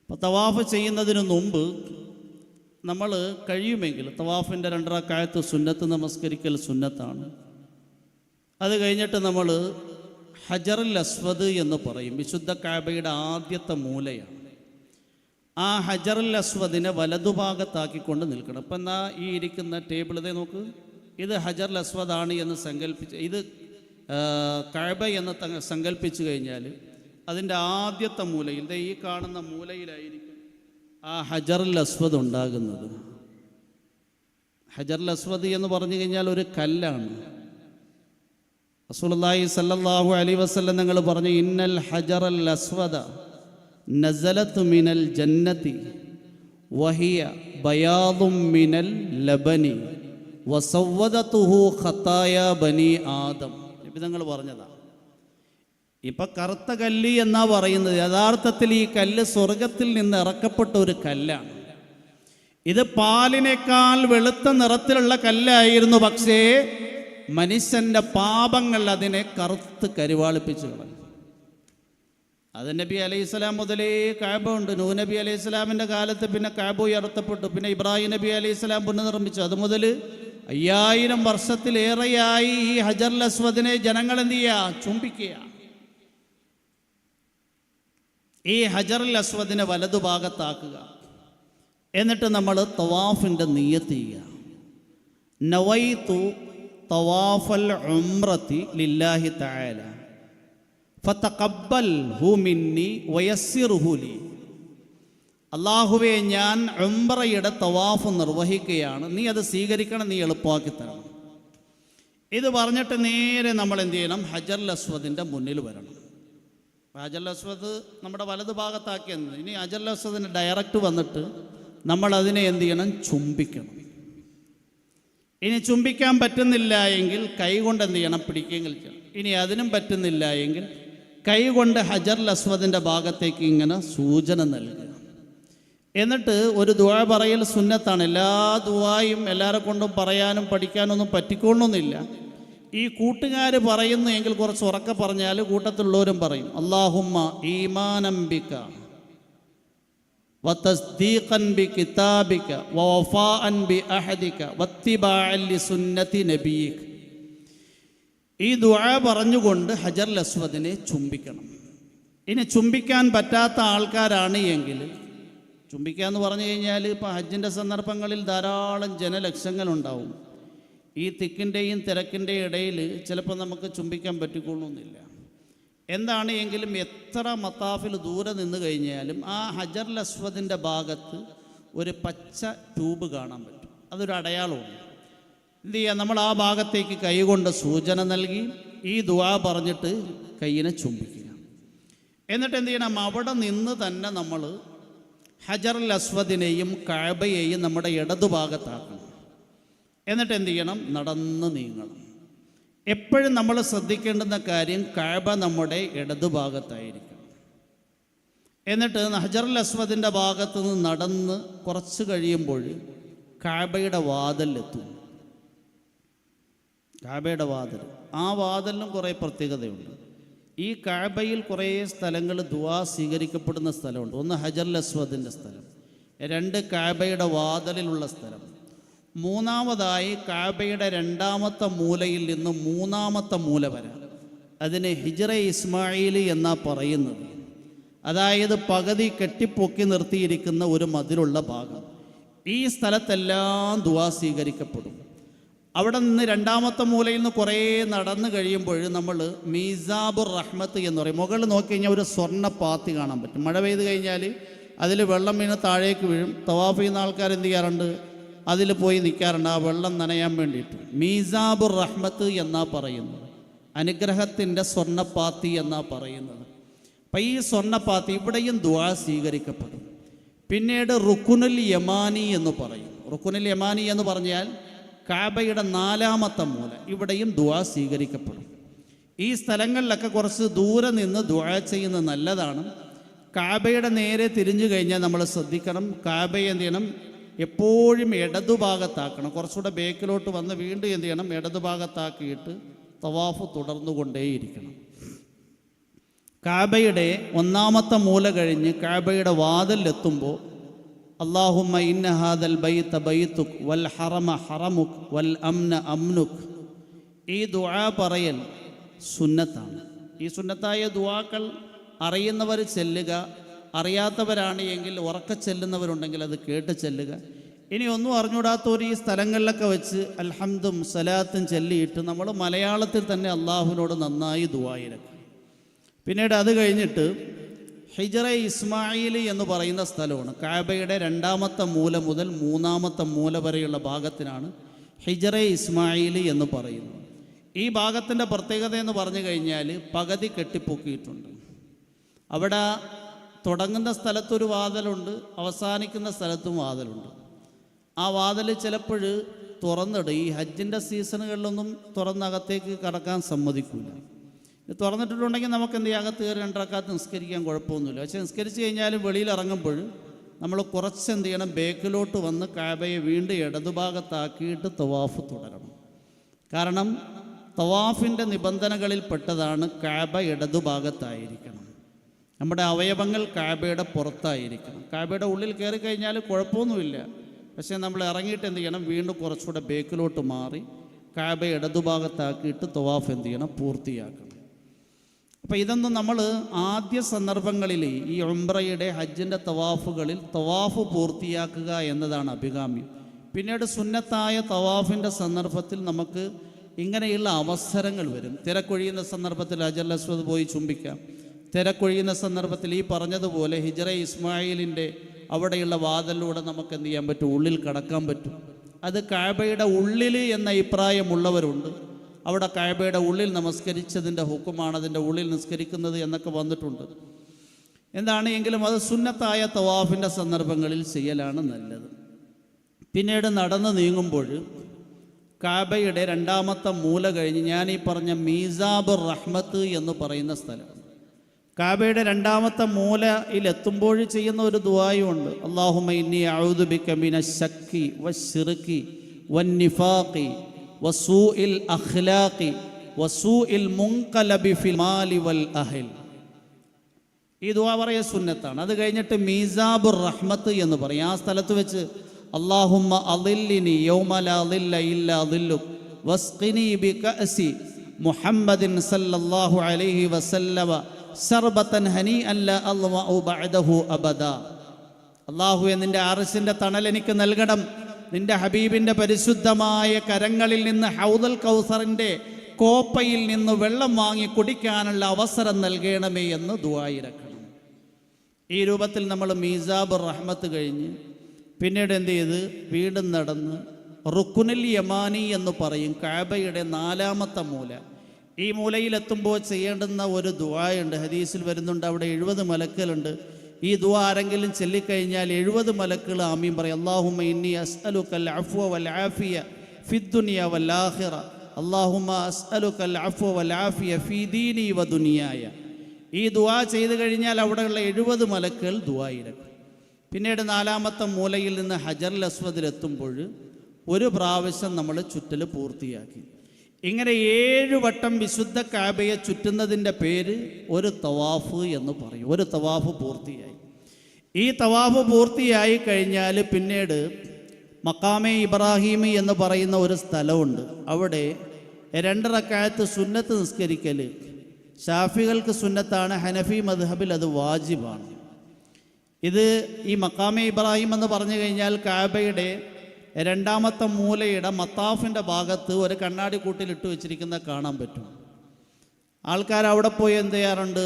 അപ്പോൾ തവാഫ് ചെയ്യുന്നതിന് മുമ്പ് നമ്മൾ കഴിയുമെങ്കിൽ തവാഫിൻ്റെ 2 റക്അത്ത് സുന്നത്ത് നമസ്കരിക്കൽ സുന്നത്താണ്. അത് കഴിഞ്ഞിട്ട് നമ്മൾ ഹജറുൽ അസ്വദ് എന്ന് പറയും. വിശുദ്ധ കഅബയുടെ ആദ്യത്തെ മൂലയാണ്. ആ ഹജറുൽ അസ്വദിനെ വലതുഭാഗത്താക്കിക്കൊണ്ട് നിൽക്കണം. അപ്പം എന്നാ ഈ ഇരിക്കുന്ന ടേബിൾ ഇതേ നോക്ക്, ഇത് ഹജറുൽ അസ്വദാണ് എന്ന് സങ്കല്പിച്ച്, ഇത് കഅബ എന്ന് സങ്കല്പിച്ചു കഴിഞ്ഞാൽ അതിൻ്റെ ആദ്യത്തെ മൂലയിൽ, ഈ കാണുന്ന മൂലയിലായിരിക്കും ആ ഹജറുൽ അസ്വദ് ഉണ്ടാകുന്നത്. ഹജറുൽ അസ്വദ് എന്ന് പറഞ്ഞു കഴിഞ്ഞാൽ ഒരു കല്ലാണ്. റസൂലുള്ളാഹി സ്വല്ലല്ലാഹു അലൈഹി വസല്ലം നിങ്ങൾ പറഞ്ഞു, ഇന്നൽ ഹജറൽ അസ്വദ നസലത്ത് മിനൽ ജന്നതി വഹിയ ബയാദും മിനൽ ലബനി വസവ്വദതുഹു ഖതായ ബനി ആദം. നിങ്ങൾ പറഞ്ഞതാണ്. ഇപ്പം കറുത്ത കല്ല് എന്നാ പറയുന്നത്, യഥാർത്ഥത്തിൽ ഈ കല്ല് സ്വർഗത്തിൽ നിന്ന് ഇറക്കപ്പെട്ട ഒരു കല്ലാണ്. ഇത് പാലിനേക്കാൾ വെളുത്ത നിറത്തിലുള്ള കല്ലായിരുന്നു. പക്ഷേ മനുഷ്യൻ്റെ പാപങ്ങൾ അതിനെ കറുത്ത് കരുവാളിപ്പിച്ചു കളഞ്ഞു. അത് നബി അലൈഹിസ്സലാം മുതലേ കഅബ ഉണ്ട്. നൂഹ് നബി അലൈഹിസ്സലാമിൻ്റെ കാലത്ത് പിന്നെ കഅബ ഉയർത്തപ്പെട്ടു. പിന്നെ ഇബ്രാഹിം നബി അലൈഹിസ്സലാം പുനർനിർമ്മിച്ചു. അതുമുതൽ 5000 വർഷത്തിലേറെയായി ഈ ഹജറുൽ അസ്വദിനെ ജനങ്ങൾ എന്ത് ചെയ്യുക? ചുംബിക്കുക. ഈ ഹജറുൽ അസ്വദിനെ വലതുഭാഗത്താക്കുക. എന്നിട്ട് നമ്മൾ തവാഫിൻ്റെ നിയ്യത്ത് ചെയ്യുക. നവൈതു തവാഫൽ ഉംറതി ലില്ലാഹി തആല ഫതഖബ്ബൽഹു മിന്നി വയസ്സിർഹു ലി. അല്ലാഹുവേ, ഞാൻ ഉംറയുടെ തവാഫ് നിർവഹിക്കുകയാണ്, നീ അത് സ്വീകരിക്കണം, നീ എളുപ്പമാക്കി തരണം. ഇത് പറഞ്ഞിട്ട് നേരെ നമ്മൾ എന്ത് ചെയ്യണം? ഹജറുൽ അസ്വദിൻ്റെ മുന്നിൽ വരണം. ഹജറുൽ അസ്വദ് നമ്മുടെ വലതു ഭാഗത്താക്കിയത്. ഇനി ഹജറുൽ അസ്വദിന് ഡയറക്റ്റ് വന്നിട്ട് നമ്മൾ അതിനെ എന്ത് ചെയ്യണം? ചുംബിക്കണം. ഇനി ചുംബിക്കാൻ പറ്റുന്നില്ല എങ്കിൽ കൈ കൊണ്ട് എന്ത് ചെയ്യണം? പിടിക്കുകയും ചെയ്യണം. ഇനി അതിനും പറ്റുന്നില്ല എങ്കിൽ കൈ കൊണ്ട് ഹജറുൽ അസ്വദിൻ്റെ ഭാഗത്തേക്ക് ഇങ്ങനെ സൂചന നൽകുക. എന്നിട്ട് ഒരു ദുആ പറയൽ സുന്നത്താണ്. എല്ലാ ദുആയും എല്ലാവരെ കൊണ്ടും പറയാനും പഠിക്കാനൊന്നും പറ്റിക്കൊള്ളണമെന്നില്ല. ഈ കൂട്ടുകാർ പറയുന്നു എങ്കിൽ കുറച്ച് ഉറക്കെ പറഞ്ഞാൽ കൂട്ടത്തിലുള്ളവരും പറയും. അല്ലാഹുമ്മ ഈമാനം ബിക വതസ്ദീഖൻ ബികിതാബിക വവഫാഅൻ ബിഅഹദിക വത്തിബാഅൻ ലിസുന്നതി നബിയിക. ഈ ദുആ പറഞ്ഞുകൊണ്ട് ഹജറുൽ അസ്വദിനെ ചുംബിക്കണം. ഇനി ചുംബിക്കാൻ പറ്റാത്ത ആൾക്കാരാണ് എങ്കിൽ, ചുംബിക്കുക എന്ന് പറഞ്ഞു കഴിഞ്ഞാൽ ഇപ്പോൾ ഹജ്ജിൻ്റെ സന്ദർഭങ്ങളിൽ ധാരാളം ജനലക്ഷങ്ങളുണ്ടാവും. ഈ തിക്കിൻ്റെയും തിരക്കിൻ്റെയും ഇടയിൽ ചിലപ്പോൾ നമുക്ക് ചുംബിക്കാൻ പറ്റിക്കൊള്ളുന്നില്ല. എന്താണ് എങ്കിലും എത്ര മത്താഫിൽ ദൂരെ നിന്ന് കഴിഞ്ഞാലും ആ ഹജറുൽ അസ്വദിൻ്റെ ഭാഗത്ത് ഒരു പച്ച ട്യൂബ് കാണാൻ പറ്റും. അതൊരു അടയാളമാണ്. എന്ത് ചെയ്യുക? നമ്മൾ ആ ഭാഗത്തേക്ക് കൈകൊണ്ട് സൂചന നൽകി ഈ ദുആ പറഞ്ഞിട്ട് കൈയിനെ ചുംബിക്കുക. എന്നിട്ട് എന്ത് ചെയ്യണം? അവിടെ നിന്ന് തന്നെ നമ്മൾ ഹജറുൽ അസ്വദിനെയും കഅബയെയും നമ്മുടെ ഇടതുഭാഗത്താക്കണം. എന്നിട്ട് എന്ത് ചെയ്യണം? നടന്ന് നീങ്ങണം. എപ്പോഴും നമ്മൾ ശ്രദ്ധിക്കേണ്ടുന്ന കാര്യം, കഅബ നമ്മുടെ ഇടതുഭാഗത്തായിരിക്കണം. എന്നിട്ട് ഹജറുൽ അസ്വദിൻ്റെ ഭാഗത്ത് നിന്ന് നടന്ന് കുറച്ച് കഴിയുമ്പോൾ കഅബയുടെ വാതിലെത്തും. കഅബയുടെ വാതിൽ, ആ വാതിലിനും കുറേ പ്രത്യേകതയുണ്ട്. ഈ കഅബയിൽ കുറേ സ്ഥലങ്ങൾ ദുആ സ്വീകരിക്കപ്പെടുന്ന സ്ഥലമുണ്ട്. ഒന്ന് ഹജറുൽ അസ്വദിൻ്റെ സ്ഥലം, 2 കഅബയുടെ വാതിലിലുള്ള സ്ഥലം, മൂന്നാമതായി കഅബയുടെ 2ാമത്തെ മൂലയിൽ നിന്ന് 3ാമത്തെ മൂല വരെ. അതിന് ഹിജ്റ ഇസ്മായിൽ എന്നാ പറയുന്നത്. അതായത് പകുതി കെട്ടിപ്പൊക്കി നിർത്തിയിരിക്കുന്ന ഒരു മതിലുള്ള ഭാഗം. ഈ സ്ഥലത്തെല്ലാം ദുആ സ്വീകരിക്കപ്പെടും. അവിടെ നിന്ന് 2ാമത്തെ മൂലയിൽ നിന്ന് കുറേ നടന്നു കഴിയുമ്പോൾ നമ്മൾ മീസാബുർ റഹ്മത്ത് എന്ന് പറയും. മുകളിൽ നോക്കി കഴിഞ്ഞാൽ ഒരു സ്വർണ്ണ പാത്തി കാണാൻ പറ്റും. മഴ പെയ്ത് കഴിഞ്ഞാൽ അതിൽ വെള്ളം വീണ് താഴേക്ക് വീഴും. തവാഫ് ചെയ്യുന്ന ആൾക്കാർ എന്ത് ചെയ്യാറുണ്ട്? അതിൽ പോയി നിൽക്കാറുണ്ട്, ആ വെള്ളം നനയാൻ വേണ്ടിയിട്ട്. മീസാബുർ റഹ്മത്ത് എന്നാ പറയുന്നത്, അനുഗ്രഹത്തിൻ്റെ സ്വർണ്ണപ്പാത്തി എന്നാ പറയുന്നത്. അപ്പം ഈ സ്വർണ്ണപ്പാത്തി ഇവിടെയും ദുആ സ്വീകരിക്കപ്പെടും. പിന്നീട് റുക്കുനുൽ യമാനി എന്ന് പറയും. റുക്കുനുൽ യമാനി എന്ന് പറഞ്ഞാൽ കഅബയുടെ 4ാമത്തെ മൂല, ഇവിടെയും ദുആ സ്വീകരിക്കപ്പെടും. ഈ സ്ഥലങ്ങളിലൊക്കെ കുറച്ച് ദൂരെ നിന്ന് ദുആ ചെയ്യുന്നത് നല്ലതാണ്. കഅബയുടെ നേരെ തിരിഞ്ഞു കഴിഞ്ഞാൽ നമ്മൾ ശ്രദ്ധിക്കണം, കഅബയെ എന്ത് ചെയ്യണം? എപ്പോഴും ഇടതുഭാഗത്താക്കണം. കുറച്ചുകൂടെ ബേക്കിലോട്ട് വന്ന് വീണ്ടും എന്ത് ചെയ്യണം? ഇടതുഭാഗത്താക്കിയിട്ട് തവാഫ് തുടർന്നുകൊണ്ടേയിരിക്കണം. കഅബയുടെ 1ാമത്തെ മൂല കഴിഞ്ഞ് കഅബയുടെ വാതിലെത്തുമ്പോൾ അല്ലാഹുമ്മ ഇന്ന ഹാദൽ ബൈത ബൈതുക് വൽ ഹറമ ഹറമുക് വൽ അംന അംനുക്. ഈ ദുആ പറയൽ സുന്നത്താണ്. ഈ സുന്നത്തായ ദുആക്കൾ അറിയുന്നവർ ചെല്ലുക, അറിയാത്തവരാണ് എങ്കിൽ ഉറക്കെ ചെല്ലുന്നവരുണ്ടെങ്കിൽ അത് കേട്ട് ചെല്ലുക. ഇനി ഒന്നും അറിഞ്ഞൂടാത്തവർ ഈ സ്ഥലങ്ങളിലൊക്കെ വെച്ച് അൽഹംദും സലാത്തും ചൊല്ലിയിട്ട് നമ്മൾ മലയാളത്തിൽ തന്നെ അള്ളാഹുവിനോട് നന്നായി ദുആയിരക്കുക. പിന്നീട് അത് കഴിഞ്ഞിട്ട് ഹിജറ ഇസ്മായിൽ എന്ന് പറയുന്ന സ്ഥലമാണ്. കഅബയുടെ 2ാമത്തെ മൂല മുതൽ 3ാമത്തെ മൂല വരെയുള്ള ഭാഗത്തിനാണ് ഹിജറ ഇസ്മായിൽ എന്ന് പറയുന്നത്. ഈ ഭാഗത്തിൻ്റെ പ്രത്യേകത എന്ന് പറഞ്ഞു കഴിഞ്ഞാൽ പകുതി കെട്ടിപ്പൊക്കിയിട്ടുണ്ട്. അവിടെ തുടങ്ങുന്ന സ്ഥലത്തൊരു വാതിലുണ്ട്, അവസാനിക്കുന്ന സ്ഥലത്തും വാതിലുണ്ട്. ആ വാതിൽ ചിലപ്പോൾ തുറന്നിടും. ഈ ഹജ്ജിൻ്റെ സീസണുകളിലൊന്നും തുറന്നകത്തേക്ക് കടക്കാൻ സമ്മതിക്കില്ല. ഇത് തുറന്നിട്ടിട്ടുണ്ടെങ്കിൽ നമുക്ക് എന്ത് ചെയ്യാം, അകത്ത് കയറി 2 റക്അത്ത് നിസ്കരിക്കാൻ കുഴപ്പമൊന്നുമില്ല. പക്ഷേ നിസ്കരിച്ച് കഴിഞ്ഞാലും വെളിയിൽ ഇറങ്ങുമ്പോൾ നമ്മൾ കുറച്ച് എന്ത് ചെയ്യണം, ബേക്കിലോട്ട് വന്ന് കഅബയെ വീണ്ടും ഇടതുഭാഗത്താക്കിയിട്ട് തവാഫ് തുടരണം. കാരണം തവാഫിൻ്റെ നിബന്ധനകളിൽ പെട്ടതാണ് കഅബ ഇടതുഭാഗത്തായിരിക്കണം. നമ്മുടെ അവയവങ്ങൾ കഅബയുടെ പുറത്തായിരിക്കണം. കഅബയുടെ ഉള്ളിൽ കയറി കഴിഞ്ഞാൽ കുഴപ്പമൊന്നുമില്ല. പക്ഷേ നമ്മൾ ഇറങ്ങിയിട്ട് എന്ത് ചെയ്യണം, വീണ്ടും കുറച്ചുകൂടെ ബേക്കിലോട്ട് മാറി കഅബ ഇടതുഭാഗത്താക്കിയിട്ട് തവാഫ് എന്ത് ചെയ്യണം, പൂർത്തിയാക്കണം. അപ്പോൾ ഇതൊന്നും നമ്മൾ ആദ്യ സന്ദർഭങ്ങളിൽ ഈ ഉംറയുടെ ഹജ്ജിൻ്റെ തവാഫുകളിൽ തവാഫ് പൂർത്തിയാക്കുക എന്നതാണ് അഭികാമ്യം. പിന്നീട് സുന്നത്തായ തവാഫിൻ്റെ സന്ദർഭത്തിൽ നമുക്ക് ഇങ്ങനെയുള്ള അവസരങ്ങൾ വരും. തിരക്കൊഴിയുന്ന സന്ദർഭത്തിൽ ഹജറുൽ അസ്വദ് പോയി ചുംബിക്കാം. തിരക്കൊഴിയുന്ന സന്ദർഭത്തിൽ ഈ പറഞ്ഞതുപോലെ ഹിജറ ഇസ്മായിലിൻ്റെ അവിടെയുള്ള വാതിലിലൂടെ നമുക്ക് എന്ത് ചെയ്യാൻ പറ്റും, ഉള്ളിൽ കടക്കാൻ പറ്റും. അത് കഅബയുടെ ഉള്ളിൽ എന്ന അഭിപ്രായമുള്ളവരുണ്ട്. അവിടെ കഅബയുടെ ഉള്ളിൽ നമസ്കരിച്ചതിൻ്റെ ഹുക്കുമാണ് അതിൻ്റെ ഉള്ളിൽ നിസ്കരിക്കുന്നത് എന്നൊക്കെ വന്നിട്ടുണ്ട്. എന്താണ് എങ്കിലും അത് സുന്നത്തായ തവാഫിൻ്റെ സന്ദർഭങ്ങളിൽ ചെയ്യലാണ് നല്ലത്. പിന്നീട് നടന്ന് നീങ്ങുമ്പോൾ കഅബയുടെ 2ാമത്തെ മൂല കഴിഞ്ഞ് ഞാൻ ഈ പറഞ്ഞ മീസാബുർ റഹ്മത്ത് എന്ന് പറയുന്ന സ്ഥലം, കഅബയുടെ 2ാമത്തെ മൂലയിൽ എത്തുമ്പോൾ ചെയ്യുന്ന ഒരു ദുആയുണ്ട്. അല്ലാഹുമ്മ ഇന്നി അഊദു ബിക മിനശ് ശക്കി വശ്ശിർക്കി വന്നിഫാഖി വസൂഇൽ അഖ്ലാഖി വസൂഇൽ മുൻഖലബി ഫിൽ മാലി വൽ അഹ്ൽ. ഈ ദുആ പറയ സുന്നത്താണ്. അത് കഴിഞ്ഞിട്ട് മീസാബുർ റഹ്മത്ത് എന്ന് പറയും. ആ സ്ഥലത്ത് വെച്ച് അല്ലാഹുമ്മ അളില്ലിനി യൗമ ലാ ദില്ല ഇല്ലാ ദില്ലുക് വസ്ഖിനി ബികഅസി മുഹമ്മദിൻ സല്ലല്ലാഹു അലൈഹി വസല്ലമ സർബത്തൻ ഹനീഅൻ ലാ അദ്മഉ ബഅദഹു അബദ. അല്ലാഹുവേ, നിന്റെ അർശിൻ്റെ തണൽ എനിക്ക് നൽകണം. നിന്റെ ഹബീബിൻ്റെ പരിശുദ്ധമായ കരങ്ങളിൽ നിന്ന് ഹൗദൽ കൗസറിൻ്റെ കോപ്പയിൽ നിന്ന് വെള്ളം വാങ്ങി കുടിക്കാനുള്ള അവസരം നൽകണമേ എന്ന് ദുആയിരക്കണം. ഈ രൂപത്തിൽ നമ്മൾ മീസാബുർ റഹ്മത്ത് കഴിഞ്ഞ് പിന്നീട് എന്ത് ചെയ്ത് വീണ്ടും നടന്ന് റുക്കുനുൽ യമാനി എന്ന് പറയും, കഅബയുടെ 4ാമത്തെ മൂല. ഈ മൂലയിലെത്തുമ്പോൾ ചെയ്യേണ്ടുന്ന ഒരു ദുആയുണ്ട്, ഹദീസിൽ വരുന്നുണ്ട്. അവിടെ 70 മലക്കുകളുണ്ട്. ഈ ദുആ ആരെങ്കിലും ചൊല്ലിക്കഴിഞ്ഞാൽ 70 മലക്കുകൾ ആമീൻ പറയും. അല്ലാഹുമ്മ ഇന്നി അസ്അലുക്കൽ അഫ്വ വൽ ആഫിയ ഫിദ്ദുനിയ വൽ ആഖിറ. അല്ലാഹുമ്മ അസ്അലുക്കൽ അഫ്വ വൽ ആഫിയ ഫീ ദീനി വ ദുനിയായ. ഈ ദുആ ചെയ്തു കഴിഞ്ഞാൽ അവിടെയുള്ള 70 മലക്കുകൾ ദുആയിരക്കും. പിന്നീട് 4ാമത്തെ മൂലയിൽ നിന്ന് ഹജറുൽ അസ്വദിലെത്തുമ്പോൾ ഒരു പ്രാവശ്യം നമ്മൾ ചുറ്റൽ പൂർത്തിയാക്കി. ഇങ്ങനെ 7 വട്ടം വിശുദ്ധ കഅബയെ ചുറ്റുന്നതിൻ്റെ പേര് ഒരു തവാഫ് എന്ന് പറയും. ഒരു തവാഫ് പൂർത്തിയായി. ഈ തവാഫ് പൂർത്തിയായി കഴിഞ്ഞാൽ പിന്നീട് മഖാമെ ഇബ്രാഹിമി എന്ന് പറയുന്ന ഒരു സ്ഥലമുണ്ട്. അവിടെ 2 റക്അത്ത് സുന്നത്ത് നിസ്കരിക്കൽ ശാഫികൾക്ക് സുന്നത്താണ്, ഹനഫി മദ്ഹബിൽ അത് വാജിബാണ്. ഇത് ഈ മഖാമെ ഇബ്രാഹിം എന്ന് പറഞ്ഞു കഴിഞ്ഞാൽ കഅബയുടെ 2ാമത്തെ മൂലയുടെ മത്താഫിൻ്റെ ഭാഗത്ത് ഒരു കണ്ണാടി കൂട്ടിലിട്ട് വെച്ചിരിക്കുന്ന കാണാൻ പറ്റും. ആൾക്കാർ അവിടെ പോയി എന്ത് ചെയ്യാറുണ്ട്,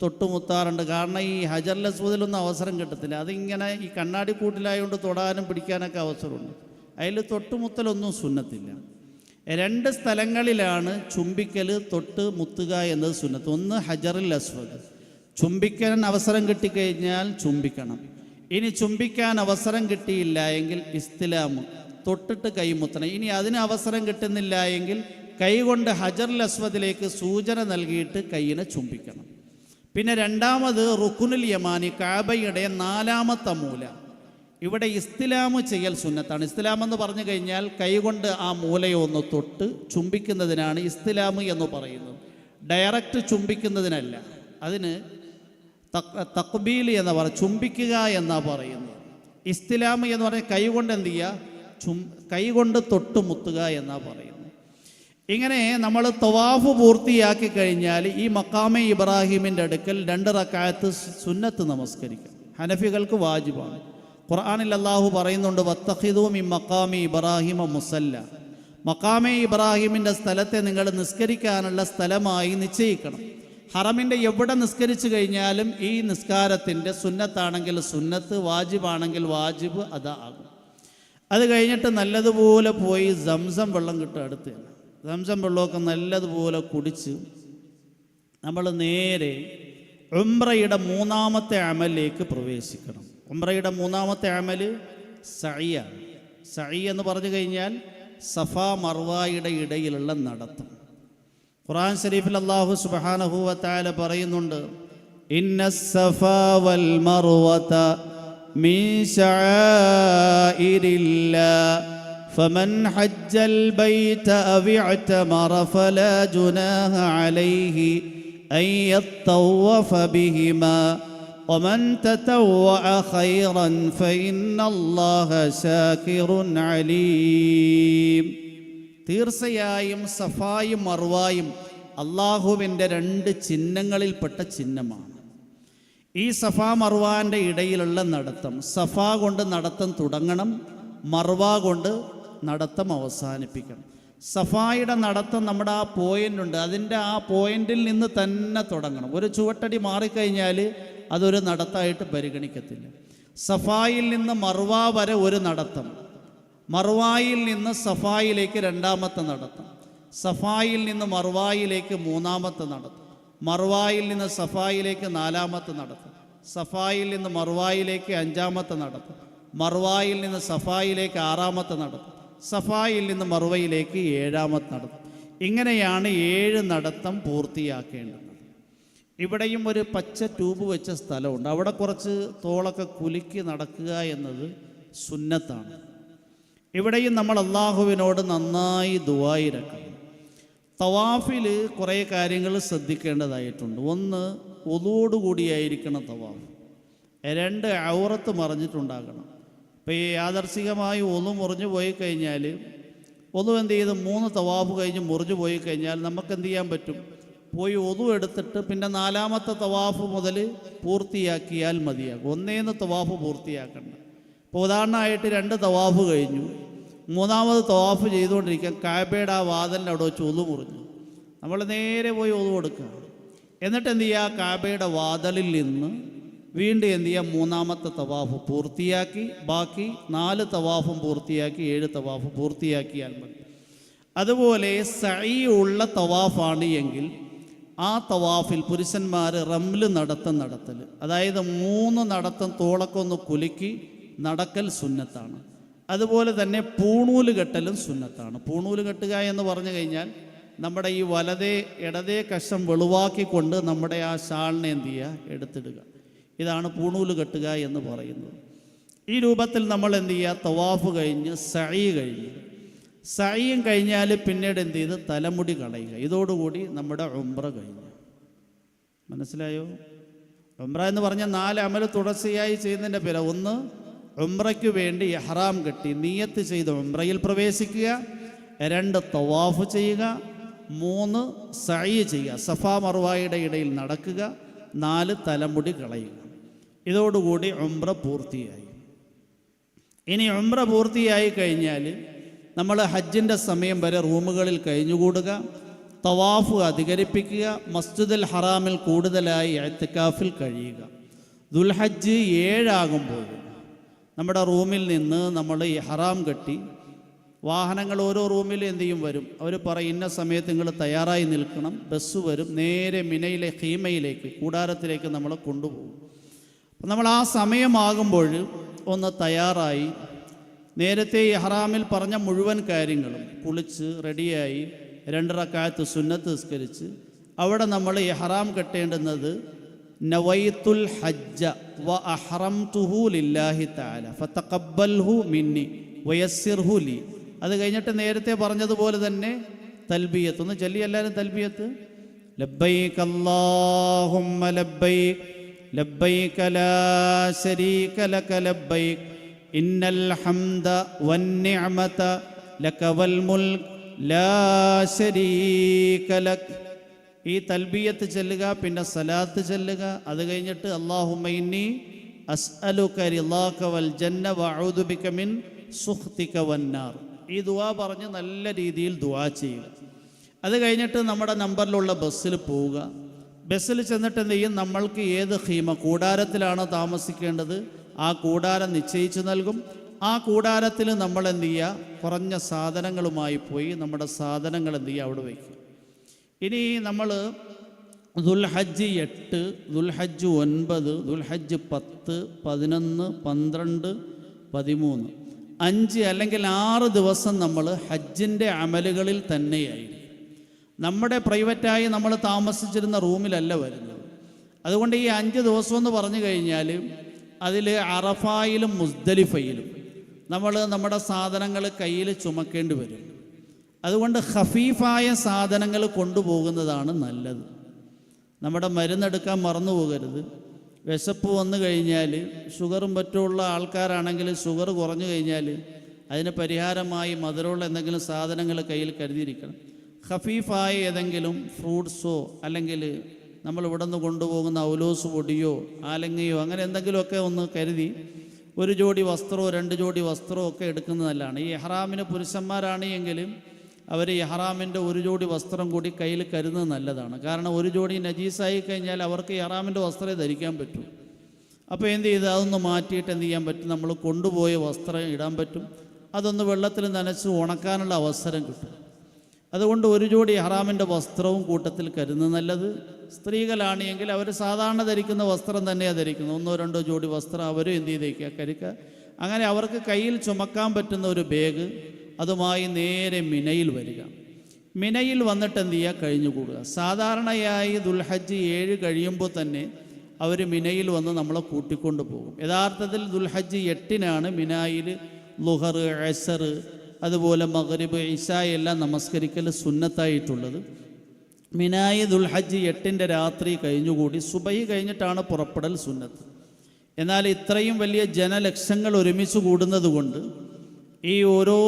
തൊട്ടുമുത്താറുണ്ട്. കാരണം ഈ ഹജറുൽ അസ്വദിലൊന്നും അവസരം കിട്ടത്തില്ല. അതിങ്ങനെ ഈ കണ്ണാടി കൂട്ടിലായതുകൊണ്ട് തൊടാനും പിടിക്കാനൊക്കെ അവസരമുണ്ട്. അതിൽ തൊട്ടുമുത്തലൊന്നും സുന്നത്തില്ല. 2 സ്ഥലങ്ങളിലാണ് ചുംബിക്കൽ, തൊട്ട് മുത്തുക എന്നത് സുന്നത്ത്. ഒന്ന് ഹജറുൽ അസ്വദ്, ചുംബിക്കാൻ അവസരം കിട്ടിക്കഴിഞ്ഞാൽ ചുംബിക്കണം. ഇനി ചുംബിക്കാൻ അവസരം കിട്ടിയില്ല എങ്കിൽ ഇസ്തിലാമ്, തൊട്ടിട്ട് കൈമുത്തണം. ഇനി അതിന് അവസരം കിട്ടുന്നില്ല എങ്കിൽ കൈകൊണ്ട് ഹജറുൽ അസ്വദിലേക്ക് സൂചന നൽകിയിട്ട് കൈയിനെ ചുംബിക്കണം. പിന്നെ 2ാമത് റുക്കുനുൽ യമാനി, കഅബയുടെ 4ാമത്തെ മൂല. ഇവിടെ ഇസ്തിലാമ് ചെയ്യൽ സുന്നത്താണ്. ഇസ്തിലാം എന്ന് പറഞ്ഞു കഴിഞ്ഞാൽ കൈകൊണ്ട് ആ മൂലയെ ഒന്ന് തൊട്ട് ചുംബിക്കുന്നതിനാണ് ഇസ്തിലാമ് എന്ന് പറയുന്നത്. ഡയറക്റ്റ് ചുംബിക്കുന്നതിനല്ല. അതിന് തഖ്ബീൽ എന്ന് പറയുക, ചുംബിക്കുക എന്നാ പറയുന്നത്. ഇസ്തിലാം എന്ന് പറഞ്ഞാൽ കൈകൊണ്ട് എന്ത് ചെയ്യുക, കൈകൊണ്ട് തൊട്ട് മുത്തുക എന്നാ പറയുന്നത്. ഇങ്ങനെ നമ്മൾ തവാഫ് പൂർത്തിയാക്കി കഴിഞ്ഞാൽ ഈ മക്കാമെ ഇബ്രാഹിമിൻ്റെ അടുക്കൽ 2 റക്അത്ത് സുന്നത്ത് നമസ്കരിക്കും. ഹനഫികൾക്ക് വാജിബാണ്. ഖുർആനിൽ അല്ലാഹു പറയുന്നുണ്ട്, വത്തഖിദൂ മിൻ മഖാമി ഇബ്രാഹിമ മുസല്ല. മഖാമെ ഇബ്രാഹിമിൻ്റെ സ്ഥലത്തെ നിങ്ങൾ നിസ്കരിക്കാനുള്ള സ്ഥലമായി നിശ്ചയിക്കണം. ഹറമിൻ്റെ എവിടെ നിസ്കരിച്ചു കഴിഞ്ഞാലും ഈ നിസ്കാരത്തിൻ്റെ സുന്നത്താണെങ്കിൽ സുന്നത്ത്, വാജിബാണെങ്കിൽ വാജിബ് അതാ ആകും. അത് കഴിഞ്ഞിട്ട് നല്ലതുപോലെ പോയി സംസം വെള്ളം കിട്ടും അടുത്ത്. സംസം വെള്ളമൊക്കെ നല്ലതുപോലെ കുടിച്ച് നമ്മൾ നേരെ ഉംറയുടെ 3ാമത്തെ അമലിലേക്ക് പ്രവേശിക്കണം. ഉംറയുടെ 3ാമത്തെ അമല് സഅയാണ്. സഅ എന്ന് പറഞ്ഞു കഴിഞ്ഞാൽ സഫ മർവായുടെ ഇടയിലുള്ള നടത്തം. ഖുർആൻ ശരീഫിൽ അല്ലാഹു സുബ്ഹാനഹു വ തആല പറയുന്നുണ്ട്, ഇന്നസ്സഫാ വൽ മർവത മിൻ ശആഇരില്ലാഹ് فمن حج البيت أو اعتمر فلا جناح عليه أن يطوف بهما ومن تطوع خيرا فإن الله شاكر عليم. തീർച്ചയായും സഫായും മർവായും അള്ളാഹുവിൻ്റെ 2 ചിഹ്നങ്ങളിൽപ്പെട്ട ചിഹ്നമാണ്. ഈ സഫാ മർവാൻ്റെ ഇടയിലുള്ള നടത്തം, സഫാ കൊണ്ട് നടത്തം തുടങ്ങണം, മർവ കൊണ്ട് നടത്തം അവസാനിപ്പിക്കണം. സഫായുടെ നടത്തം നമ്മുടെ ആ പോയിൻ്റ് ഉണ്ട്, അതിൻ്റെ ആ പോയിന്റിൽ നിന്ന് തന്നെ തുടങ്ങണം. ഒരു ചുവട്ടടി മാറിക്കഴിഞ്ഞാൽ അതൊരു നടത്തമായിട്ട് പരിഗണിക്കത്തില്ല. സഫായിൽ നിന്ന് മർവ വരെ ഒരു നടത്തം, മർവായിൽ നിന്ന് സഫായിലേക്ക് 2ാമത്തെ നടത്തം, സഫായിൽ നിന്ന് മർവായിലേക്ക് 3ാമത്തെ നടത്തം, മർവായിൽ നിന്ന് സഫായിലേക്ക് 4ാമത്തെ നടത്തം, സഫായിൽ നിന്ന് മർവായിലേക്ക് 5ാമത്തെ നടത്തം, മർവായിൽ നിന്ന് സഫായിലേക്ക് 6ാമത്തെ നടത്തം, സഫായിൽ നിന്ന് മർവയിലേക്ക് 7ാമത്തെ നടത്തം. ഇങ്ങനെയാണ് 7 നടത്തം പൂർത്തിയാക്കേണ്ടത്. ഇവിടെയും ഒരു പച്ച ട്യൂബ് വെച്ച സ്ഥലമുണ്ട്. അവിടെ കുറച്ച് തോളൊക്കെ കുലുക്കി നടക്കുക എന്നത് സുന്നത്താണ്. ഇവിടെയും നമ്മൾ അള്ളാഹുവിനോട് നന്നായി ദുആയിരക്കണം. തവാഫിൽ കുറേ കാര്യങ്ങൾ ശ്രദ്ധിക്കേണ്ടതായിട്ടുണ്ട്. 1, ഒളൂടുകൂടിയായിരിക്കണം തവാഫ്. 2, ഔറത്ത് മറിഞ്ഞിട്ടുണ്ടാകണം. ഇപ്പോൾ ഈ യാദർശികമായി ഒന്നു മുറിഞ്ഞു പോയി കഴിഞ്ഞാൽ, ഒന്നു എന്ത് ചെയ്ത് 3 തവാഫ് കഴിഞ്ഞ് മുറിഞ്ഞു പോയി കഴിഞ്ഞാൽ നമുക്ക് എന്ത് ചെയ്യാൻ പറ്റും? പോയി ഒതു എടുത്തിട്ട് പിന്നെ 4ാമത്തെ തവാഫ് മുതൽ പൂർത്തിയാക്കിയാൽ മതിയാകും. 1 തവാഫ് പൂർത്തിയാക്കണ്ട. ഇപ്പോൾ ഉദാഹരണമായിട്ട് 2 തവാഫ് കഴിഞ്ഞു, 3ാമത് തവാഫ് ചെയ്തുകൊണ്ടിരിക്കുക, കാബയുടെ ആ വാതിലിൻ്റെ അവിടെ വെച്ച് ഒതു മുറിഞ്ഞു. നമ്മൾ നേരെ പോയി ഒതു കൊടുക്കുക. എന്നിട്ട് എന്ത് ചെയ്യുക? കാബയുടെ വാതിലിൽ നിന്ന് വീണ്ടും എന്ത് ചെയ്യുക? 3ാമത്തെ തവാഫ് പൂർത്തിയാക്കി ബാക്കി 4 തവാഫും പൂർത്തിയാക്കി 7 തവാഫ് പൂർത്തിയാക്കിയാൽ മതി. അതുപോലെ സഈ ഉള്ള തവാഫാണ് എങ്കിൽ ആ തവാഫിൽ പുരുഷന്മാർ റംല് നടത്തൽ, അതായത് 3 നടത്തം തോളക്കൊന്ന് കുലുക്കി നടക്കൽ സുന്നത്താണ്. അതുപോലെ തന്നെ പൂണൂല് കെട്ടലും സുന്നത്താണ്. പൂണൂല് കെട്ടുക എന്ന് പറഞ്ഞു കഴിഞ്ഞാൽ നമ്മുടെ ഈ ഇടതേ കശം വെളുവാക്കിക്കൊണ്ട് നമ്മുടെ ആ ഷാളിനെ എന്ത് ചെയ്യുക? എടുത്തിടുക. ഇതാണ് പൂണൂല് കെട്ടുക എന്ന് പറയുന്നത്. ഈ രൂപത്തിൽ നമ്മൾ എന്ത് ചെയ്യുക? തവാഫ് കഴിഞ്ഞ് സഈ കഴിഞ്ഞു. സഈയും കഴിഞ്ഞാൽ പിന്നീട് എന്ത് ചെയ്ത്? തലമുടി കളയുക. ഇതോടുകൂടി നമ്മുടെ ഉംറ കഴിഞ്ഞു. മനസ്സിലായോ? ഉംറ എന്ന് പറഞ്ഞാൽ 4 അമൽ തുടർച്ചയായി ചെയ്യുന്നതിൻ്റെ പേര്. 1, ഉംറയ്ക്ക് വേണ്ടി ഇഹ്റാം കെട്ടി നിയ്യത്ത് ചെയ്ത് ഉംറയിൽ പ്രവേശിക്കുക. 2, തവാഫ് ചെയ്യുക. 3, സഈ ചെയ്യുക, സഫാ മർവായുടെ ഇടയിൽ നടക്കുക. 4, തലമുടി കളയുക. ഇതോടുകൂടി ഉംറ പൂർത്തിയായി. ഇനി ഉംറ പൂർത്തിയായി കഴിഞ്ഞാൽ നമ്മൾ ഹജ്ജിൻ്റെ സമയം വരെ റൂമുകളിൽ കഴിഞ്ഞുകൂടുക, തവാഫ് അധികരിപ്പിക്കുക, മസ്ജിദുൽ ഹറാമിൽ കൂടുതലായി ഇഅ്തികാഫിൽ കഴിയുക. ദുൽഹജ്ജ് 7 ആകുമ്പോൾ നമ്മുടെ റൂമിൽ നിന്ന് നമ്മൾ ഈ ഹറാം കെട്ടി വാഹനങ്ങൾ ഓരോ റൂമിൽ എന്ത് ചെയ്യും? വരും. അവർ പറയും ഇന്ന സമയത്ത് നിങ്ങൾ തയ്യാറായി നിൽക്കണം, ബസ് വരും, നേരെ മിനയിലെ ഖീമയിലേക്ക് കൂടാരത്തിലേക്ക് നമ്മളെ കൊണ്ടുപോകും. അപ്പം നമ്മൾ ആ സമയമാകുമ്പോൾ ഒന്ന് തയ്യാറായി നേരത്തെ ഇഹ്റാമിൽ പറഞ്ഞ മുഴുവൻ കാര്യങ്ങളും കുളിച്ച് റെഡിയായി 2 റക്അത്ത് സുന്നത്ത് നിസ്കരിച്ച് അവിടെ നമ്മൾ ഇഹ്റാം കെട്ടേണ്ടുന്നത് നവൈത്തുൽ ഹജ്ജ വ അഹ്റംതുഹു ലില്ലാഹി തആല ഫതഖബ്ബൽഹു മിന്നി വയസ്സിർഹു ലി. അത് കഴിഞ്ഞിട്ട് നേരത്തെ പറഞ്ഞതുപോലെ തന്നെ തൽബിയത്ത് ഒന്ന് ചൊല്ലി എല്ലാവരും. തൽബിയത്ത് ലബ്ബൈക അല്ലാഹുമ്മ ലബ്ബൈക ലബ്ബൈക ലാ ശരീക ലക ലബ്ബൈക ഇന്നൽ ഹംദ വൻ നിഅമത ലക വൽ മുൽക് ലാ ശരീക ലക്. ഈ തൽബിയത്ത് ചൊല്ലുക, പിന്നെ സലാത്ത് ചൊല്ലുക. അത് കഴിഞ്ഞിട്ട് അല്ലാഹുമ്മ ഇന്നി അസ്അലുക റിളാക വൽ ജന്ന വഅഊദു ബിക മിൻ സുഖ്തിക വന്നാർ. ഈ ദുആ പറഞ്ഞ് നല്ല രീതിയിൽ ദുആ ചെയ്യുക. അത് കഴിഞ്ഞിട്ട് നമ്മുടെ നമ്പറിലുള്ള ബസ്സിൽ പോവുക. ബസ്സിൽ ചെന്നിട്ട് എന്ത് ചെയ്യും? നമ്മൾക്ക് ഏത് ഖീമ കൂടാരത്തിലാണോ താമസിക്കേണ്ടത് ആ കൂടാരം നിശ്ചയിച്ച് നൽകും. ആ കൂടാരത്തിൽ നമ്മൾ എന്ത് ചെയ്യുക? കുറഞ്ഞ സാധനങ്ങളുമായി പോയി നമ്മുടെ സാധനങ്ങൾ എന്ത് ചെയ്യുക? അവിടെ വയ്ക്കുക. ഇനി നമ്മൾ ദുൽഹജ്ജ് 8, ദുൽഹജ്ജ് 9, ദുൽഹജ്ജ് 10, 11, 12, 13, 5 അല്ലെങ്കിൽ 6 ദിവസം നമ്മൾ ഹജ്ജിൻ്റെ അമലുകളിൽ തന്നെയായിരിക്കും. നമ്മുടെ പ്രൈവറ്റായി നമ്മൾ താമസിച്ചിരുന്ന റൂമിലല്ല വരുന്നത്. അതുകൊണ്ട് ഈ 5 ദിവസം എന്ന് പറഞ്ഞു കഴിഞ്ഞാൽ അതിൽ അറഫായിലും മുസ്ദലിഫയിലും നമ്മൾ നമ്മുടെ സാധനങ്ങൾ കയ്യിൽ ചുമക്കേണ്ടി വരും. അതുകൊണ്ട് ഖഫീഫായ സാധനങ്ങൾ കൊണ്ടുപോകുന്നതാണ് നല്ലത്. നമ്മുടെ മരുന്നെടുക്കാൻ മറന്നു പോകരുത്. വിശപ്പ് വന്നു കഴിഞ്ഞാൽ, ഷുഗറും മറ്റുള്ള ആൾക്കാരാണെങ്കിൽ ഷുഗർ കുറഞ്ഞു കഴിഞ്ഞാൽ അതിന് പരിഹാരമായി മധുരമുള്ള എന്തെങ്കിലും സാധനങ്ങൾ കയ്യിൽ കരുതിയിരിക്കണം. ഖഫീഫായ ഏതെങ്കിലും ഫ്രൂട്ട്സോ അല്ലെങ്കിൽ നമ്മൾ ഇവിടെ നിന്ന് കൊണ്ടുപോകുന്ന ഔലോസ് പൊടിയോ ആലങ്ങയോ അങ്ങനെ എന്തെങ്കിലുമൊക്കെ ഒന്ന് കരുതി ഒരു ജോഡി വസ്ത്രമോ 2 ജോഡി വസ്ത്രമോ ഒക്കെ എടുക്കുന്നത് നല്ലതാണ്. ഈ ഇഹ്റാമിന് പുരുഷന്മാരാണെങ്കിലും അവർ ഇഹ്റാമിൻ്റെ ഒരു ജോഡി വസ്ത്രം കൂടി കയ്യിൽ കരുതുന്നത് നല്ലതാണ്. കാരണം ഒരു ജോഡി നജീസായി കഴിഞ്ഞാൽ അവർക്ക് ഇഹ്റാമിൻ്റെ വസ്ത്രമേ ധരിക്കാൻ പറ്റൂ. അപ്പോൾ എന്ത് ചെയ്ത് അതൊന്ന് മാറ്റിയിട്ട് എന്ത് ചെയ്യാൻ പറ്റും? നമ്മൾ കൊണ്ടുപോയ വസ്ത്രം ഇടാൻ പറ്റും. അതൊന്ന് വെള്ളത്തിൽ നനച്ച് ഉണക്കാനുള്ള അവസരം കിട്ടും. അതുകൊണ്ട് ഒരു ജോഡി ഇഹ്റാമിൻ്റെ വസ്ത്രവും കൂട്ടത്തിൽ കരുതുന്നത് നല്ലത്. സ്ത്രീകളാണെങ്കിൽ അവർ സാധാരണ ധരിക്കുന്ന വസ്ത്രം തന്നെയാണ് ധരിക്കുന്നത്. 1-2 ജോഡി വസ്ത്രം അവരും എന്ത് ചെയ്തേക്കുക? കരുക്കുക. അങ്ങനെ അവർക്ക് കയ്യിൽ ചുമക്കാൻ പറ്റുന്ന ഒരു ബാഗ് അതുമായി നേരെ മിനയിൽ വരിക. മിനയിൽ വന്നിട്ട് എന്ത് ചെയ്യുക? കഴിഞ്ഞുകൂടുക. സാധാരണയായി ദുൽഹജ്ജ് 7 കഴിയുമ്പോൾ തന്നെ അവർ മിനയിൽ വന്ന് നമ്മളെ കൂട്ടിക്കൊണ്ട് പോകും. യഥാർത്ഥത്തിൽ ദുൽഹജ്ജ് 8-നാണ് മിനായിൽ ളുഹർ, അസർ, അതുപോലെ മഗ്രിബ്, ഇശാ എല്ലാം നമസ്കരിക്കൽ സുന്നത്തായിട്ടുള്ളത്. മിനായി ദുൽഹജ്ജ് 8-ൻ്റെ രാത്രി കഴിഞ്ഞുകൂടി സുബഹി കഴിഞ്ഞിട്ടാണ് പുറപ്പെടൽ സുന്നത്ത്. എന്നാൽ ഇത്രയും വലിയ ജനലക്ഷങ്ങൾ ഒരുമിച്ച് കൂടുന്നത് കൊണ്ട് ഈ ഓരോ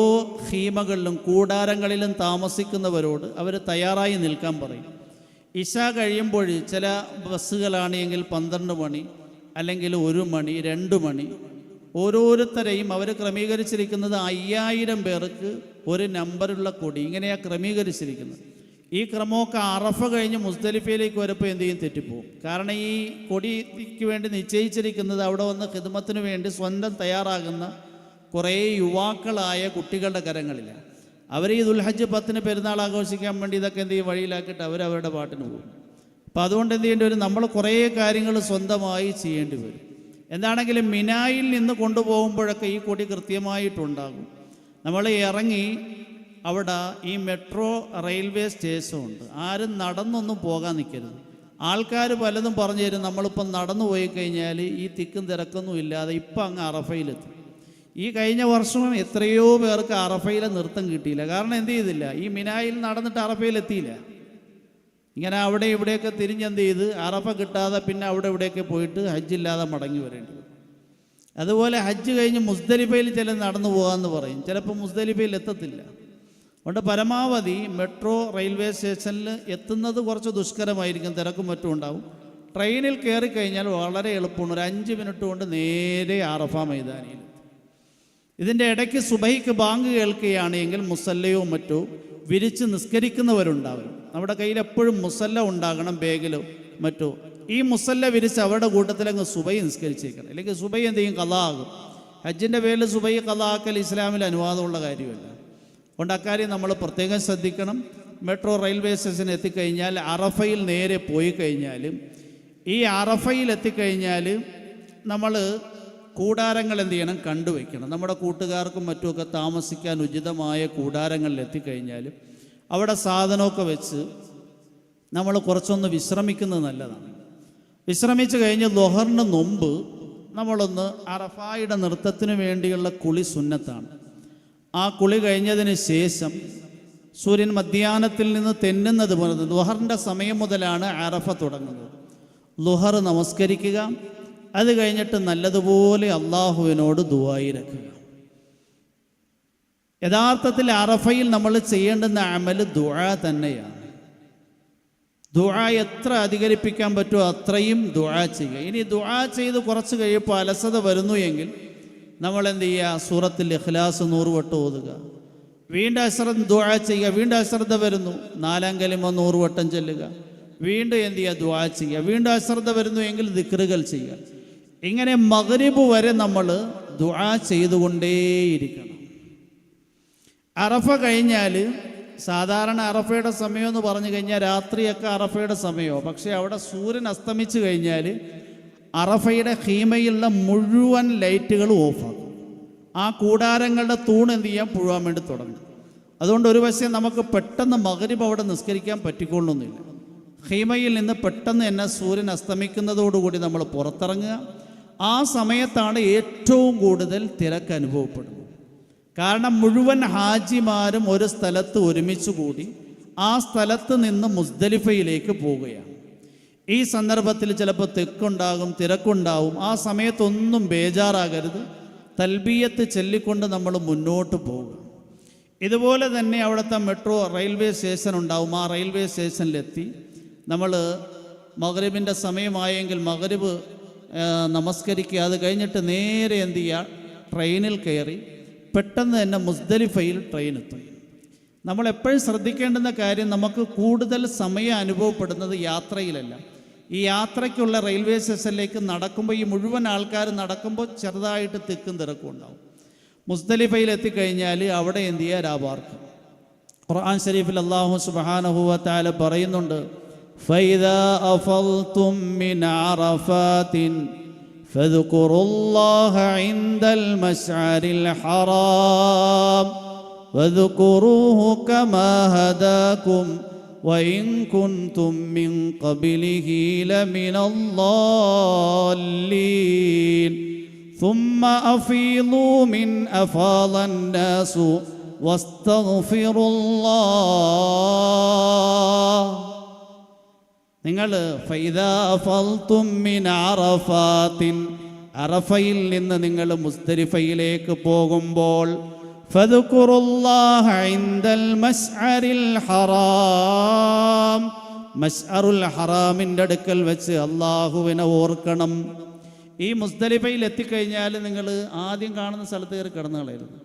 ഖീമകളിലും കൂടാരങ്ങളിലും താമസിക്കുന്നവരോട് അവർ തയ്യാറായി നിൽക്കാൻ പറയും. ഇശ കഴിയുമ്പോൾ ചില ബസ്സുകളാണെങ്കിൽ 12 മണി അല്ലെങ്കിൽ 1 മണി 2 മണി ഓരോരുത്തരെയും അവർ ക്രമീകരിച്ചിരിക്കുന്നത് 5000 പേർക്ക് ഒരു നമ്പറുള്ള കൊടി ഇങ്ങനെയാണ് ക്രമീകരിച്ചിരിക്കുന്നത്. ഈ ക്രമമൊക്കെ അറഫ കഴിഞ്ഞ് മുസ്ദലിഫയിലേക്ക് വരുമ്പോൾ എന്ത് ചെയ്യും? തെറ്റിപ്പോവും. കാരണം ഈ കൊടിക്ക് വേണ്ടി നിശ്ചയിച്ചിരിക്കുന്നത് അവിടെ വന്ന് ഖിദ്മത്തിന് വേണ്ടി സ്വന്തം തയ്യാറാകുന്ന കുറേ യുവാക്കളായ കുട്ടികളുടെ കരങ്ങളിലാണ്. അവർ ഈ ദുൽഹജ്ജ് 10 പെരുന്നാൾ ആഘോഷിക്കാൻ വേണ്ടി ഇതൊക്കെ എന്ത് ചെയ്യും? വഴിയിലാക്കിയിട്ട് അവരവരുടെ പാട്ടിന് പോകും. അപ്പോൾ അതുകൊണ്ട് എന്ത് ചെയ്യേണ്ടി വരും? നമ്മൾ കുറേ കാര്യങ്ങൾ സ്വന്തമായി ചെയ്യേണ്ടി വരും. എന്താണെങ്കിലും മിനായിൽ നിന്ന് കൊണ്ടുപോകുമ്പോഴൊക്കെ ഈ കൊടി കൃത്യമായിട്ടുണ്ടാകും. നമ്മൾ ഇറങ്ങി അവിടെ ഈ മെട്രോ റെയിൽവേ സ്റ്റേഷനുണ്ട്. ആരും നടന്നൊന്നും പോകാൻ നിൽക്കരുത്. ആൾക്കാർ പലതും പറഞ്ഞു തരും. നമ്മളിപ്പം നടന്നു പോയി കഴിഞ്ഞാൽ ഈ തിക്കും തിരക്കൊന്നും ഇല്ലാതെ ഇപ്പം അങ്ങ് അറഫയിലെത്തും. ഈ കഴിഞ്ഞ വർഷം എത്രയോ പേർക്ക് അറഫയിലെ നൃത്തം കിട്ടിയില്ല. കാരണം എന്ത് ചെയ്തില്ല? ഈ മിനായിൽ നടന്നിട്ട് അറഫയിലെത്തിയില്ല. ഇങ്ങനെ അവിടെ ഇവിടെയൊക്കെ തിരിഞ്ഞെന്ത് ചെയ്ത് അറഫ കിട്ടാതെ പിന്നെ അവിടെ ഇവിടെയൊക്കെ പോയിട്ട് ഹജ്ജില്ലാതെ മടങ്ങി വരേണ്ടി വരും. അതുപോലെ ഹജ്ജ് കഴിഞ്ഞ് മുസ്ദലിഫയിൽ ചില നടന്നു പോകാമെന്ന് പറയും. ചിലപ്പോൾ മുസ്ദലിഫയിൽ എത്തത്തില്ല. അതുകൊണ്ട് പരമാവധി മെട്രോ റെയിൽവേ സ്റ്റേഷനിൽ എത്തുന്നത് കുറച്ച് ദുഷ്കരമായിരിക്കും, തിരക്കും മറ്റും ഉണ്ടാവും. ട്രെയിനിൽ കയറിക്കഴിഞ്ഞാൽ വളരെ എളുപ്പമാണ്. ഒരു 5 മിനിറ്റ് കൊണ്ട് നേരെ അറഫ മൈതാനിയിൽ. ഇതിൻ്റെ ഇടയ്ക്ക് സുബഹിക്ക് ബാങ്ക് കേൾക്കുകയാണെങ്കിൽ മുസല്ലയോ മറ്റോ വിരിച്ച് നിസ്കരിക്കുന്നവരുണ്ടാകും. നമ്മുടെ കയ്യിൽ എപ്പോഴും മുസല്ല ഉണ്ടാകണം, ബാഗിലോ മറ്റോ. ഈ മുസല്ല വിരിച്ച് അവരുടെ കൂട്ടത്തിലങ്ങ് സുബഹി നിസ്കരിച്ചേക്കണം. അല്ലെങ്കിൽ സുബഹി എന്ത് ചെയ്യും? ഖളാ ആകും. ഹജ്ജിൻ്റെ പേരിൽ സുബഹി ഖളാ ആക്കൽ ഇസ്ലാമിൽ അനുവാദമുള്ള കാര്യമല്ല. അതുകൊണ്ട് അക്കാര്യം നമ്മൾ പ്രത്യേകം ശ്രദ്ധിക്കണം. മെട്രോ റെയിൽവേ സ്റ്റേഷനിൽ എത്തിക്കഴിഞ്ഞാൽ അറഫയിൽ നേരെ പോയി കഴിഞ്ഞാൽ ഈ അറഫയിൽ എത്തിക്കഴിഞ്ഞാൽ നമ്മൾ കൂടാരങ്ങൾ എന്ത് ചെയ്യണം? കണ്ടുവയ്ക്കണം. നമ്മുടെ കൂട്ടുകാർക്കും മറ്റുമൊക്കെ താമസിക്കാൻ ഉചിതമായ കൂടാരങ്ങളിൽ എത്തിക്കഴിഞ്ഞാൽ അവിടെ സാധനമൊക്കെ വെച്ച് നമ്മൾ കുറച്ചൊന്ന് വിശ്രമിക്കുന്നത് നല്ലതാണ്. വിശ്രമിച്ച് കഴിഞ്ഞ് ളുഹറിന് മുമ്പ് നമ്മളൊന്ന് അറഫായുടെ നൃത്തത്തിന് വേണ്ടിയുള്ള കുളി സുന്നത്താണ്. ആ കുളി കഴിഞ്ഞതിന് ശേഷം സൂര്യൻ മധ്യാഹ്നത്തിൽ നിന്ന് തെന്നുന്നത് പോലെ ളുഹറിൻ്റെ സമയം മുതലാണ് അറഫ തുടങ്ങുന്നത്. ളുഹർ നമസ്കരിക്കുക. അത് കഴിഞ്ഞിട്ട് നല്ലതുപോലെ അള്ളാഹുവിനോട് ദുആയിരക്കുക. യഥാർത്ഥത്തിൽ അറഫയിൽ നമ്മൾ ചെയ്യേണ്ടുന്ന അമൽ ദുആ തന്നെയാണ്. ദുആ എത്ര അധികരിപ്പിക്കാൻ പറ്റുമോ അത്രയും ദുആ ചെയ്യുക. ഇനി ദുആ ചെയ്ത് കുറച്ച് കഴിയുമ്പോൾ അലസത വരുന്നു എങ്കിൽ നമ്മൾ എന്ത് ചെയ്യുക? സൂറത്തുൽ ഇഖ്ലാസ് 100 വട്ടം ഓതുക. വീണ്ടും അശ്രദ്ധ ദുആ ചെയ്യുക. വീണ്ടും അശ്രദ്ധ വരുന്നു, 4-ാം കലിമ 100 വട്ടം ചൊല്ലുക. വീണ്ടും എന്ത് ചെയ്യുക? ദുആ ചെയ്യുക. വീണ്ടും അശ്രദ്ധ വരുന്നു എങ്കിൽ ദിക്റുകൾ ചെയ്യുക. ഇങ്ങനെ മഗ്രിബ് വരെ നമ്മൾ ദുആ ചെയ്തുകൊണ്ടേയിരിക്കണം. അറഫ കഴിഞ്ഞാൽ സാധാരണ അറഫയുടെ സമയം എന്ന് പറഞ്ഞു കഴിഞ്ഞാൽ രാത്രിയൊക്കെ അറഫയുടെ സമയമോ, പക്ഷേ അവിടെ സൂര്യൻ അസ്തമിച്ച് കഴിഞ്ഞാൽ അറഫയുടെ ഖീമയിലുള്ള മുഴുവൻ ലൈറ്റുകളും ഓഫാക്കും. ആ കൂടാരങ്ങളുടെ തൂണ് എന്ത് ചെയ്യാൻ പുഴുവാൻ വേണ്ടി തുടങ്ങും. അതുകൊണ്ട് ഒരു വശം നമുക്ക് പെട്ടെന്ന് മഗ്രിബ് അവിടെ നിസ്കരിക്കാൻ പറ്റിക്കൊള്ളുന്നില്ല. ഖീമയിൽ നിന്ന് പെട്ടെന്ന് തന്നെ സൂര്യൻ അസ്തമിക്കുന്നതോടുകൂടി നമ്മൾ പുറത്തിറങ്ങുക. ആ സമയത്താണ് ഏറ്റവും കൂടുതൽ തിരക്ക് അനുഭവപ്പെടുന്നത്. കാരണം മുഴുവൻ ഹാജിമാരും ഒരു സ്ഥലത്ത് ഒരുമിച്ച് കൂടി ആ സ്ഥലത്ത് നിന്ന് മുസ്ദലിഫയിലേക്ക് പോവുകയാണ്. ഈ സന്ദർഭത്തിൽ ചിലപ്പോൾ തെക്കുണ്ടാകും, തിരക്കുണ്ടാവും. ആ സമയത്തൊന്നും ബേജാറാകരുത്. തൽബിയത്ത് ചൊല്ലിക്കൊണ്ട് നമ്മൾ മുന്നോട്ട് പോകുക. ഇതുപോലെ തന്നെ അവിടുത്തെ മെട്രോ റെയിൽവേ സ്റ്റേഷൻ ഉണ്ടാവും. ആ റെയിൽവേ സ്റ്റേഷനിലെത്തി നമ്മൾ മഗ്രിബിൻ്റെ സമയമായെങ്കിൽ മഗ്രിബ് നമസ്കരിക്കുക. അത് കഴിഞ്ഞിട്ട് നേരെ എന്ത് ചെയ്യുക? ട്രെയിനിൽ കയറി പെട്ടെന്ന് തന്നെ മുസ്ദലിഫയിൽ ട്രെയിൻ എത്തും. നമ്മൾ എപ്പോഴും ശ്രദ്ധിക്കേണ്ടുന്ന കാര്യം, നമുക്ക് കൂടുതൽ സമയം അനുഭവപ്പെടുന്നത് യാത്രയിലല്ല. ഈ യാത്രയ്ക്കുള്ള റെയിൽവേ സ്റ്റേഷനിലേക്ക് നടക്കുമ്പോൾ ഈ മുഴുവൻ ആൾക്കാർ നടക്കുമ്പോൾ ചെറുതായിട്ട് തിക്കും തിരക്കും ഉണ്ടാവും. മുസ്ദലിഫയിൽ എത്തിക്കഴിഞ്ഞാൽ അവിടെ എന്ത് ചെയ്യുക? രാപാർക്കും. ഖുർആൻ ശരീഫിൽ അല്ലാഹു സുബ്ഹാനഹു വ തആല പറയുന്നുണ്ട്, ഫൈദാ അഫൽതും മിൻ അറഫാത്തിൻ فاذكروا الله عند المشعر الحرام واذكروه كما هداكم وإن كنتم من قبله لمن الضالين ثم أفيضوا من أفاض الناس واستغفروا الله. നിങ്ങൾ ഫൈദാ ഫൽതും മിൻ അറഫാത്തിൻ, അറഫയിൽ നിന്ന് നിങ്ങൾ മുസ്ദലിഫയിലേക്ക് പോകുമ്പോൾ ഫദ്കുറുല്ലാഹ ഇൻദൽ മശ്അരിൽ ഹറാം, മശ്അറുൽ ഹറാമിൻ്റെ അടുക്കൽ വെച്ച് അള്ളാഹുവിനെ ഓർക്കണം. ഈ മുസ്ദലിഫയിൽ എത്തിക്കഴിഞ്ഞാൽ നിങ്ങൾ ആദ്യം കാണുന്ന സ്ഥലത്ത് കയറി കിടന്നു കളയരുത്.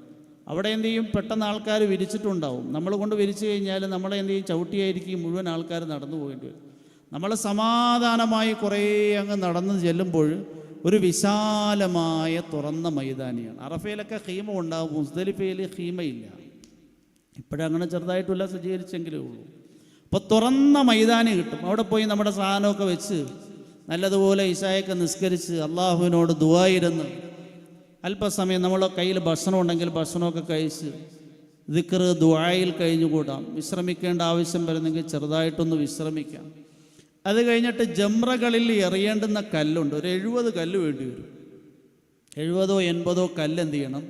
അവിടെ എന്ത് ചെയ്യും? പെട്ടെന്ന് ആൾക്കാർ വിരിച്ചിട്ടുണ്ടാവും. നമ്മൾ കൊണ്ട് വിരിച്ചു കഴിഞ്ഞാൽ നമ്മളെ എന്ത് ചെയ്യും? ചവിട്ടിയായിരിക്കും മുഴുവൻ ആൾക്കാർ നടന്നു പോകേണ്ടി വരും. നമ്മൾ സമാധാനമായി കുറേ അങ്ങ് നടന്ന് ചെല്ലുമ്പോൾ ഒരു വിശാലമായ തുറന്ന മൈതാനിയാണ്. അറഫയിലൊക്കെ ഖീമ ഉണ്ടാവും, മുസ്ദലിഫയിൽ ഖീമയില്ല. ഇപ്പോഴങ്ങനെ ചെറുതായിട്ടുള്ള സജ്ജീകരിച്ചെങ്കിലേ ഉള്ളൂ. അപ്പോൾ തുറന്ന മൈതാനി കിട്ടും. അവിടെ പോയി നമ്മുടെ സാധനമൊക്കെ വെച്ച് നല്ലതുപോലെ ഇശായൊക്കെ നിസ്കരിച്ച് അള്ളാഹുവിനോട് ദുആയിരുന്ന് അല്പസമയം നമ്മളെ കയ്യിൽ ഭക്ഷണം ഉണ്ടെങ്കിൽ ഭക്ഷണമൊക്കെ കഴിച്ച് ദിക്ർ ദുആയിൽ കഴിഞ്ഞുകൂടാം. വിശ്രമിക്കേണ്ട ആവശ്യം വരുന്നെങ്കിൽ ചെറുതായിട്ടൊന്ന് വിശ്രമിക്കാം. അത് കഴിഞ്ഞിട്ട് ജംറകളിൽ എറിയേണ്ടുന്ന കല്ലുണ്ട്. ഒരു 70 കല്ല് വേണ്ടി വരും. 70 80 കല്ല് എന്ത് ചെയ്യണം?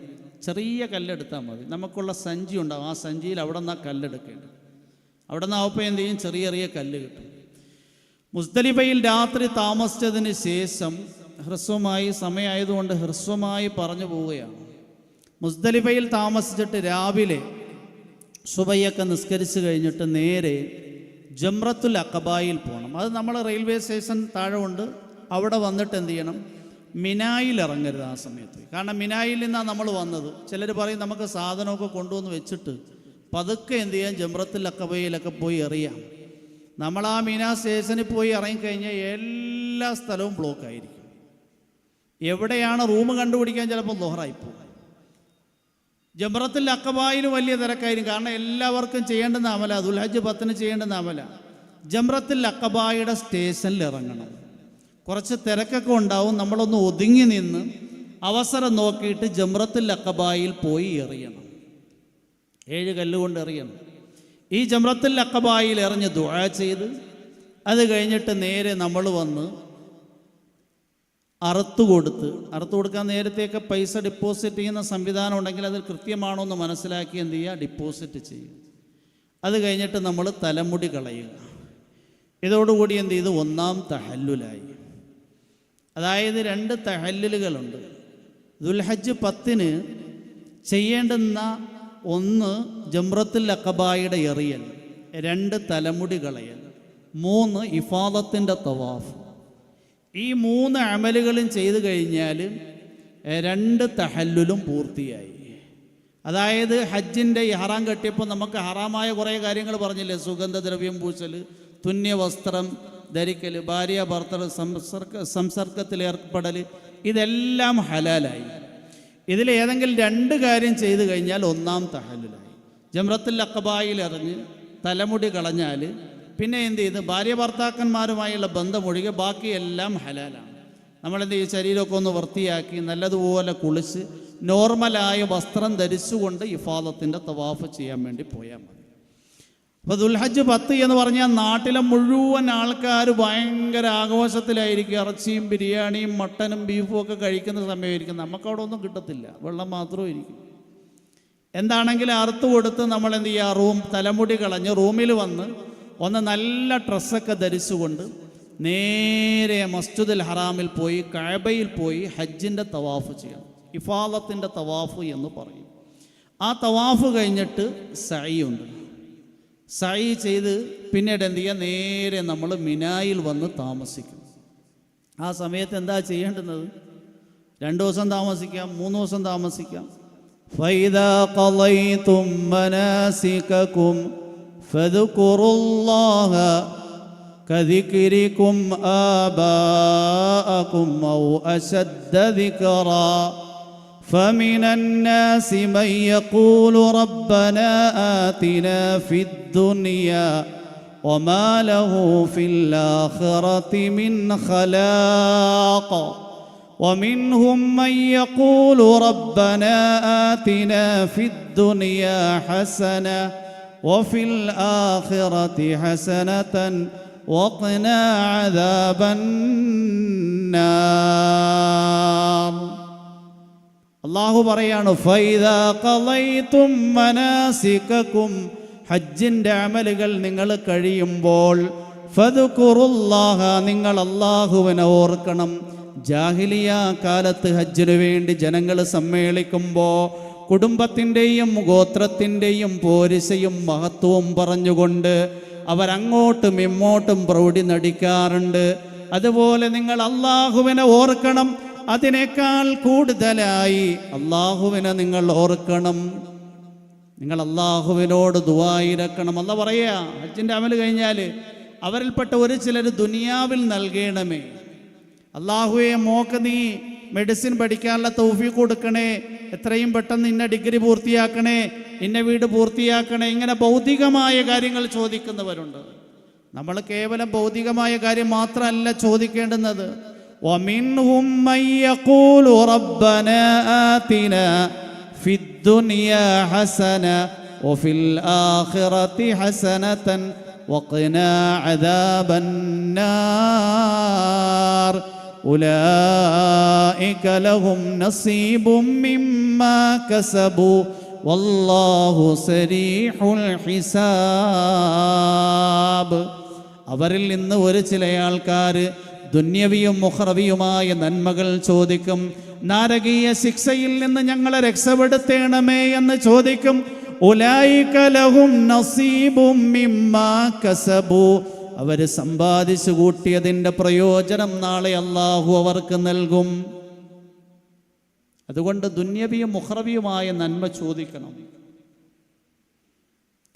ചെറിയ കല്ലെടുത്താൽ മതി. നമുക്കുള്ള സഞ്ചി ഉണ്ടാവും. ആ സഞ്ചിയിൽ അവിടെ നിന്ന് ആ കല്ലെടുക്കേണ്ടത്. അവിടെ നിന്ന് ആവുമ്പോൾ എന്ത് ചെയ്യും? ചെറിയ ചെറിയ കല്ല് കിട്ടും. മുസ്ദലിഫയിൽ രാത്രി താമസിച്ചതിന് ശേഷം ഹ്രസ്വമായി, സമയമായതുകൊണ്ട് ഹ്രസ്വമായി പറഞ്ഞു പോവുകയാണ്. മുസ്ദലിഫയിൽ താമസിച്ചിട്ട് രാവിലെ സുബഹിയൊക്കെ നിസ്കരിച്ച് കഴിഞ്ഞിട്ട് നേരെ ജംറത്തുൽ അഖബയിൽ പോകണം. അത് നമ്മൾ റെയിൽവേ സ്റ്റേഷൻ താഴെ ഉണ്ട്. അവിടെ വന്നിട്ട് എന്ത് ചെയ്യണം? മിനായിൽ ഇറങ്ങരുത് ആ സമയത്ത്. കാരണം മിനായിൽ നിന്നാണ് നമ്മൾ വന്നത്. ചിലർ പറയും നമുക്ക് സാധനമൊക്കെ കൊണ്ടുവന്ന് വെച്ചിട്ട് പതുക്കെ എന്ത് ചെയ്യാം? ജംറത്തുൽ അഖബയിലൊക്കെ പോയി എറിയാം. നമ്മൾ ആ മിനാ സ്റ്റേഷനിൽ പോയി ഇറങ്ങിക്കഴിഞ്ഞാൽ എല്ലാ സ്ഥലവും ബ്ലോക്കായിരിക്കും. എവിടെയാണ് റൂം കണ്ടുപിടിക്കാൻ ചിലപ്പോൾ ദുഹറായിപ്പോകും. ജംറത്തുൽ അഖബയിൽ വലിയ തിരക്കായിരിക്കും. കാരണം എല്ലാവർക്കും ചെയ്യേണ്ടുന്ന അമല, ദുൽഹജ്ജ് 10 ചെയ്യേണ്ടുന്ന അമല. ജംറത്തുൽ അഖബയുടെ സ്റ്റേഷനിൽ ഇറങ്ങണം. കുറച്ച് തിരക്കൊക്കെ ഉണ്ടാവും. നമ്മളൊന്ന് ഒതുങ്ങി നിന്ന് അവസരം നോക്കിയിട്ട് ജംറത്തുൽ അഖബയിൽ പോയി എറിയണം. 7 കല്ലുകൊണ്ട് എറിയണം. ഈ ജംറത്തുൽ അഖബയിൽ എറിഞ്ഞ് ദുആ ചെയ്ത് അത് കഴിഞ്ഞിട്ട് നേരെ നമ്മൾ വന്ന് അറുത്ത് കൊടുക്കാൻ നേരത്തെയൊക്കെ പൈസ ഡിപ്പോസിറ്റ് ചെയ്യുന്ന സംവിധാനം ഉണ്ടെങ്കിൽ അത് കൃത്യമാണോ എന്ന് മനസ്സിലാക്കി എന്ത് ചെയ്യുക? ഡിപ്പോസിറ്റ് ചെയ്യും. അത് കഴിഞ്ഞിട്ട് നമ്മൾ തലമുടി കളയുക. ഇതോടുകൂടി എന്ത് ചെയ്തു? 1-ാം തഹല്ലുലായി. അതായത് 2 തഹല്ലുലുകളുണ്ട്. ദുൽഹജ്ജ് 10 ചെയ്യേണ്ടുന്ന ഒന്ന് ജംറത്തുൽ അഖബയുടെ എറിയൽ, 2 തലമുടി കളയൽ, 3 ഇഫാദത്തിൻ്റെ തവാഫ്. ഈ 3 അമലുകളും ചെയ്തു കഴിഞ്ഞാൽ 2 തഹല്ലുലും പൂർത്തിയായി. അതായത് ഹജ്ജിൻ്റെ ഇഹ്റാം കെട്ടിയപ്പോൾ നമുക്ക് ഹറാമായ കുറേ കാര്യങ്ങൾ പറഞ്ഞില്ലേ, സുഗന്ധദ്രവ്യം പൂശൽ, തുന്യവസ്ത്രം ധരിക്കൽ, ഭാര്യ ഭർത്തൃ സംസർഗത്തിൽ ഏർപ്പെടൽ, ഇതെല്ലാം ഹലാലായി. ഇതിലേതെങ്കിലും 2 കാര്യം ചെയ്തു കഴിഞ്ഞാൽ 1-ാം തഹല്ലുലായി. ജംറത്തുൽ അഖബയിൽ എറിഞ്ഞ് തലമുടി കളഞ്ഞാൽ പിന്നെ എന്ത് ചെയ്ത് ഭാര്യ ഭർത്താക്കന്മാരുമായുള്ള ബന്ധമൊഴികെ ബാക്കിയെല്ലാം ഹലാലാണ്. നമ്മളെന്ത് ചെയ്യും, ശരീരമൊക്കെ ഒന്ന് വൃത്തിയാക്കി നല്ലതുപോലെ കുളിച്ച് നോർമലായ വസ്ത്രം ധരിച്ചുകൊണ്ട് ഇഫാദത്തിൻ്റെ തവാഫ് ചെയ്യാൻ വേണ്ടി പോയാൽ മതി. അപ്പോൾ ദുൽഹജ്ജ് 10 എന്ന് പറഞ്ഞാൽ നാട്ടിലെ മുഴുവൻ ആൾക്കാർ ഭയങ്കര ആഘോഷത്തിലായിരിക്കും. ഇറച്ചിയും ബിരിയാണിയും മട്ടനും ബീഫും ഒക്കെ കഴിക്കുന്ന സമയമായിരിക്കും. നമുക്കവിടെ ഒന്നും കിട്ടത്തില്ല, വെള്ളം മാത്രമേ ഇരിക്കും. എന്താണെങ്കിലും അറുത്ത് കൊടുത്ത് നമ്മൾ എന്ത് ചെയ്യുക, തലമുടി കളഞ്ഞ് റൂമിൽ വന്ന് ഒന്ന് നല്ല ഡ്രസ്സൊക്കെ ധരിച്ചുകൊണ്ട് നേരെ മസ്ജിദുൽ ഹറാമിൽ പോയി കഅബയിൽ പോയി ഹജ്ജിൻ്റെ തവാഫ് ചെയ്യണം. ഇഫാദത്തിൻ്റെ തവാഫ് എന്ന് പറയും. ആ തവാഫ് കഴിഞ്ഞിട്ട് സഈ ഉണ്ട്. സഈ ചെയ്ത് പിന്നീട് എന്ത് ചെയ്യുക, നേരെ നമ്മൾ മിനായിൽ വന്ന് താമസിക്കും. ആ സമയത്ത് എന്താ ചെയ്യേണ്ടുന്നത്, 2 ദിവസം താമസിക്കാം, 3 ദിവസം താമസിക്കാം. ഫൈദാ ഖളൈതും മനാസികകും ഫദ്കുറുല്ലാഹ കദിക്രികും ആബാഅകും ഔ അശദ്ദ ദിക്റാ فمن الناس من يقول ربنا آتنا في الدنيا وما له في الآخرة من خلاق ومنهم من يقول ربنا آتنا في الدنيا حسنة وفي الآخرة حسنة وقنا عذاب النار. അള്ളാഹു പറയാണ്, ഫൈദാ ഖളൈതും മനാസികകും, ഹജ്ജിൻ്റെ അമലുകൾ നിങ്ങൾ കഴിയുമ്പോൾ ഫദ്കുറുല്ലാഹ, നിങ്ങൾ അള്ളാഹുവിനെ ഓർക്കണം. ജാഹിലിയ കാലത്ത് ഹജ്ജിനു വേണ്ടി ജനങ്ങൾ സമ്മേളിക്കുമ്പോൾ കുടുംബത്തിൻ്റെയും ഗോത്രത്തിൻ്റെയും പോരിശയും മഹത്വവും പറഞ്ഞുകൊണ്ട് അവരങ്ങോട്ടും ഇങ്ങോട്ടും പ്രൗഢി നടിക്കാറുണ്ട്. അതുപോലെ നിങ്ങൾ അള്ളാഹുവിനെ ഓർക്കണം. അതിനേക്കാൾ കൂടുതലായി അള്ളാഹുവിനെ നിങ്ങൾ ഓർക്കണം. നിങ്ങൾ അള്ളാഹുവിനോട് ദുആയിരക്കണം. അല്ലാഹ് പറയാ, ഹജ്ജിൻ്റെ അമൽ കഴിഞ്ഞാൽ അവരിൽപ്പെട്ട ഒരു ചിലർ ദുനിയാവിൽ നൽകണമേ, അള്ളാഹുവെ മോക്ക് നീ മെഡിസിൻ പഠിക്കാനുള്ള തൗഫീഖ് കൊടുക്കണേ, എത്രയും പെട്ടെന്ന് ഇന്ന ഡിഗ്രി പൂർത്തിയാക്കണേ, ഇന്ന വീട് പൂർത്തിയാക്കണേ, ഇങ്ങനെ ഭൗതികമായ കാര്യങ്ങൾ ചോദിക്കുന്നവരുണ്ട്. നമ്മൾ കേവലം ഭൗതികമായ കാര്യം മാത്രമല്ല ചോദിക്കേണ്ടുന്നത്. ومنهم من يقول ربنا آتنا في الدنيا حسنة وفي الآخرة حسنة وقنا عذاب النار أولئك لهم نصيب مما كسبوا والله سريع الحساب. അവരിൽ നിന്ന് ഒരു ചില ആൾക്കാർ ദുന്യവിയും മുഖ്റവിയുമായ നന്മകൾ ചോദിക്കും. നാരകീയ ശിക്ഷയിൽ നിന്ന് ഞങ്ങളെ രക്ഷപ്പെടുത്തണമേ എന്ന് ചോദിക്കും. ഉലൈക ലഹും നസീബും മിമ്മാ കസബു, അവർ സമ്പാദിച്ചു കൂട്ടിയതിൻ്റെ പ്രയോജനം നാളെ അല്ലാഹു അവർക്ക് നൽകും. അതുകൊണ്ട് ദുന്യവിയും മുഖ്റവിയുമായ നന്മ ചോദിക്കണം.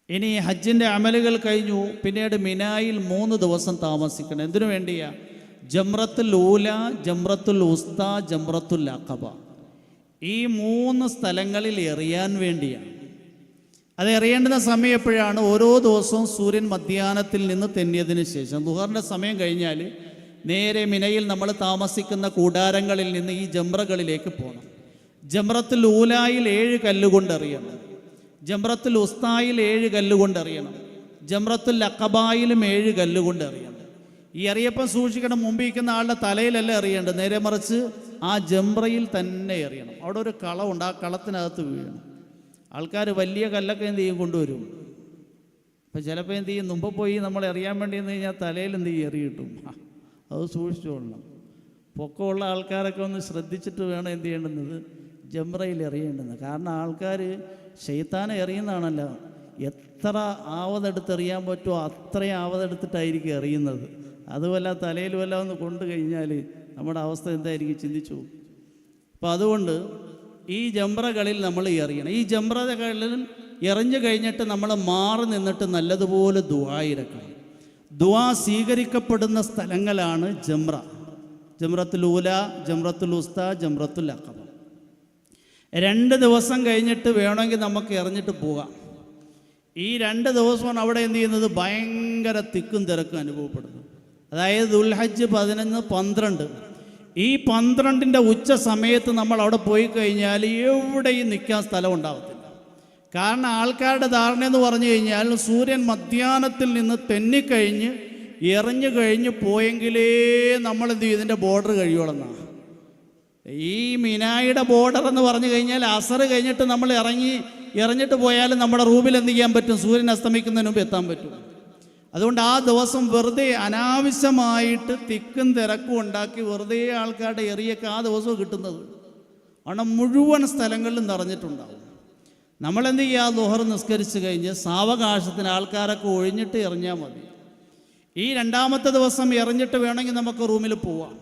ഇനി ഹജ്ജിൻ്റെ അമലുകൾ കഴിഞ്ഞു, പിന്നീട് മിനായിൽ 3 ദിവസം താമസിക്കണം. എന്തിനു വേണ്ടിയാ? ജംറത്തുൽ ഊല, ജംറത്തുൽ ഉസ്ത, ജംറത്തുൽ അഖബ, ഈ 3 സ്ഥലങ്ങളിൽ എറിയാൻ വേണ്ടിയാണ്. അത് എറിയേണ്ടുന്ന സമയം എപ്പോഴാണ്? ഓരോ ദിവസവും സൂര്യൻ മധ്യാഹ്നത്തിൽ നിന്ന് തെന്നിയതിന് ശേഷം ദുഹറിൻ്റെ സമയം കഴിഞ്ഞാൽ നേരെ മിനയിൽ നമ്മൾ താമസിക്കുന്ന കൂടാരങ്ങളിൽ നിന്ന് ഈ ജംറകളിലേക്ക് പോകണം. ജംറത്തുൽ ഊലായിൽ 7 കല്ലുകൊണ്ട് എറിയണം, ജംറത്തുൽ ഉസ്തായിൽ 7 കല്ലുകൊണ്ട് എറിയണം, ജംറത്തുൽ അഖബയിലും 7 കല്ലുകൊണ്ട് എറിയണം. ഈ എറിയപ്പം സൂക്ഷിക്കണം, മുമ്പിരിക്കുന്ന ആളുടെ തലയിലല്ല എറിയേണ്ടത്, നേരെ മറിച്ച് ആ ജംറയിൽ തന്നെ എറിയണം. അവിടെ ഒരു കളമുണ്ട്, ആ കളത്തിനകത്ത് വീഴണം. ആൾക്കാർ വലിയ കല്ലൊക്കെ എന്ത് ചെയ്യും, കൊണ്ടുവരും. അപ്പം ചിലപ്പോൾ എന്ത് ചെയ്യും, മുമ്പ് പോയി നമ്മൾ എറിയാൻ വേണ്ടി എന്ന് കഴിഞ്ഞാൽ തലയിൽ എന്ത് ചെയ്യും, എറിയിട്ടും. അത് സൂക്ഷിച്ചുകൊള്ളണം. പൊക്കമുള്ള ആൾക്കാരൊക്കെ ഒന്ന് ശ്രദ്ധിച്ചിട്ട് വേണം എന്ത് ചെയ്യേണ്ടുന്നത്, ജംറയിൽ എറിയേണ്ടത്. കാരണം ആൾക്കാർ ശൈത്താനെ എറിയുന്നതാണല്ലോ, എത്ര ആവതെടുത്ത് എറിയാൻ പറ്റുമോ അത്രയും ആവതെടുത്തിട്ടായിരിക്കും എറിയുന്നത്. അതുമല്ല തലയിൽ വല്ല ഒന്ന് കൊണ്ടു കഴിഞ്ഞാൽ നമ്മുടെ അവസ്ഥ എന്തായിരിക്കും ചിന്തിച്ചു. അപ്പോൾ അതുകൊണ്ട് ഈ ജംറകളിൽ നമ്മൾ എറിയണം. ഈ ജംറകളിൽ എറിഞ്ഞു കഴിഞ്ഞിട്ട് നമ്മൾ മാറി നിന്നിട്ട് നല്ലതുപോലെ ദുആ ഇരക്കണം. ദുആ സ്വീകരിക്കപ്പെടുന്ന സ്ഥലങ്ങളാണ് ജംറ. ജംറത്തുൽ ഊല, ജംറത്തുൽ ഉസ്ത, ജംറത്തുൽ അഖബ. 2 ദിവസം കഴിഞ്ഞിട്ട് വേണമെങ്കിൽ നമുക്ക് എറിഞ്ഞിട്ട് പോകാം. ഈ 2 ദിവസമാണ് അവിടെ എന്ത് ചെയ്യുന്നത്, ഭയങ്കര തിക്കും തിരക്കും അനുഭവപ്പെടുന്നത്. അതായത് ദുൽഹജ്ജ് 11, 12. ഈ 12ൻ്റെ ഉച്ച സമയത്ത് നമ്മൾ അവിടെ പോയി കഴിഞ്ഞാൽ എവിടെയും നിൽക്കാൻ സ്ഥലം ഉണ്ടാകത്തില്ല. കാരണം ആൾക്കാരുടെ ധാരണ എന്ന് പറഞ്ഞു കഴിഞ്ഞാൽ സൂര്യൻ മധ്യാഹ്നത്തിൽ നിന്ന് തെന്നിക്കഴിഞ്ഞ് എറിഞ്ഞു കഴിഞ്ഞ് പോയെങ്കിലേ നമ്മളെന്ത് ചെയ്യും, ഇതിൻ്റെ ബോർഡർ കഴിയുള്ളെന്നാണ്. ഈ മിനായുടെ ബോർഡർ എന്ന് പറഞ്ഞു കഴിഞ്ഞാൽ അസർ കഴിഞ്ഞിട്ട് നമ്മൾ എറിഞ്ഞിട്ട് പോയാലും നമ്മുടെ റൂമിൽ എന്ത് ചെയ്യാൻ പറ്റും, സൂര്യൻ അസ്തമിക്കുന്നതിന് മുമ്പ് എത്താൻ പറ്റും. അതുകൊണ്ട് ആ ദിവസം വെറുതെ അനാവശ്യമായിട്ട് തിക്കും തിരക്കും ഉണ്ടാക്കി വെറുതെ ആൾക്കാരുടെ എറിയൊക്കെ ആ ദിവസവും കിട്ടുന്നത്. കാരണം മുഴുവൻ സ്ഥലങ്ങളിലും നിറഞ്ഞിട്ടുണ്ടാവും. നമ്മളെന്ത് ചെയ്യുക, ളുഹർ നിസ്കരിച്ച് കഴിഞ്ഞ് സാവകാശത്തിന് ആൾക്കാരൊക്കെ ഒഴിഞ്ഞിട്ട് എറിഞ്ഞാൽ മതി. ഈ 2ാമത്തെ ദിവസം എറിഞ്ഞിട്ട് വേണമെങ്കിൽ നമുക്ക് റൂമിൽ പോവാം.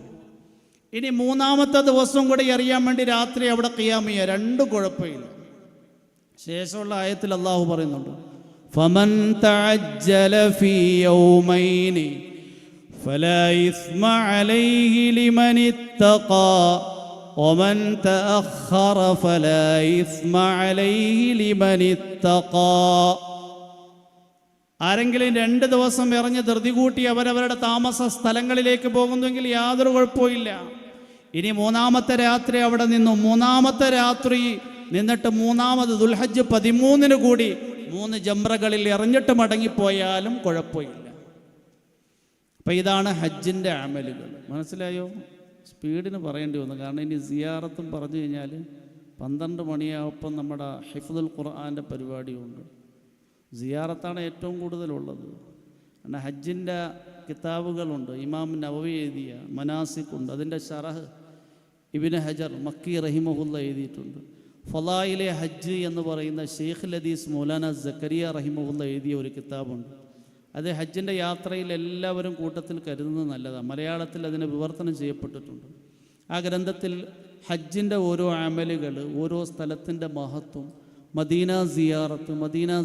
ഇനി 3ാമത്തെ ദിവസം കൂടെ എറിയാൻ വേണ്ടി രാത്രി അവിടെ ഖിയാം ചെയ്യുക, 2 കുഴപ്പമില്ല. ശേഷമുള്ള ആയത്തിൽ അള്ളാഹു പറയുന്നുണ്ട്, ഫമൻ തഅജ്ജല ഫീ യൗമൈനി ഫലാ ഇസ്മ അലൈഹി ലിമൻ ഇത്തഖാ വമൻ തഅഖറ ഫലാ ഇസ്മ അലൈഹി ലിമൻ ഇത്തഖാ. ആരെങ്കിലും 2 ദിവസം എറിഞ്ഞ് ധൃതി കൂട്ടി അവരവരുടെ താമസ സ്ഥലങ്ങളിലേക്ക് പോകുന്നെങ്കിൽ യാതൊരു കുഴപ്പമില്ല. ഇനി 3ാമത്തെ രാത്രി അവിടെ നിന്നു, 3ാമത്തെ രാത്രി നിന്നിട്ട് 3ാമത് ദുൽഹജ്ജ് 13 കൂടി 3 ജംറകളിൽ എറിഞ്ഞിട്ട് മടങ്ങിപ്പോയാലും കുഴപ്പമില്ല. അപ്പം ഇതാണ് ഹജ്ജിൻ്റെ അമലുകൾ. മനസ്സിലായോ? സ്പീഡിന് പറയേണ്ടി വന്നു, കാരണം ഇനി സിയാറത്തും പറഞ്ഞു കഴിഞ്ഞാൽ 12 മണിയാവുമ്പം നമ്മുടെ ഹിഫ്ദുൽ ഖുർആൻ്റെ പരിപാടിയുണ്ട്. സിയാറത്താണ് ഏറ്റവും കൂടുതലുള്ളത്. കാരണം ഹജ്ജിൻ്റെ കിതാബുകളുണ്ട്. ഇമാം നവവി എഴുതിയ മനാസിക്കുണ്ട്, അതിൻ്റെ ഷറഹ് ഇബ്നു ഹജർ മക്കി റഹിമഹുല്ല എഴുതിയിട്ടുണ്ട്. ഫളായിലെ ഹജ്ജ് എന്ന് പറയുന്ന ഷെയ്ഖ് ലദീസ് മൗലാന സക്കരിയ റഹിമഹുല്ല എഴുതിയ ഒരു കിതാബുണ്ട്. അത് ഹജ്ജിൻ്റെ യാത്രയിൽ എല്ലാവരും കൂട്ടത്തിൽ കരുതുന്നത് നല്ലതാണ്. മലയാളത്തിൽ അതിന് വിവർത്തനം ചെയ്യപ്പെട്ടിട്ടുണ്ട്. ആ ഗ്രന്ഥത്തിൽ ഹജ്ജിൻ്റെ ഓരോ അമലുകൾ, ഓരോ സ്ഥലത്തിൻ്റെ മഹത്വം, മദീന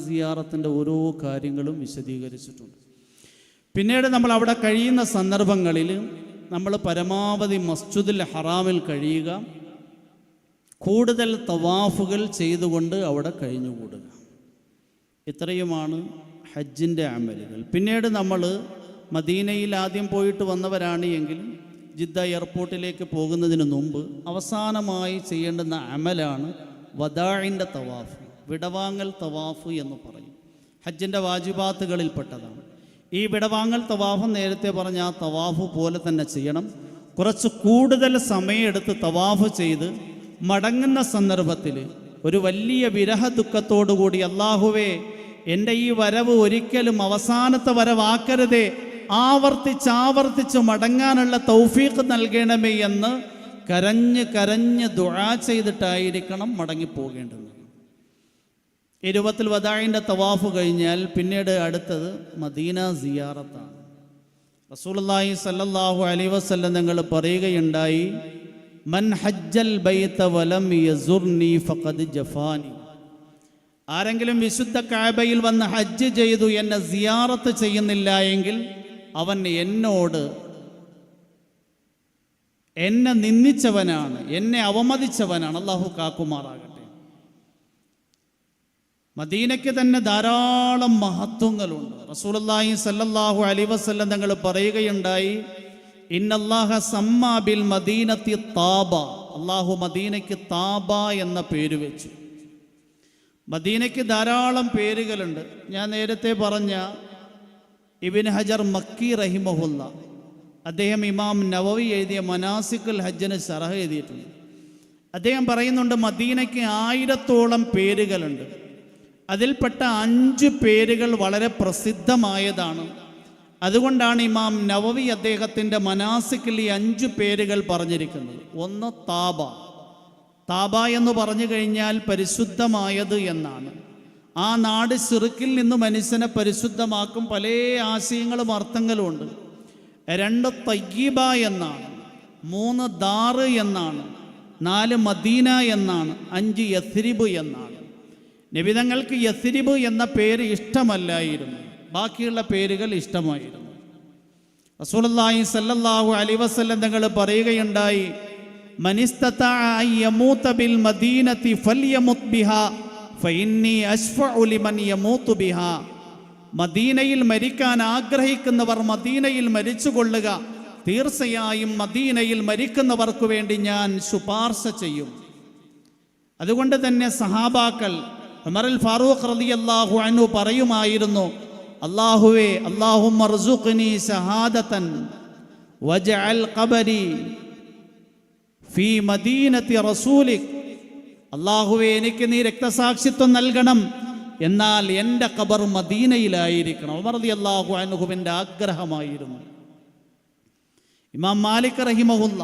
സിയാറത്തിൻ്റെ ഓരോ കാര്യങ്ങളും വിശദീകരിച്ചിട്ടുണ്ട്. പിന്നീട് നമ്മൾ അവിടെ കഴിയുന്ന സന്ദർഭങ്ങളിൽ നമ്മൾ പരമാവധി മസ്ജിദുൽ ഹറാമിൽ കഴിയുക, കൂടുതൽ തവാഫുകൾ ചെയ്തുകൊണ്ട് അവിടെ കഴിഞ്ഞുകൂടുക. ഇത്രയുമാണ് ഹജ്ജിൻ്റെ അമലുകൾ. പിന്നീട് നമ്മൾ മദീനയിൽ ആദ്യം പോയിട്ട് വന്നവരാണ് എങ്കിൽ ജിദ്ദ എയർപോർട്ടിലേക്ക് പോകുന്നതിന് മുമ്പ് അവസാനമായി ചെയ്യേണ്ടുന്ന അമലാണ് വദാഇൻ്റെ തവാഫ്, വിടവാങ്ങൽ തവാഫ് എന്ന് പറയും. ഹജ്ജിൻ്റെ വാജിബാത്തുകളിൽപ്പെട്ടതാണ്. ഈ വിടവാങ്ങൽ തവാഫ് നേരത്തെ പറഞ്ഞ ആ തവാഫ് പോലെ തന്നെ ചെയ്യണം. കുറച്ച് കൂടുതൽ സമയമെടുത്ത് തവാഫ് ചെയ്ത് മടങ്ങുന്ന സന്ദർഭത്തിൽ ഒരു വലിയ വിരഹ ദുഃഖത്തോടുകൂടി, അല്ലാഹുവേ എൻ്റെ ഈ വരവ് ഒരിക്കലും അവസാനത്തെ വരവാക്കരുതേ, ആവർത്തിച്ച് മടങ്ങാനുള്ള തൗഫീഖ് നൽകണമേ എന്ന് കരഞ്ഞ് ദുആ ചെയ്തിട്ടായിരിക്കണം മടങ്ങിപ്പോകേണ്ടത്. ഇരുവത്തുൽ വദാഇൻ്റെ തവാഫ് കഴിഞ്ഞാൽ പിന്നീട് അടുത്തത് മദീന സിയാറത്താണ്. റസൂലുള്ളാഹി സ്വല്ലല്ലാഹു അലൈഹി വസല്ലം തങ്ങൾ പറയുകയുണ്ടായി, മൻ ഹജ്ജൽ ബൈത വലം യസുർനി ഫഖദ് ജഫാനി. ആരെങ്കിലും വിശുദ്ധ കഅബയിൽ വന്ന് ഹജ്ജ് ചെയ്തു എന്നെ സിയാറത്ത് ചെയ്യുന്നില്ല എങ്കിൽ അവൻ എന്നെ നിന്ദിച്ചവനാണ്, എന്നെ അവമതിച്ചവനാണ്. അല്ലാഹു കാക്കുമാറാകട്ടെ. മദീനയ്ക്ക് തന്നെ ധാരാളം മഹത്വങ്ങളുണ്ട്. റസൂലുള്ളാഹി സ്വല്ലല്ലാഹു അലൈഹി വസല്ലം തങ്ങൾ പറയുകയുണ്ടായി, ഇന്നല്ലാഹ സമ്മാ ബിൽ മദീനത്തി താബ. അല്ലാഹു മദീനയ്ക്ക് താബ എന്ന പേര് വെച്ചു. മദീനയ്ക്ക് ധാരാളം പേരുകളുണ്ട്. ഞാൻ നേരത്തെ പറഞ്ഞ ഇബ്നു ഹജർ മക്കി റഹിമഹുല്ല, അദ്ദേഹം ഇമാം നവവി എഴുതിയ മനാസിക്കുൽ ഹജ്ജിന് ശറഹ് എഴുതിയിട്ടുണ്ട്. അദ്ദേഹം പറയുന്നുണ്ട് മദീനയ്ക്ക് 1000ഓളം പേരുകളുണ്ട്. അതിൽപ്പെട്ട 5 പേരുകൾ വളരെ പ്രസിദ്ധമായതാണ്. അതുകൊണ്ടാണ് ഇമാം നവവി അദ്ദേഹത്തിൻ്റെ മനാസിക്കിൽ ഈ 5 പേരുകൾ പറഞ്ഞിരിക്കുന്നത്. ഒന്ന് താബ. താബ എന്ന് പറഞ്ഞു കഴിഞ്ഞാൽ പരിശുദ്ധമായത് എന്നാണ്. ആ നാട് ശിർക്കിൽ നിന്ന് മനുഷ്യനെ പരിശുദ്ധമാക്കും. പല ആശയങ്ങളും അർത്ഥങ്ങളും ഉണ്ട്. 2 തയ്യിബ എന്നാണ്, 3 ദാറ് എന്നാണ്, 4 മദീന എന്നാണ്, 5 യസ്രിബ് എന്നാണ്. നബിതങ്ങൾക്ക് യസ്രിബ് എന്ന പേര് ഇഷ്ടമല്ലായിരുന്നു, ബാക്കിയുള്ള പേരുകൾ ഇഷ്ടമായിരുന്നു. റസൂലുള്ളാഹി സ്വല്ലല്ലാഹു അലൈഹി വസല്ലം തങ്ങൾ പറയുകയുണ്ടായി, മനിസ്തതഅ അൻ യമൂത ബിൽ മദീനതി ഫൽയമുത് ബിഹാ ഫഇന്നി അശ്ഫഉ ലിമൻ യമൂതു ബിഹാ. മദീനയിൽ മരിക്കാൻ ആഗ്രഹിക്കുന്നവർ മദീനയിൽ മരിച്ചുകൊള്ളുക, തീർച്ചയായും മദീനയിൽ മരിക്കുന്നവർക്ക് വേണ്ടി ഞാൻ ശുപാർശ ചെയ്യും. അതുകൊണ്ട് തന്നെ സഹാബാക്കൾ ഉമറുൽ ഫാറൂഖ് റളിയല്ലാഹു അൻഹു പറയുമായിരുന്നു, അല്ലാഹുവേ, അല്ലാഹുമ്മ ർസുഖ്നി ശഹാദതൻ വജ്അൽ ഖബരി ഫീ മദീനത്തി റസൂലിക്. അല്ലാഹുവേ, എനിക്ക് നീ രക്തസാക്ഷിത്വം നൽകണം, എന്നാൽ എൻ്റെ ഖബർ മദീനയിലായിരിക്കണം. ഉമർ റളിയല്ലാഹു അൻഹുവിൻ്റെ ആഗ്രഹമായിരുന്നു. ഇമാം മാലിക് റഹിമഹുല്ല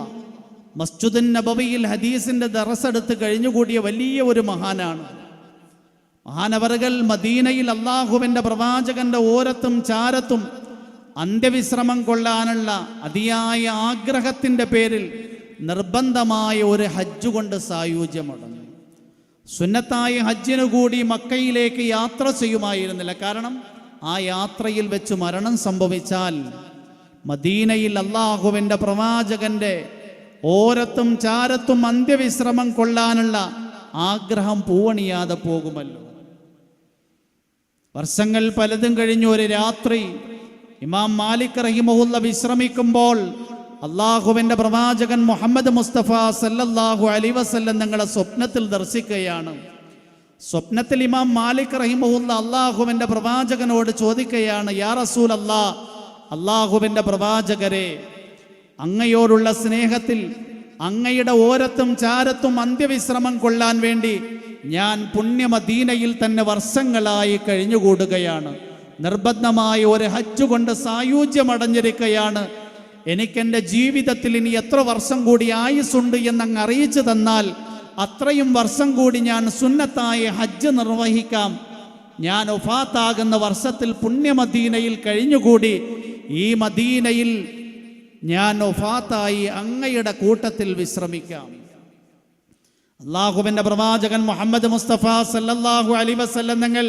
മസ്ജിദുൻ നബവിയിൽ ഹദീസിൻ്റെ ദർസ് എടുത്ത് കഴിഞ്ഞുകൂടിയ വലിയ ഒരു മഹാനാണ്. മഹാനവറുകൾ മദീനയിൽ അള്ളാഹുവിൻ്റെ പ്രവാചകന്റെ ഓരത്തും ചാരത്തും അന്ത്യവിശ്രമം കൊള്ളാനുള്ള അതിയായ ആഗ്രഹത്തിൻ്റെ പേരിൽ നിർബന്ധമായ ഒരു ഹജ്ജ് കൊണ്ട് സായുജ്യമടഞ്ഞു. സുന്നത്തായ ഹജ്ജിനു കൂടി മക്കയിലേക്ക് യാത്ര ചെയ്യുമായിരുന്നില്ല. കാരണം ആ യാത്രയിൽ വെച്ച് മരണം സംഭവിച്ചാൽ മദീനയിൽ അള്ളാഹുവിൻ്റെ പ്രവാചകന്റെ ഓരത്തും ചാരത്തും അന്ത്യവിശ്രമം കൊള്ളാനുള്ള ആഗ്രഹം പൂവണിയാതെ പോകുമല്ലോ. വർഷങ്ങൾ പലതും കഴിഞ്ഞു ഒരു രാത്രി ഇമാം മാലിക് റഹിമഹുല്ല വിശ്രമിക്കുമ്പോൾ അള്ളാഹുവിൻ്റെ പ്രവാചകൻ മുഹമ്മദ് മുസ്തഫ സല്ലല്ലാഹു അലൈഹി വസല്ലം തങ്ങളെ സ്വപ്നത്തിൽ ദർശിക്കുകയാണ്. സ്വപ്നത്തിൽ ഇമാം മാലിക് റഹിമഹുല്ല അള്ളാഹുവിൻ്റെ പ്രവാചകനോട് ചോദിക്കുകയാണ്, യാ റസൂലല്ലാഹ്, അള്ളാഹുവിൻ്റെ പ്രവാചകരെ, അങ്ങയോടുള്ള സ്നേഹത്തിൽ അങ്ങയുടെ ഓരത്തും ചാരത്തും അന്ത്യവിശ്രമം കൊള്ളാൻ വേണ്ടി ഞാൻ പുണ്യമദീനയിൽ തന്നെ വർഷങ്ങളായി കഴിഞ്ഞുകൂടുകയാണ്. നിർബന്ധമായ ഒരു ഹജ്ജ് കൊണ്ട് സായുജ്യമടഞ്ഞിരിക്കുകയാണ്. എനിക്കെൻ്റെ ജീവിതത്തിൽ ഇനി എത്ര വർഷം കൂടി ആയുസ്സുണ്ട് എന്നങ്ങ് അറിയിച്ചു തന്നാൽ അത്രയും വർഷം കൂടി ഞാൻ സുന്നത്തായ ഹജ്ജ് നിർവഹിക്കാം. ഞാൻ ഒഫാത്താകുന്ന വർഷത്തിൽ പുണ്യമദീനയിൽ കഴിഞ്ഞുകൂടി ഈ മദീനയിൽ ഞാൻ ഒഫാത്തായി അങ്ങയുടെ കൂട്ടത്തിൽ വിശ്രമിക്കാം. അള്ളാഹുവിൻ്റെ പ്രവാചകൻ മുഹമ്മദ് മുസ്തഫ സല്ലല്ലാഹു അലൈഹി വസല്ലം തങ്ങൾ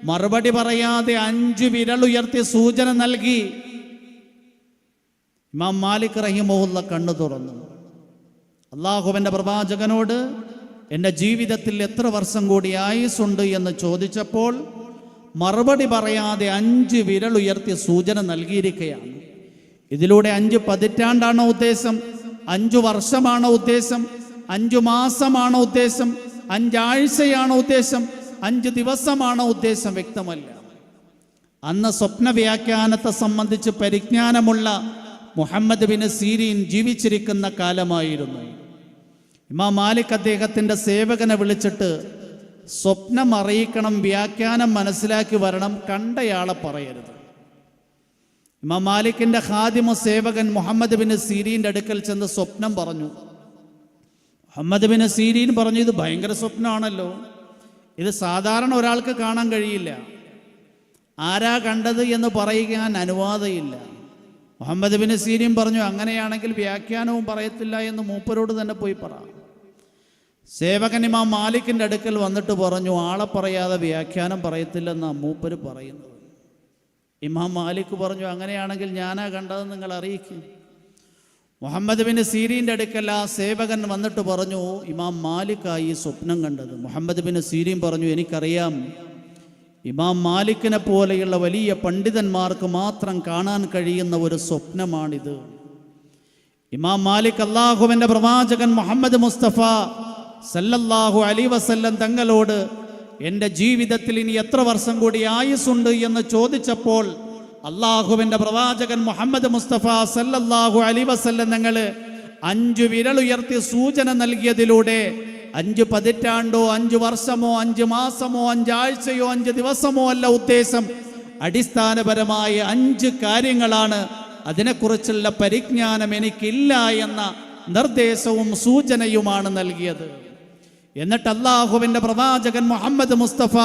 മറുപടി പറയാതെ 5 വിരലുയർത്തി സൂചന നൽകി. ഇമാം മാലിക് റഹിമഹുല്ല കണ്ണു തുറന്നു. അള്ളാഹുവിൻ്റെ പ്രവാചകനോട് എൻ്റെ ജീവിതത്തിൽ എത്ര വർഷം കൂടി ആയുസ്സുണ്ട് എന്ന് ചോദിച്ചപ്പോൾ മറുപടി പറയാതെ 5 വിരലുയർത്തി സൂചന നൽകിയിരിക്കുകയാണ്. ഇതിലൂടെ 5 പതിറ്റാണ്ടാണോ ഉദ്ദേശം, 5 വർഷമാണോ ഉദ്ദേശം, 5 മാസമാണോ ഉദ്ദേശം, 5 ആഴ്ചയാണോ ഉദ്ദേശം, 5 ദിവസമാണോ ഉദ്ദേശം, വ്യക്തമല്ല. അന്ന് സ്വപ്ന വ്യാഖ്യാനത്തെ സംബന്ധിച്ച് പരിജ്ഞാനമുള്ള മുഹമ്മദ് ബിൻ സീരീൻ ജീവിച്ചിരിക്കുന്ന കാലമായിരുന്നു. ഇമാം മാലിക് അദ്ദേഹത്തിൻ്റെ സേവകനെ വിളിച്ചിട്ട് സ്വപ്നം അറിയിക്കണം, വ്യാഖ്യാനം മനസ്സിലാക്കി വരണം, കണ്ടയാളെ പറയരുത്. ഇമാം മാലിക്കിൻ്റെ ഖാദിമ സേവകൻ മുഹമ്മദ് ബിൻ സീരീൻ്റെ അടുക്കൽ ചെന്ന് സ്വപ്നം പറഞ്ഞു. മുഹമ്മദ് ബിൻ സീരീൻ പറഞ്ഞു, ഇത് ഭയങ്കര സ്വപ്നമാണല്ലോ, ഇത് സാധാരണ ഒരാൾക്ക് കാണാൻ കഴിയില്ല, ആരാ കണ്ടത് എന്ന് പറയാൻ അനുവാദമില്ല. മുഹമ്മദ് ബിൻ സീരീൻ പറഞ്ഞു, അങ്ങനെയാണെങ്കിൽ വ്യാഖ്യാനവും പറയത്തില്ല എന്ന് മൂപ്പരോട് തന്നെ പോയി പറ. സേവകൻ ഇമാം മാലിക്കിൻ്റെ അടുക്കൽ വന്നിട്ട് പറഞ്ഞു, ആളെ പറയാതെ വ്യാഖ്യാനം പറയത്തില്ലെന്നാണ് മൂപ്പര് പറയുന്നത്. ഇമാം മാലിക് പറഞ്ഞു, അങ്ങനെയാണെങ്കിൽ ഞാനാ കണ്ടതെന്ന് നിങ്ങൾ അറിയിക്കും. മുഹമ്മദ് ബിൻ സീരീൻ്റെ അടുക്കൽ ആ സേവകൻ വന്നിട്ട് പറഞ്ഞു, ഇമാം മാലിക്കായി സ്വപ്നം കണ്ടത്. മുഹമ്മദ് ബിൻ സീരീൻ പറഞ്ഞു, എനിക്കറിയാം, ഇമാം മാലിക്കിനെ പോലെയുള്ള വലിയ പണ്ഡിതന്മാർക്ക് മാത്രം കാണാൻ കഴിയുന്ന ഒരു സ്വപ്നമാണിത്. ഇമാം മാലിക് അല്ലാഹുവിൻ്റെ പ്രവാചകൻ മുഹമ്മദ് മുസ്തഫ സല്ലല്ലാഹു അലൈഹി വസല്ലം തങ്ങളോട് എൻ്റെ ജീവിതത്തിൽ ഇനി എത്ര വർഷം കൂടി ആയുസ്സുണ്ട് എന്ന് ചോദിച്ചപ്പോൾ അല്ലാഹുവിൻ്റെ പ്രവാചകൻ മുഹമ്മദ് മുസ്തഫ സല്ലല്ലാഹു അലൈഹി വസല്ലം തങ്ങൾ 5 വിരലുയർത്തി സൂചന നൽകിയതിലൂടെ 5 പതിറ്റാണ്ടോ 5 വർഷമോ 5 മാസമോ 5 ആഴ്ചയോ 5 ദിവസമോ അല്ല ഉദ്ദേശം. അടിസ്ഥാനപരമായ 5 കാര്യങ്ങളാണ്. അതിനെക്കുറിച്ചുള്ള പരിജ്ഞാനം എനിക്കില്ല എന്ന നിർദ്ദേശവും സൂചനയുമാണ് നൽകിയത്. എന്നിട്ട് അല്ലാഹുവിൻ്റെ പ്രവാചകൻ മുഹമ്മദ് മുസ്തഫ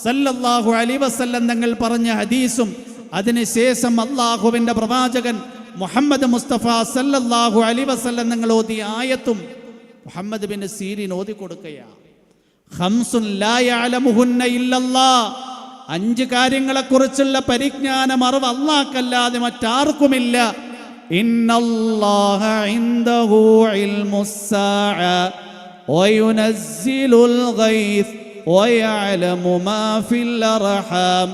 സല്ലല്ലാഹു അലൈഹി വസല്ലം തങ്ങൾ പറഞ്ഞ ഹദീസും അതിനുശേഷം അല്ലാഹുവിൻ്റെ പ്രവാചകൻ മുഹമ്മദ് മുസ്തഫ സല്ലല്ലാഹു അലൈഹി വസല്ലം തങ്ങൾ ഓതിയ ആയത്തും മുഹമ്മദ് ബിൻ സീരീൻ ഓതി കൊടുക്കുകയാണ്. ഖംസുൻ ലാ യഅലമുഹുന്ന ഇല്ലല്ലാഹ്, 5 കാര്യങ്ങളെക്കുറിച്ചുള്ള പരിജ്ഞാനം അറിവ് അല്ലാഹ്ക്കല്ലാതെ മറ്റാർക്കുമില്ല. ഇന്നല്ലാഹ ഇൻദഹു ഇൽമുസ്സാഅ വയുനസ്സിലുൽ ഗൈസ് വയഅലമു മാ ഫിൽ അർഹാം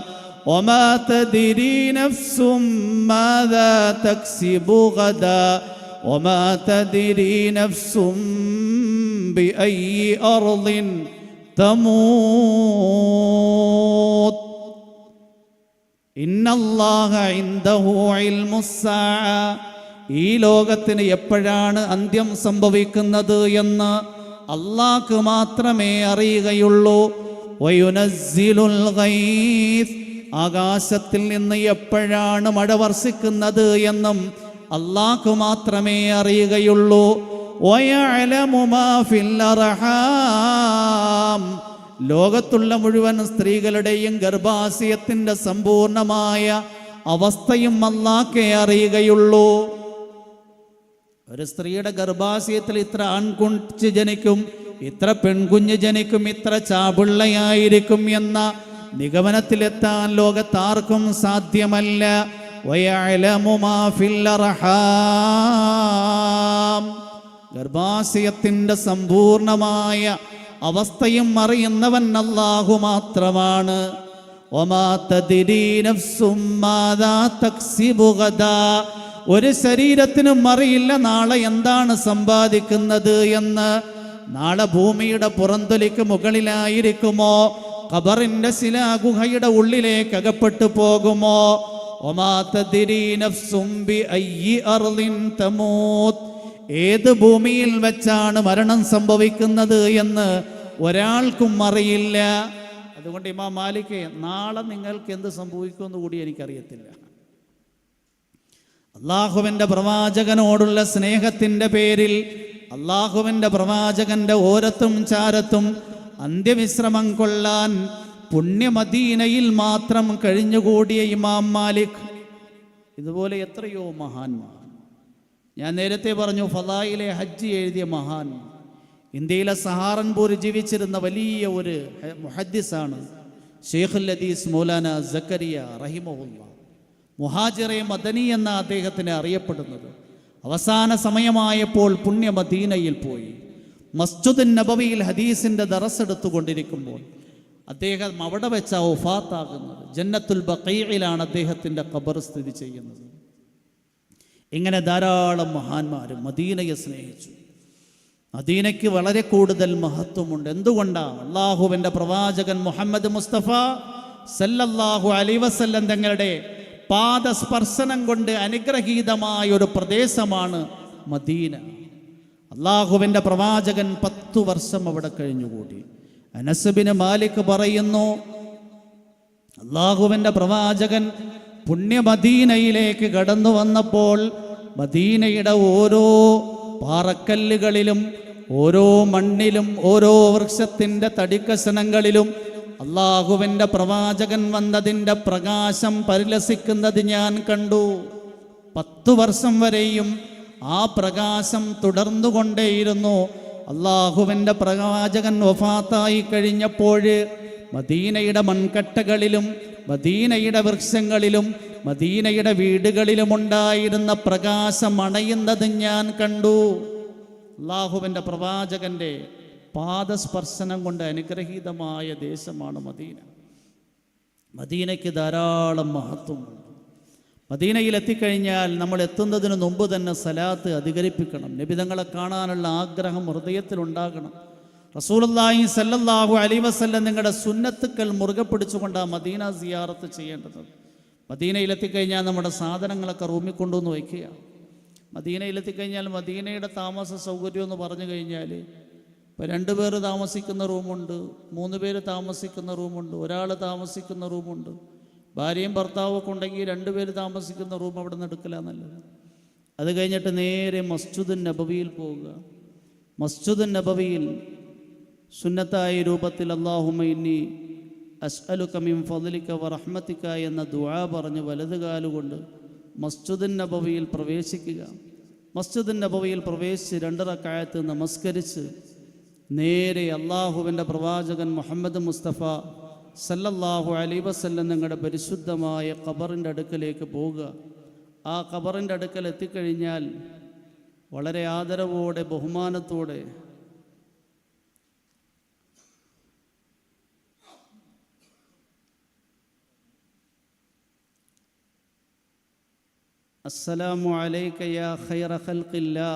വമാ തദ്രി നഫ്സും മാദാ തക്സിബു ഗദാ വമാ തദ്രി നഫ്സും ബിഅയ്യി അർളിൻ തമൂത്. ഇന്നല്ലാഹ ഇൻദഹു ഇൽമുസ്സാഅ, ഈ ലോകത്തിന് എപ്പോഴാണ് അന്ത്യം സംഭവിക്കുന്നത് എന്ന് അല്ലാഹ്ക്ക് മാത്രമേ അറിയുകയുള്ളൂ. വയുനസ്സിലുൽ ഗൈസ്, ആകാശത്തിൽ നിന്ന് എപ്പോഴാണ് മഴ വർഷിക്കുന്നത് എന്നും അല്ലാഹ്ക്ക് മാത്രമേ അറിയുകയുള്ളൂ. വയഅലമു മാ ഫിൽ അർഹാം, ലോകത്തുള്ള മുഴുവൻ സ്ത്രീകളുടെയും ഗർഭാശയത്തിൻ്റെ സമ്പൂർണമായ അവസ്ഥയും അല്ലാഹ്ക്കേ അറിയുകയുള്ളൂ. ഒരു സ്ത്രീയുടെ ഗർഭാശയത്തിൽ ഇത്ര ആൺകുഞ്ഞ് ജനിക്കും, ഇത്ര പെൺകുഞ്ഞ് ജനിക്കും, ഇത്ര ചാപിള്ളയായിരിക്കും എന്ന നിഗമനത്തിലെത്താൻ ലോകത്താർക്കും സാധ്യമല്ല. വയഅലമു മാ ഫിൽ അർഹാം, ഗർഭാശയത്തിൻ്റെ സമ്പൂർണമായ അവസ്ഥയും അറിയുന്നവൻ അല്ലാഹു മാത്രമാണ്. വമാ തദ്രി നഫ്സും മാദാ തക്സിബു ഗദാ, ഒരു ശരീരത്തിനും അറിയില്ല നാളെ എന്താണ് സമ്പാദിക്കുന്നത് എന്ന്. നാളെ ഭൂമിയുടെ പുറന്തൊലിക്ക് മുകളിലായിരിക്കുമോ, ഖബറിന്റെ ശിലാഗുഹയുടെ ഉള്ളിലേക്ക് അകപ്പെട്ടു പോകുമോ? വമാ തദ്രി നഫ്സും ബിഅയ്യി അർളിൻ തമൂത്, ഏത് ഭൂമിയിൽ വെച്ചാണ് മരണം സംഭവിക്കുന്നത് എന്ന് ഒരാൾക്കും അറിയില്ല. അതുകൊണ്ട് ഇമാം മാലിക്, നാളെ നിങ്ങൾക്ക് എന്ത് സംഭവിക്കുമെന്ന് കൂടി എനിക്കറിയത്തില്ല. അള്ളാഹുവിൻ്റെ പ്രവാചകനോടുള്ള സ്നേഹത്തിൻ്റെ പേരിൽ അള്ളാഹുവിൻ്റെ പ്രവാചകന്റെ ഓരത്തും ചാരത്തും അന്ത്യവിശ്രമം കൊള്ളാൻ പുണ്യമദീനയിൽ മാത്രം കഴിഞ്ഞുകൂടിയ ഇമാം മാലിക് ഇതുപോലെ എത്രയോ മഹാന്മാർ. ഞാൻ നേരത്തെ പറഞ്ഞു ഫളായിലെ ഹജ്ജ് എഴുതിയ മഹാൻ, ഇന്ത്യയിലെ സഹാറൻപൂർ ജീവിച്ചിരുന്ന വലിയ ഒരു മുഹദ്ദിസാണ് ഷെയ്ഖുൽ ഹദീസ് മൗലാന സക്കരിയ റഹിമഹുല്ലാ. മുഹാജിറെ മദനി എന്ന അദ്ദേഹത്തിന് അറിയപ്പെടുന്നത്. അവസാന സമയമായപ്പോൾ പുണ്യ മദീനയിൽ പോയി മസ്ജിദുൻ നബവിയിൽ ഹദീസിൻ്റെ ദറസ് എടുത്തുകൊണ്ടിരിക്കുമ്പോൾ അദ്ദേഹം അവിടെ വെച്ച വഫാത്താകുന്നത്. ജന്നത്തുൽ ബഖീഇലാണ് അദ്ദേഹത്തിൻ്റെ ഖബർ സ്ഥിതി ചെയ്യുന്നത്. ഇങ്ങനെ ധാരാളം മഹാന്മാർ മദീനയെ സ്നേഹിച്ചു. മദീനയ്ക്ക് വളരെ കൂടുതൽ മഹത്വമുണ്ട്. എന്തുകൊണ്ടാണ്? അള്ളാഹുവിൻ്റെ പ്രവാചകൻ മുഹമ്മദ് മുസ്തഫ സല്ലല്ലാഹു അലൈഹി വസല്ലം തങ്ങളുടെ പാദസ്പർശനം കൊണ്ട് അനുഗ്രഹീതമായ ഒരു പ്രദേശമാണ് മദീന. അള്ളാഹുവിൻ്റെ പ്രവാചകൻ 10 വർഷം അവിടെ കഴിഞ്ഞുകൂടി. അനസ് ബിൻ മാലിക് പറയുന്നു, അള്ളാഹുവിൻ്റെ പ്രവാചകൻ പുണ്യ മദീനയിലേക്ക് കടന്നു വന്നപ്പോൾ മദീനയുടെ ഓരോ പാറക്കല്ലുകളിലും ഓരോ മണ്ണിലും ഓരോ വൃക്ഷത്തിൻ്റെ തടിക്കഷണങ്ങളിലും അള്ളാഹുവിൻ്റെ പ്രവാചകൻ വന്നതിൻ്റെ പ്രകാശം പരിലസിക്കുന്നത് ഞാൻ കണ്ടു. 10 വർഷം വരെയും ആ പ്രകാശം തുടർന്നുകൊണ്ടേയിരുന്നു. അള്ളാഹുവിൻ്റെ പ്രവാചകൻ വഫാത്തായി കഴിഞ്ഞപ്പോൾ മദീനയുടെ മൺകട്ടകളിലും മദീനയുടെ വൃക്ഷങ്ങളിലും മദീനയുടെ വീടുകളിലും ഉണ്ടായിരുന്ന പ്രകാശം അണയുന്നത് ഞാൻ കണ്ടു. അള്ളാഹുവിൻ്റെ പ്രവാചകൻ്റെ പാദസ്പർശനം കൊണ്ട് അനുഗ്രഹീതമായ ദേശമാണ് മദീന. മദീനയ്ക്ക് ധാരാളം മഹത്വമുണ്ട്. മദീനയിൽ എത്തിക്കഴിഞ്ഞാൽ നമ്മൾ എത്തുന്നതിന് മുമ്പ് തന്നെ സലാത്ത് അധികരിപ്പിക്കണം. നബിതങ്ങളെ കാണാനുള്ള ആഗ്രഹം ഹൃദയത്തിലുണ്ടാകണം. റസൂലുള്ളാഹി സല്ലല്ലാഹു അലൈഹി വസല്ലം നിങ്ങളുടെ സുന്നത്തുക്കൾ മുറുകെ പിടിച്ചുകൊണ്ടാണ് മദീന സിയാറത്ത് ചെയ്യേണ്ടത്. മദീനയിലെത്തിക്കഴിഞ്ഞാൽ നമ്മുടെ സാധനങ്ങളൊക്കെ റൂമിൽ കൊണ്ടുവന്ന് വയ്ക്കുക. മദീനയിലെത്തിക്കഴിഞ്ഞാൽ മദീനയുടെ താമസ സൗകര്യം എന്ന് പറഞ്ഞു കഴിഞ്ഞാൽ ഇപ്പോൾ 2 പേർ താമസിക്കുന്ന റൂമുണ്ട്, 3 പേര് താമസിക്കുന്ന റൂമുണ്ട്, ഒരാൾ താമസിക്കുന്ന റൂമുണ്ട്. ഭാര്യയും ഭർത്താവും ഒക്കെ ഉണ്ടെങ്കിൽ 2 പേര് താമസിക്കുന്ന റൂം അവിടെ നിന്ന് എടുക്കലാണ് നല്ലത്. അത് കഴിഞ്ഞിട്ട് നേരെ മസ്ജിദുൻ നബവിയിൽ പോവുക. മസ്ജിദുൻ നബവിയിൽ സുന്നത്തായ രൂപത്തിൽ അല്ലാഹുമ്മ ഇന്നി അസ്അലുക മിൻ ഫദ്ലിക വറഹ്മതിക എന്ന ദുആ പറഞ്ഞ് വലതുകാലുകൊണ്ട് മസ്ജിദുൻ നബവിയിൽ പ്രവേശിക്കുക. മസ്ജിദുൻ നബവിയിൽ പ്രവേശിച്ച് 2 റക്അത്ത് നമസ്കരിച്ച് നേരെ അള്ളാഹുവിൻ്റെ പ്രവാചകൻ മുഹമ്മദ് മുസ്തഫ സല്ലല്ലാഹു അലൈഹി വസല്ലം നിങ്ങളുടെ പരിശുദ്ധമായ ഖബറിൻ്റെ അടുക്കലേക്ക് പോവുക. ആ ഖബറിൻ്റെ അടുക്കൽ എത്തിക്കഴിഞ്ഞാൽ വളരെ ആദരവോടെ ബഹുമാനത്തോടെ അസ്സലാമു അലൈക യാ ഖൈറ ഖൽഖില്ലാ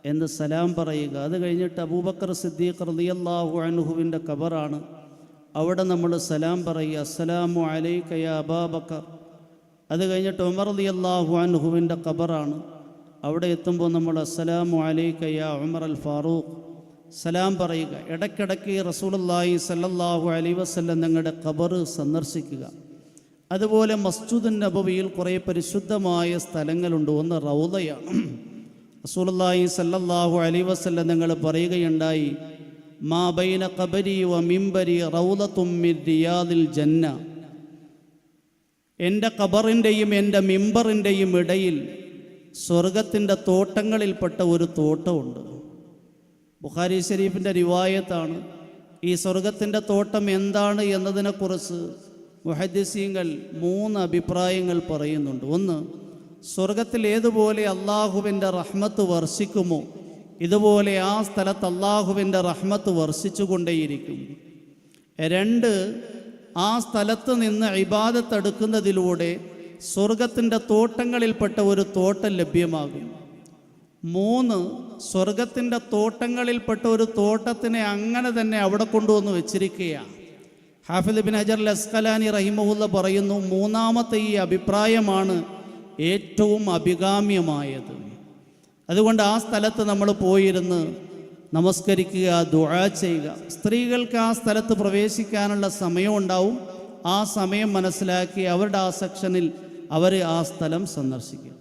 എന്ന് സലാം പറയുക. അത് കഴിഞ്ഞിട്ട് അബൂബക്കർ സിദ്ദീഖ് റളിയല്ലാഹു അൻഹുവിൻ്റെ ഖബറാണ്. അവിടെ നമ്മൾ സലാം പറയുക, അസ്സലാമു അലൈക യാ അബൂബക്കർ. അത് കഴിഞ്ഞിട്ട് ഉമർ റളിയല്ലാഹു അൻഹുവിൻ്റെ ഖബറാണ്. അവിടെ എത്തുമ്പോൾ നമ്മൾ അസ്സലാമു അലൈക യാ ഉമർ അൽ ഫാറൂഖ് സലാം പറയുക. ഇടയ്ക്കിടയ്ക്ക് റസൂലുള്ളാഹി സല്ലല്ലാഹു അലൈഹി വസല്ലം ഞങ്ങളുടെ ഖബർ സന്ദർശിക്കുക. അതുപോലെ മസ്ജിദുൻ നബവിയിൽ കുറേ പരിശുദ്ധമായ സ്ഥലങ്ങളുണ്ട്. ഒന്ന് റൗളയാണ്. റസൂലുള്ളാഹി സല്ലല്ലാഹു അലൈഹി വസല്ലം നിങ്ങൾ പറയുകയുണ്ടായി, മാ ബൈന ഖബരി വ മിംബരി റൗളത്തും മിൻ റിയാദിൽ ജന്ന. എൻ്റെ ഖബറിൻ്റെയും എൻ്റെ മിമ്പറിൻ്റെയും ഇടയിൽ സ്വർഗത്തിൻ്റെ തോട്ടങ്ങളിൽപ്പെട്ട ഒരു തോട്ടമുണ്ട്. ബുഖാരി ശരീഫിൻ്റെ റിവായത്താണ്. ഈ സ്വർഗത്തിൻ്റെ തോട്ടം എന്താണ് എന്നതിനെക്കുറിച്ച് മുഹദ്ദിസീങ്ങൾ 3 അഭിപ്രായങ്ങൾ പറയുന്നുണ്ട്. ഒന്ന്, സ്വർഗത്തിൽ ഏതുപോലെ അള്ളാഹുവിൻ്റെ റഹ്മത്ത് വർഷിക്കുമോ ഇതുപോലെ ആ സ്ഥലത്ത് അള്ളാഹുവിൻ്റെ റഹ്മത്ത് വർഷിച്ചു കൊണ്ടേയിരിക്കും. 2, ആ സ്ഥലത്ത് നിന്ന് ഇബാദത്ത് എടുക്കുന്നതിലൂടെ സ്വർഗത്തിൻ്റെ തോട്ടങ്ങളിൽപ്പെട്ട ഒരു തോട്ടം ലഭ്യമാകും. 3, സ്വർഗത്തിൻ്റെ തോട്ടങ്ങളിൽപ്പെട്ട ഒരു തോട്ടത്തിനെ അങ്ങനെ തന്നെ അവിടെ കൊണ്ടുവന്ന് വെച്ചിരിക്കുകയാണ്. ഹാഫിദ് ഇബ്നു ഹജർ അൽ അസ്ഖലാനി റഹിമഹുല്ല പറയുന്നു, 3ാമത്തെ ഈ അഭിപ്രായമാണ് ഏറ്റവും അഭികാമ്യമായത്. അതുകൊണ്ട് ആ സ്ഥലത്ത് നമ്മൾ പോയിരുന്ന് നമസ്കരിക്കുക, ദുആ ചെയ്യുക. സ്ത്രീകൾക്ക് ആ സ്ഥലത്ത് പ്രവേശിക്കാനുള്ള സമയം ഉണ്ടാവും. ആ സമയം മനസ്സിലാക്കി അവരുടെ ആ സെക്ഷനിൽ അവർ ആ സ്ഥലം സന്ദർശിക്കുക.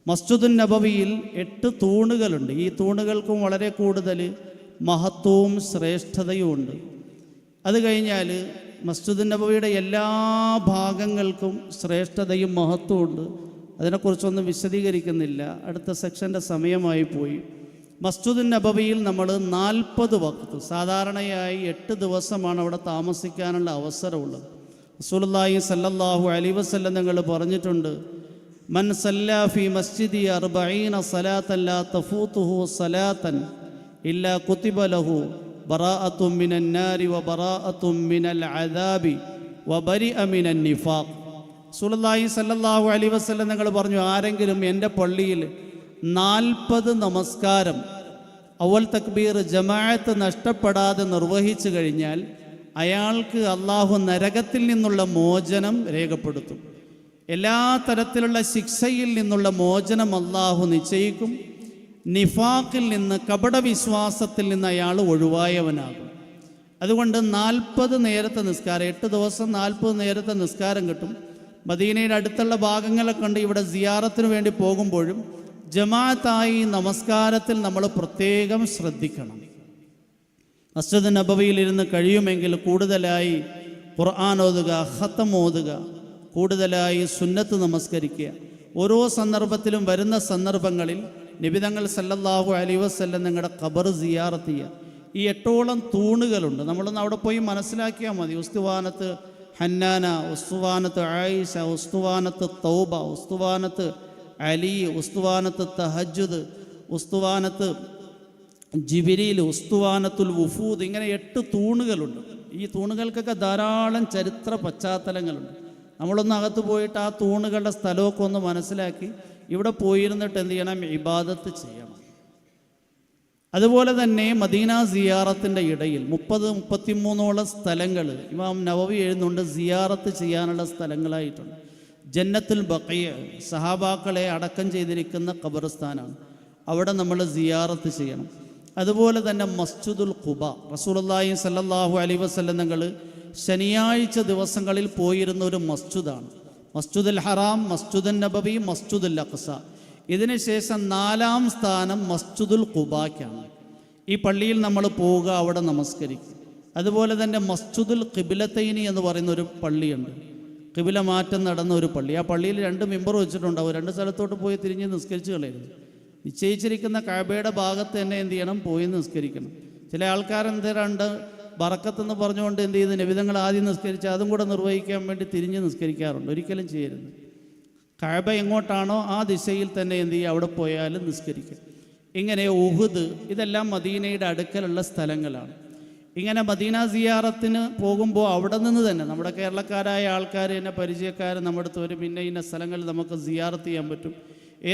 മസ്ജിദുൻ നബവിയിൽ 8 തൂണുകളുണ്ട്. ഈ തൂണുകൾക്കും വളരെ കൂടുതൽ മഹത്വവും ശ്രേഷ്ഠതയും ഉണ്ട്. അത് കഴിഞ്ഞാൽ മസ്ജിദുൻ നബവിയുടെ എല്ലാ ഭാഗങ്ങൾക്കും ശ്രേഷ്ഠതയും മഹത്വമുണ്ട്. അതിനെക്കുറിച്ചൊന്നും വിശദീകരിക്കുന്നില്ല, അടുത്ത സെക്ഷൻ്റെ സമയമായി പോയി. മസ്ജിദുൻ നബവിയിൽ നമ്മൾ 40 വഖ്ത്, സാധാരണയായി 8 ദിവസമാണ് അവിടെ താമസിക്കാനുള്ള അവസരമുള്ളത്. റസൂലുള്ളാഹി സല്ലല്ലാഹു അലൈഹി വസല്ലം നിങ്ങൾ പറഞ്ഞിട്ടുണ്ട്, മൻ സല്ലാ ഫി മസ്ജിദി 40 സലാത്തൻ ലാ തഫൂതുഹു സലാത്തൻ ഇല്ലാ കുതിബ ലഹു ബറാഅത്തും മിനൻ നാരി വ ബറാഅത്തും മിനൽ അദാബി വ ബരിഅ മിനൻ നിഫാഖ്. റസൂലുള്ളാഹി സല്ലല്ലാഹു അലൈഹി വസല്ലം നിങ്ങൾ പറഞ്ഞു, ആരെങ്കിലും എൻ്റെ പള്ളിയിൽ 40 നമസ്കാരം അവൽ തക്ബീർ ജമാഅത്ത് നഷ്ടപ്പെടാതെ നിർവഹിച്ചു കഴിഞ്ഞാൽ അയാൾക്ക് അള്ളാഹു നരകത്തിൽ നിന്നുള്ള മോചനം രേഖപ്പെടുത്തും. എല്ലാ തരത്തിലുള്ള ശിക്ഷയിൽ നിന്നുള്ള മോചനം അള്ളാഹു നിശ്ചയിക്കും. നിഫാഖിൽ നിന്ന്, കപടവിശ്വാസത്തിൽ നിന്ന് അയാൾ ഒഴിവായവനാകും. അതുകൊണ്ട് 40 നേരത്തെ നിസ്കാരം, 8 ദിവസം 40 നേരത്തെ നിസ്കാരം കിട്ടും. മദീനയുടെ അടുത്തുള്ള ഭാഗങ്ങളൊക്കെ ഉണ്ട്. ഇവിടെ സിയാറത്തിന് വേണ്ടി പോകുമ്പോഴും ജമാഅത്തായി നമസ്കാരത്തിൽ നമ്മൾ പ്രത്യേകം ശ്രദ്ധിക്കണം. മസ്ജിദ് നബവിയിൽ ഇരുന്ന് കഴിയുമെങ്കിൽ കൂടുതലായി ഖുർആൻ ഓതുക, ഖത്തം ഓതുക, കൂടുതലായി സുന്നത്ത് നമസ്കരിക്കുക. ഓരോ സന്ദർഭത്തിലും വരുന്ന സന്ദർഭങ്ങളിൽ നബിതങ്ങൾ സല്ലല്ലാഹു അലൈഹി വസല്ലം നിങ്ങളുടെ ഖബർ സിയാറത്ത് ചെയ്യുക. ഈ 8ഓളം തൂണുകളുണ്ട്. നമ്മളൊന്ന് അവിടെ പോയി മനസ്സിലാക്കിയാൽ മതി. ഉസ്തുവാനത്ത് ഹന്നാന, ഉസ്തുവാനത്ത് ആയിഷ, ഉസ്തുവാനത്ത് തൗബ, ഉസ്തുവാനത്ത് അലി, ഉസ്തുവാനത്ത് തഹജ്ജുദ്, ഉസ്തുവാനത്ത് ജിബിരിൽ, ഉസ്തുവാനത്തുൽ വുഫൂദ്, ഇങ്ങനെ 8 തൂണുകളുണ്ട്. ഈ തൂണുകൾക്കൊക്കെ ധാരാളം ചരിത്ര പശ്ചാത്തലങ്ങളുണ്ട്. നമ്മളൊന്ന് അകത്ത് പോയിട്ട് ആ തൂണുകളുടെ സ്ഥലമൊക്കെ ഒന്ന് മനസ്സിലാക്കി ഇവിടെ പോയിരുന്നിട്ട് എന്ത് ചെയ്യണം? ഇബാദത്ത് ചെയ്യണം. അതുപോലെ തന്നെ മദീന സിയാറത്തിൻ്റെ ഇടയിൽ 30-33ഓളം സ്ഥലങ്ങൾ ഇമാം നവവി എഴുതുന്നുണ്ട് സിയാറത്ത് ചെയ്യാനുള്ള സ്ഥലങ്ങളായിട്ടുണ്ട്. ജന്നത്തുൽ ബഖീഅ, സഹാബാക്കളെ അടക്കം ചെയ്തിരിക്കുന്ന ഖബർസ്ഥാനാണ്. അവിടെ നമ്മൾ സിയാറത്ത് ചെയ്യണം. അതുപോലെ തന്നെ മസ്ജിദുൽ ഖുബ, റസൂലുള്ളാഹി സല്ലല്ലാഹു അലൈഹി വസല്ലം നിങ്ങൾ ശനിയാഴ്ച ദിവസങ്ങളിൽ പോയിരുന്ന ഒരു മസ്ജിദാണ്. മസ്ജിദുൽ ഹറാം, മസ്ജിദുൻ നബവി, മസ്ജിദുൽ അഖ്സ. ഇതിനുശേഷം 4ാം സ്ഥാനം മസ്ജിദുൽ ഖുബാക്കാണ്. ഈ പള്ളിയിൽ നമ്മൾ പോവുക, അവിടെ നമസ്കരിക്കുക. അതുപോലെ തന്നെ മസ്ജിദുൽ ഖിബിലത്തൈനി എന്ന് പറയുന്ന ഒരു പള്ളിയുണ്ട്. ഖിബില മാറ്റം നടന്ന ഒരു പള്ളി. ആ പള്ളിയിൽ 2 മിമ്പർ വെച്ചിട്ടുണ്ടാവും. 2 സ്ഥലത്തോട്ട് പോയി തിരിഞ്ഞ് നിസ്കരിച്ച് കളയരുത്. നിശ്ചയിച്ചിരിക്കുന്ന കഅബയുടെ ഭാഗത്ത് തന്നെ എന്ത് ചെയ്യണം? പോയി നിസ്കരിക്കണം. ചില ആൾക്കാരെന്തിനാണ്ട് ബറക്കത്തെന്ന് പറഞ്ഞുകൊണ്ട് എന്ത് ചെയ്ത് നബിതങ്ങൾ ആദ്യം നിസ്കരിച്ച് അതും കൂടെ നിർവഹിക്കാൻ വേണ്ടി തിരിഞ്ഞ് നിസ്കരിക്കാറുണ്ട്. ഒരിക്കലും ചെയ്യരുത്. കഅബ എങ്ങോട്ടാണോ ആ ദിശയിൽ തന്നെ എന്ത് ചെയ്യുക? അവിടെ പോയാലും നിസ്കരിക്കുക. ഇങ്ങനെ ഉഹുദ്, ഇതെല്ലാം മദീനയുടെ അടുക്കലുള്ള സ്ഥലങ്ങളാണ്. ഇങ്ങനെ മദീന സിയാറത്തിന് പോകുമ്പോൾ അവിടെ നിന്ന് തന്നെ നമ്മുടെ കേരളക്കാരായ ആൾക്കാർ, എന്നെ പരിചയക്കാർ നമ്മുടെ അടുത്ത് വരും. പിന്നെ ഇന്ന സ്ഥലങ്ങളിൽ നമുക്ക് സിയാറത്ത് ചെയ്യാൻ പറ്റും.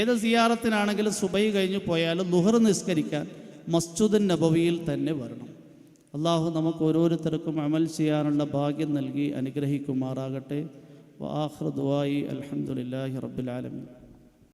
ഏത് സിയാറത്തിനാണെങ്കിലും സുബഹി കഴിഞ്ഞ് പോയാലും ളുഹർ നിസ്കരിക്കാൻ മസ്ജിദുൻ നബവിയിൽ തന്നെ വരണം. അള്ളാഹു നമുക്ക് ഓരോരുത്തർക്കും അമൽ ചെയ്യാനുള്ള ഭാഗ്യം നൽകി അനുഗ്രഹിക്കുമാറാകട്ടെ. വആഖിറു ദുആഇ അൽഹംദുലില്ലാഹി റബ്ബിൽ ആലമീൻ.